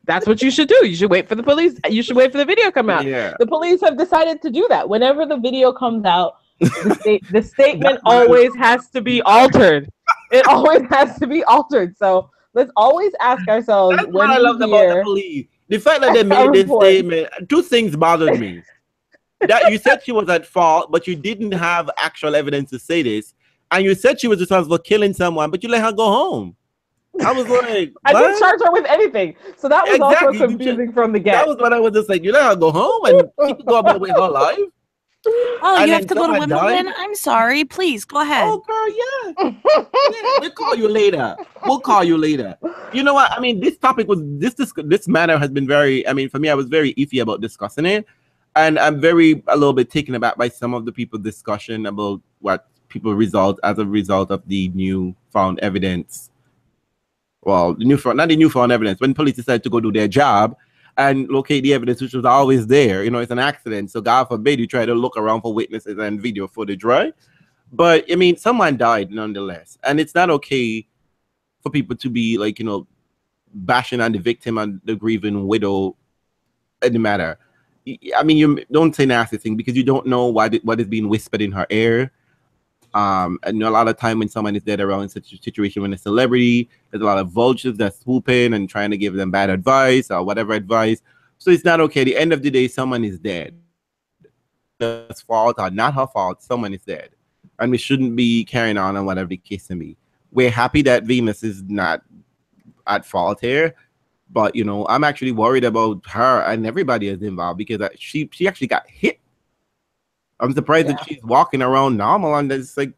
that's what you should do. You should wait for the police. You should wait for the video to come out. Yeah. The police have decided to do that. Whenever the video comes out, the statement always has to be altered. It always has to be altered. So let's always ask ourselves that's what I love about the police. The fact that they made this statement, two things bothered me. That you said she was at fault, but you didn't have actual evidence to say this. And you said she was responsible for killing someone, but you let her go home. I was like, I didn't charge her with anything. So that was also confusing from the get. That was what I was just like, you let her go home and she could go about with her life. Oh, you have to go to Wimbledon? I'm sorry. Please, go ahead. Oh, girl, yeah. We'll call you later. You know what? I mean, this topic was, this matter has been very, I mean, for me, I was very iffy about discussing it. And I'm a little bit taken aback by some of the people's discussion about what people as a result of the newfound evidence. Well, not the newfound evidence. When police decided to go do their job and locate the evidence, which was always there. You know, it's an accident. So God forbid you try to look around for witnesses and video footage, right? But, I mean, someone died nonetheless. And it's not okay for people to be, like, you know, bashing on the victim and the grieving widow in the matter. I mean, you don't say nasty thing because you don't know what is being whispered in her ear. And a lot of time when someone is dead around such a situation, when a celebrity, there's a lot of vultures that swoop in and trying to give them bad advice or whatever advice. So it's not okay. At the end of the day, someone is dead. It's fault or not her fault. Someone is dead, and we shouldn't be carrying on whatever the case may be. We're happy that Venus is not at fault here. But, you know, I'm actually worried about her and everybody is involved because she actually got hit. I'm surprised that she's walking around normal, and it's like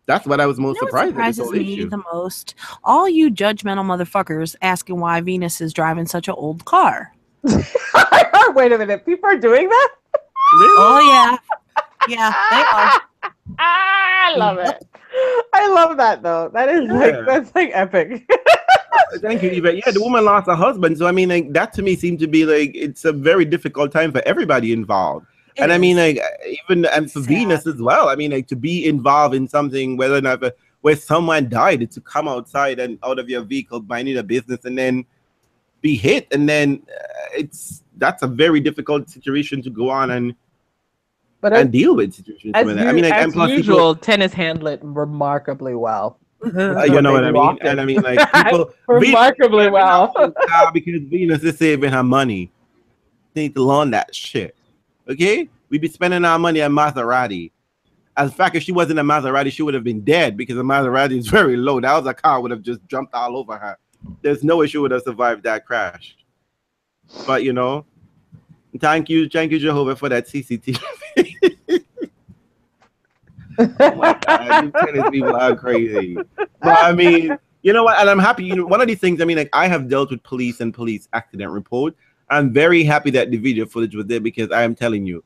that's what I was most surprised. What surprises me the most? All you judgmental motherfuckers asking why Venus is driving such an old car. Wait a minute, people are doing that? Really? Oh yeah, they are. I love it. I love that though. That is that's like epic. Thank you, Yvette. Yeah, the woman lost her husband. So, I mean, like, that to me seemed to be like, it's a very difficult time for everybody involved. And I mean, like, even and for Venus as well. I mean, like, to be involved in something, whether or not where someone died, to come outside and out of your vehicle, minding a business, and then be hit. And then that's a very difficult situation to go on and deal with situations. I mean, like, as usual, tennis handled it remarkably well. You know what I mean? And I mean, like, people remarkably well because Venus is saving her money. They need to learn that shit. Okay, we be spending our money on Maserati. As a fact, if she wasn't a Maserati, she would have been dead because the Maserati is very low. That was a car would have just jumped all over her. There's no way she would have survived that crash. But you know, thank you, Jehovah, for that CCTV. Oh my God, you tennis people are crazy. But I mean, you know what? And I'm happy. You know, one of these things, I mean, like, I have dealt with police and police accident report. I'm very happy that the video footage was there because I am telling you,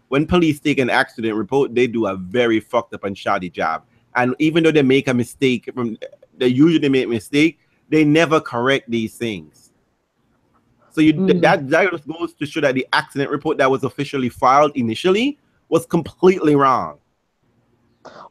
when police take an accident report, they do a very fucked up and shoddy job. And even though they make a mistake, they usually make a mistake, they never correct these things. So that just goes to show that the accident report that was officially filed initially was completely wrong.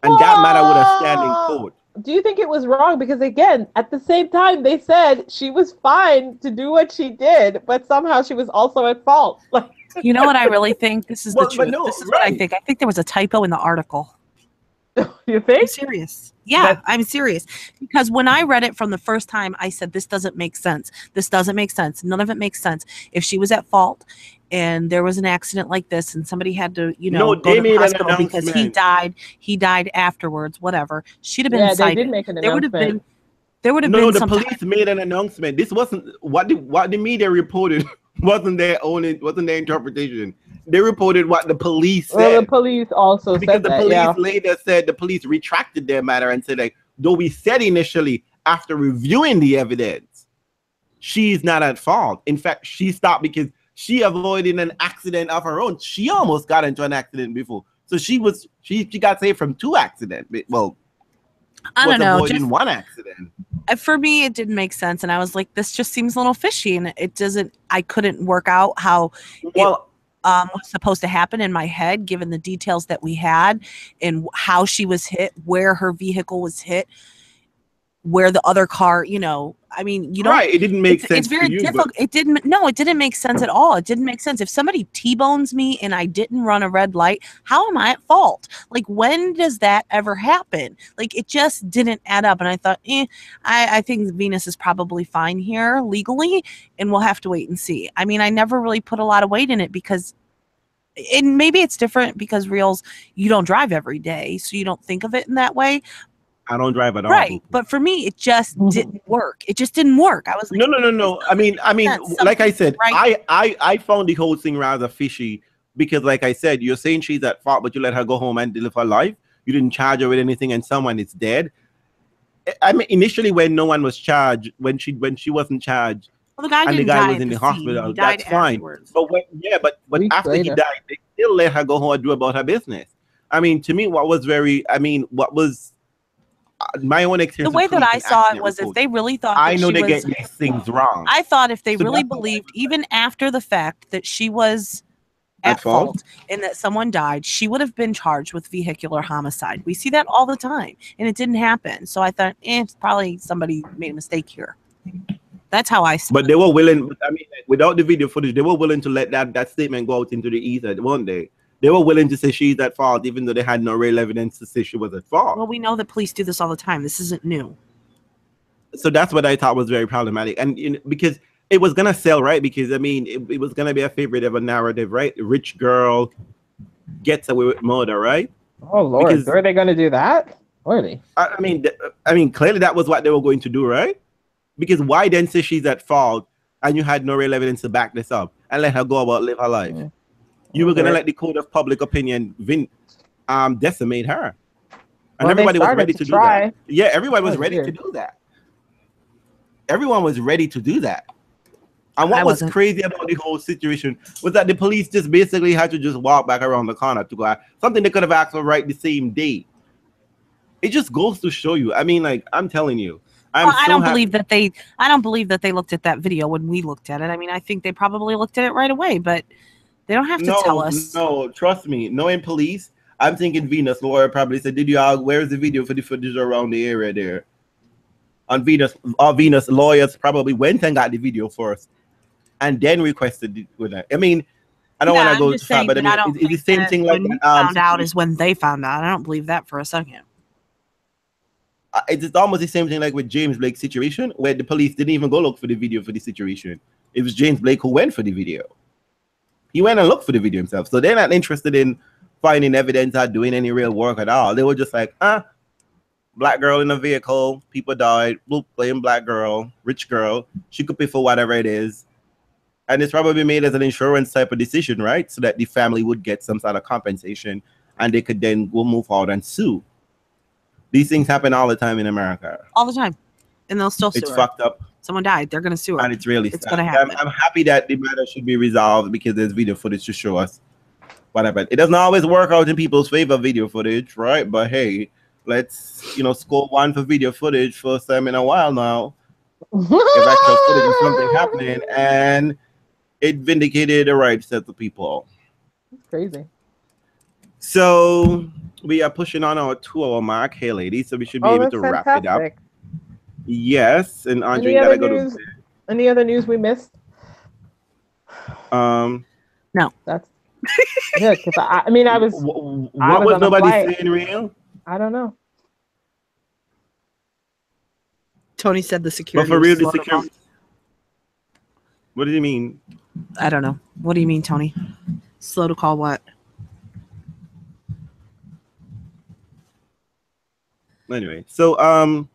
And that matter would have stand in court. Do you think it was wrong? Because again, at the same time, they said she was fine to do what she did, but somehow she was also at fault. Like, you know what I really think? This is the truth. No, this is what I think. I think there was a typo in the article. You think? I'm serious. Yeah, I'm serious. Because when I read it from the first time, I said, this doesn't make sense. This doesn't make sense. None of it makes sense. If she was at fault and there was an accident like this and somebody had to, you know, go to the hospital because he died afterwards, whatever. She'd have been cited. They did make an announcement. There would have been the police made an announcement. This wasn't what the media reported. Wasn't their interpretation. They reported what the police said. Well, the police also said that. Because the police later said the police retracted their matter and said, like, though we said initially after reviewing the evidence, she's not at fault. In fact, she stopped because she avoided an accident of her own. She almost got into an accident before. So she got saved from 2 accidents. Well, I don't know. Just one accident. For me, it didn't make sense. And I was like, this just seems a little fishy. And I couldn't work out how it was supposed to happen in my head, given the details that we had and how she was hit, where her vehicle was hit, where the other car, you know, I mean, you know, right. It didn't make sense. It's very difficult. It didn't make sense at all. It didn't make sense. If somebody T-bones me and I didn't run a red light, how am I at fault? Like, when does that ever happen? Like, it just didn't add up. And I thought, I think Venus is probably fine here legally, and we'll have to wait and see. I mean, I never really put a lot of weight in it because, and maybe it's different because reels, you don't drive every day, so you don't think of it in that way. I don't drive at all. Right, but for me, it just didn't work. It just didn't work. I was like, no. I mean, like I said, right? I found the whole thing rather fishy because, like I said, you're saying she's at fault, but you let her go home and live her life. You didn't charge her with anything, and someone is dead. I mean, initially when no one was charged, when she wasn't charged, well, the guy was in the hospital. That's fine. But but after he died, they still let her go home and do about her business. I mean, to me, what was my own experience. The way that I saw it was if they really thought I know they get these things wrong. I thought if they really believed, even after the fact, that she was at fault and that someone died, she would have been charged with vehicular homicide. We see that all the time, and it didn't happen. So I thought, it's probably somebody made a mistake here. That's how I see But it. they were willing. I mean, like, without the video footage, they were willing to let that statement go out into the ether, weren't they? They were willing to say she's at fault, even though they had no real evidence to say she was at fault. Well, we know that police do this all the time. This isn't new. So that's what I thought was very problematic, and because it was gonna sell, right? Because I mean, it was gonna be a favorite of a narrative, right? Rich girl gets away with murder, right? Oh Lord, Because, are they going to do that? Really? I mean, clearly that was what they were going to do, right? Because why then say she's at fault and you had no real evidence to back this up and let her go about live her life? Yeah. You were gonna let the code of public opinion decimate her, and Well, everybody was ready to do try. that. Yeah, everyone was Oh, ready dear. to do that. Everyone was ready to do that. And what I was wasn't. crazy about the whole situation was that the police just basically had to just walk back around the corner to go out. Something they could have asked for right the same day. It just goes to show you. I mean, like, I'm telling you. I don't believe that they. I don't believe that they looked at that video when we looked at it. I mean, I think they probably looked at it right away, but they don't have to tell us. No, trust me. Knowing police, I'm thinking Venus lawyer probably said, where's the video for the footage around the area there? On Venus, Venus lawyers probably went and got the video first and then requested it with her. I mean, I don't want to go too far, but I mean, it's the same thing like when we found out is when they found out. I don't believe that for a second. It's almost the same thing like with James Blake's situation, where the police didn't even go look for the video for the situation. It was James Blake who went for the video. He went and looked for the video himself. So they're not interested in finding evidence or doing any real work at all. They were just like, black girl in a vehicle, people died, playing black girl, rich girl, she could pay for whatever it is. And it's probably made as an insurance type of decision, right? So that the family would get some sort of compensation and they could then go move forward and sue. These things happen all the time in America. All the time. And they'll still sue It's her. fucked up. Someone died. They're going to sue her. And it's really It's sad. going to happen. I'm happy that the matter should be resolved because there's video footage to show us what happened. It doesn't always work out in people's favor, video footage, right? But hey, let's, score one for video footage first time in a while now. If actual footage of something happening, and it vindicated the rights of the people. That's crazy. So we are pushing on our 2-hour mark, hey ladies, so we should be able to wrap it up. Yes, and Andre, you gotta go to bed. Any other news we missed? No. That's good. I mean, I was. What was nobody saying real? I don't know. Tony said the security. But for real, the security. What do you mean? I don't know. What do you mean, Tony? Slow to call what? Anyway, so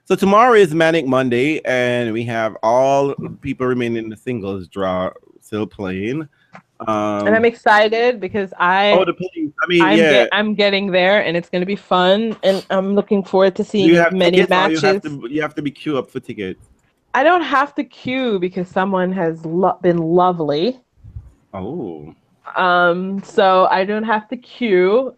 tomorrow is Manic Monday, and we have all people remaining in the singles draw still playing. And I'm excited because the police. I mean, I'm getting there, and it's going to be fun, and I'm looking forward to seeing many matches. You have to be queued up for tickets. I don't have to queue because someone has been lovely. Oh. So I don't have to queue.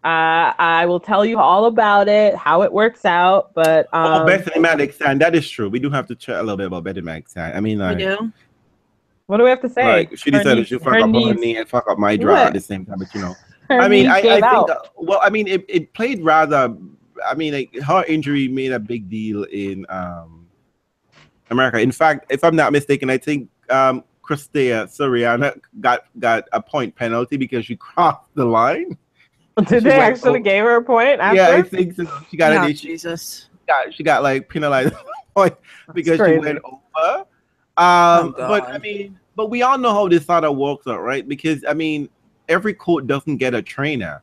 I will tell you all about it, how it works out. But Bethanie Mattek-Sands, that is true. We do have to chat a little bit about Bethanie Mattek-Sands. I mean, like, We do. What do we have to say? Like, she decided to fuck up her knee and fuck up my draw at the same time. But I think it played rather. I mean, like, her injury made a big deal in America. In fact, if I'm not mistaken, I think Cristea Soriano got a point penalty because she crossed the line. Did they actually give her a point after? Yeah, I think so. She got Jesus. She got like penalized point because she went over. But we all know how this sort of works out, right? Because I mean, every court doesn't get a trainer.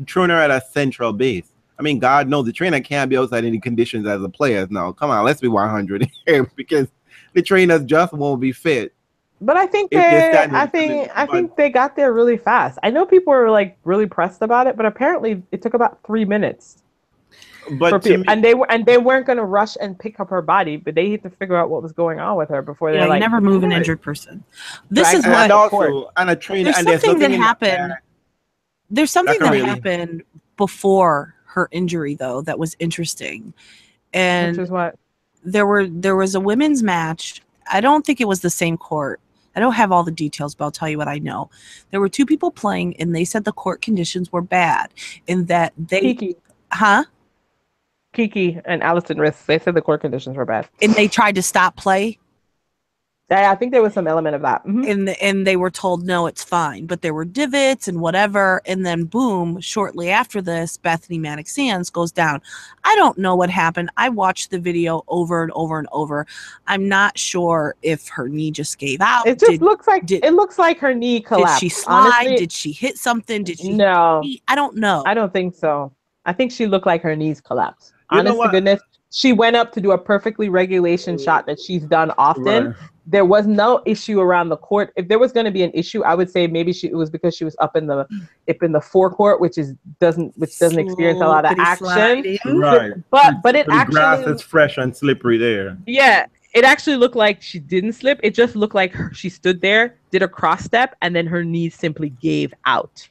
Trainer at a central base. I mean, God knows the trainer can't be outside any conditions as a player. No, come on, let's be 100 here because the trainers just won't be fit. But I think they got there really fast. I know people were like really pressed about it, but apparently it took about 3 minutes. But and they weren't going to rush and pick up her body, but they had to figure out what was going on with her before they're like, never move an injured person. This is what also and a trainer. There's something that happened. There's something that happened before her injury though that was interesting, and which is what there was a women's match. I don't think it was the same court. I don't have all the details, but I'll tell you what I know. There were two people playing, and they said the court conditions were bad, and that they, Kiki. huh? Kiki and Allison wrists. They said the court conditions were bad. And they tried to stop play. I think there was some element of that. And they were told, no, it's fine. But there were divots and whatever. And then boom, shortly after this, Bethanie Mattek-Sands goes down. I don't know what happened. I watched the video over and over and over. I'm not sure if her knee just gave out. It just looks like her knee collapsed. Did she slide? Honestly, Did she hit something? Did she? No. I don't know. I don't think so. I think she looked like her knees collapsed. Honest to goodness. She went up to do a perfectly regulation shot that she's done often. Right. There was no issue around the court. If there was going to be an issue, I would say maybe it was because she was up in the forecourt, which doesn't experience a lot of action. Right. But it actually, the grass is fresh and slippery there. Yeah. It actually looked like she didn't slip. It just looked like she stood there, did a cross step, and then her knees simply gave out.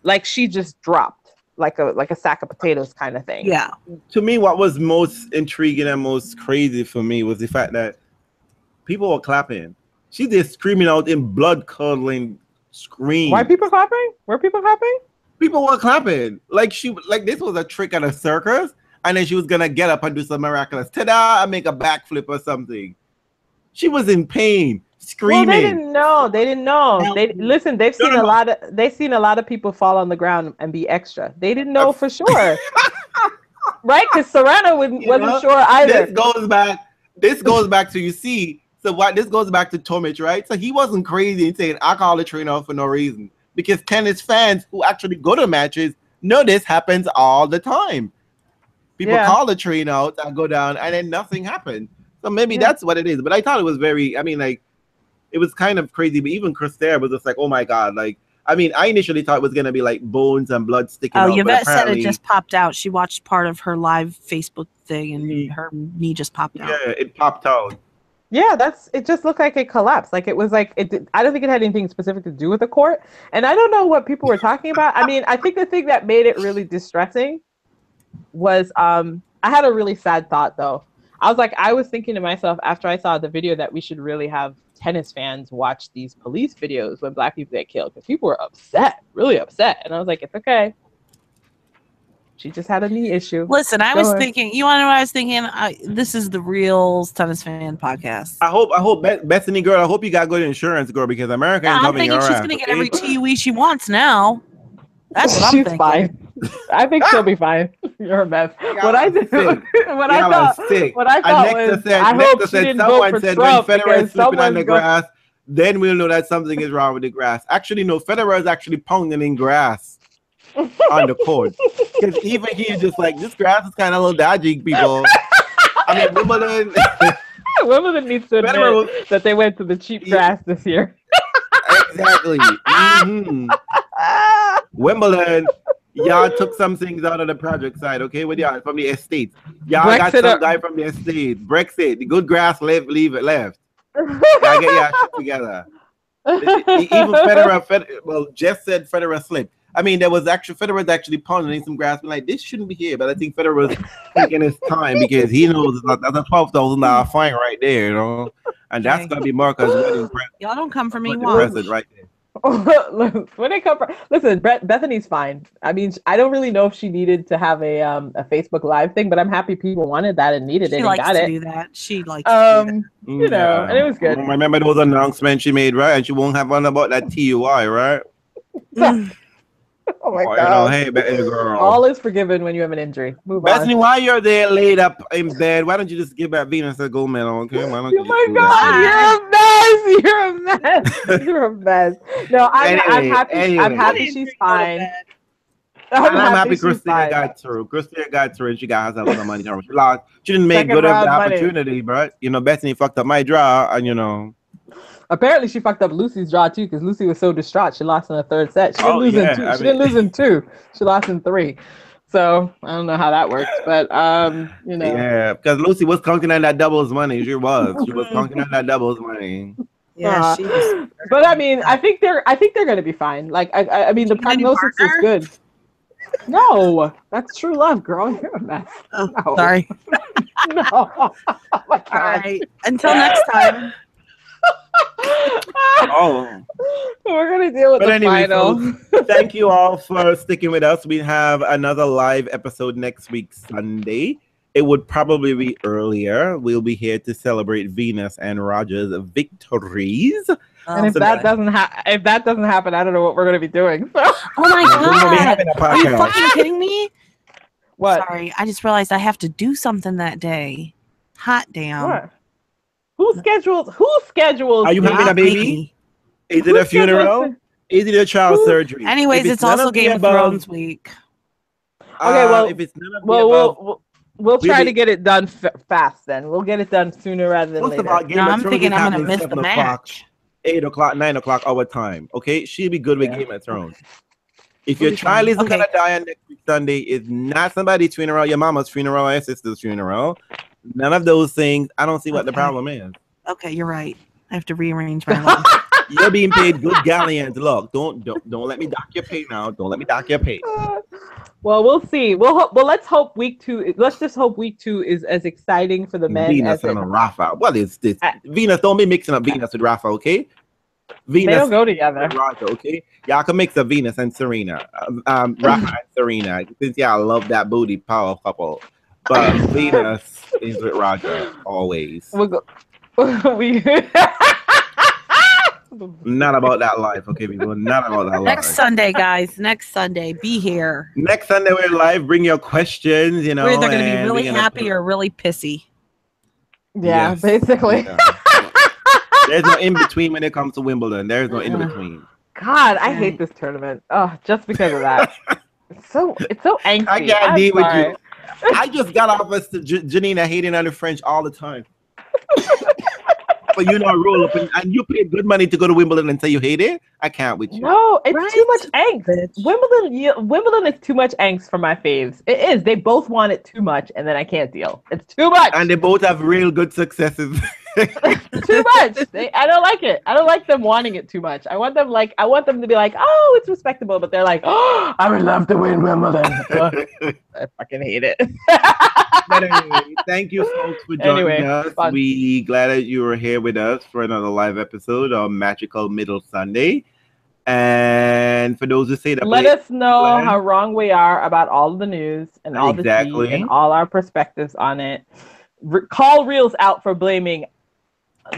Like she just dropped. Like a sack of potatoes kind of thing. Yeah. To me, what was most intriguing and most crazy for me was the fact that people were clapping. She just screaming out in blood-curdling screams. Why people clapping? Were people clapping? People were clapping. Like this was a trick at a circus, and then she was gonna get up and do some miraculous ta-da and make a backflip or something. She was in pain. Screaming. Well, they didn't know. They've seen a lot of people fall on the ground and be extra. They didn't know for sure. Right? Because Serena wasn't sure either. This goes back to this goes back to Tomic, right? So he wasn't crazy and saying I call the trainer off for no reason. Because tennis fans who actually go to matches know this happens all the time. People call the trainer out and go down and then nothing happened. So maybe that's what it is. But I thought it was it was kind of crazy, but even Chris there was just like, oh my God. Like, I initially thought it was going to be like bones and blood sticking out. Yvette said it just popped out. She watched part of her live Facebook thing and her knee just popped out. Yeah, it popped out. Yeah, it just looked like it collapsed. Like it was like, I don't think it had anything specific to do with the court. And I don't know what people were talking about. I think the thing that made it really distressing was, I had a really sad thought though. I was thinking to myself after I saw the video that we should really have tennis fans watch these police videos when Black people get killed, because people were upset, really upset. And I was like, it's okay. She just had a knee issue. Listen, I was thinking, you want to know what I was thinking? This is the real tennis fan podcast. I hope Bethany girl, I hope you got good insurance, girl, because America ain't coming your ass. I'm thinking she's going to get every TUE she wants now. That's what I'm thinking. Fine. I think she'll be fine. You're a mess. What I thought was, I hope she didn't vote for Trump when Federer is slipping on the grass, then we'll know that something is wrong with the grass. Actually, no, Federer is actually pounding in grass on the court. Because even he's just like, this grass is kind of a little dodgy, people. Wimbledon needs to admit that they went to the cheap grass this year. Exactly. Wimbledon, y'all took some things out of the project side, okay? With y'all from the estate. Y'all got some guy from the estate. Brexit, the good grass leave it left. Y'all get y'all shit together. Even Federer, Jeff said Federer slipped. There was Federer's actually pounding some grass, like this shouldn't be here. But I think Federer was taking his time because he knows that's a $12,000 fine right there, you know, and that's gonna be Marco's wedding present. Y'all don't come for me, present right there. When they come from, listen, Bethany's fine. I don't really know if she needed to have a Facebook Live thing, but I'm happy people wanted that and needed it and got it. She likes to do that. She likes to do that. You know, and it was good. Remember those announcements she made, right? And she won't have one about that TUI, right? Oh my God. Hey, girl. All is forgiven when you have an injury. Move Bethany, on. why you're there laid up in bed? Why don't you just give back Venus a gold medal? Okay? Why don't oh my God, you're a mess. You're a mess. No, I'm happy. I'm happy she's fine. I'm happy Christina got through. Christina got through and she got herself some money. She lost. She didn't make good of the opportunity, bro. You know, Bethany fucked up my draw, and you know. Apparently, she fucked up Lucy's draw too, because Lucy was so distraught. She lost in the third set. She didn't lose in two. She didn't lose in two. She lost in three. So I don't know how that works, but you know. Yeah, because Lucy was counting on that doubles money. She was counting on that doubles money. Yeah, she was. But I think they're gonna be fine. Like the prognosis is good. No, that's true love, girl. You're a mess. Oh, no. Sorry. No. Oh my God. All right. Until next time. Oh. We're gonna deal with But the anyway, final. thank you all for sticking with us. We have another live episode next week, Sunday. It would probably be earlier. We'll be here to celebrate Venus and Roger's victories. And if that doesn't happen, I don't know what we're gonna be doing. So. Oh my God! Are you podcast. fucking kidding me? What? Sorry, I just realized I have to do something that day. Hot damn! What? Who schedules? Are you having a baby? Is it a funeral? Is it a child surgery? Anyways, it's also Game of Thrones week. Okay, well, if it's none of the above, we'll try to get it done fast. Then we'll get it done sooner rather than later. I'm thinking I'm gonna miss the match. 8 o'clock, 9 o'clock our time. Okay, she'll be good with Game of Thrones. If your child isn't gonna die on next week Sunday, it's not somebody's funeral, your mama's funeral, or your sister's funeral. None of those things. I don't see what the problem is. Okay, you're right. I have to rearrange my life. You're being paid good galleons. Look, don't let me dock your pay now. Don't let me dock your pay. Well, we'll see. Let's hope week 2. Let's just hope week 2 is as exciting for the men Venus as and Rafa. What is this? Venus, don't be mixing up Venus with Rafa, okay? Venus, they don't go together. Roger, okay? Y'all can mix up Venus and Serena. Rafa and Serena. Since y'all love that booty power couple. But Venus is with Roger always. Not about that life, okay, people. Not about that life. Next Sunday, guys. Next Sunday, be here. Next Sunday we're live. Bring your questions. You know, we're either going to be really happy or really pissy. Yeah, yes. Basically. Yeah. There's no in between when it comes to Wimbledon. There's no in between. God, I hate this tournament. Oh, just because of that. It's so angsty. I can't deal with you. I just got off of Janina hating on the French all the time. But you know, roll up and you pay good money to go to Wimbledon and say you hate it. I can't with you. No, it's too much angst. Wimbledon is too much angst for my faves. It is. They both want it too much, and then I can't deal. It's too much. And they both have real good successes. Too much. I don't like it. I don't like them wanting it too much. I want them to be like, oh, it's respectable, but they're like, oh, I would love to win Wimbledon. I fucking hate it. But anyway, thank you folks for joining us. Fun. We glad that you were here with us for another live episode of Magical Middle Sunday. And for those who say that, let us know how wrong we are about all of the news and all the tea and all our perspectives on it. Call Reels out for blaming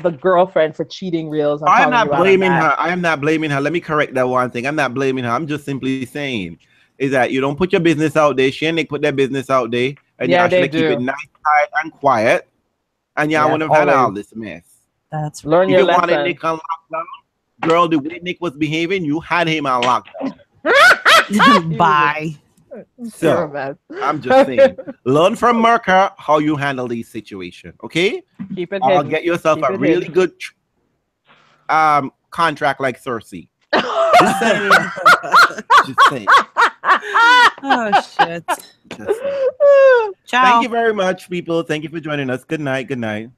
the girlfriend for cheating Reels. I'm not blaming her. I am not blaming her. Let me correct that one thing. I'm not blaming her. I'm just simply saying is that you don't put your business out there. She and Nick put their business out there. And y'all should keep it nice, tight, and quiet. And y'all wouldn't have had all this mess. That's learn your lesson. You wanted Nick on lockdown. Girl, the way Nick was behaving, you had him on lockdown. Bye. So, I'm just saying, learn from Merker how you handle these situations, okay? Keep it hidden. Get yourself a really good contract like Cersei. Just saying. Just saying. Oh, shit. Ciao. Thank you very much, people. Thank you for joining us. Good night. Good night.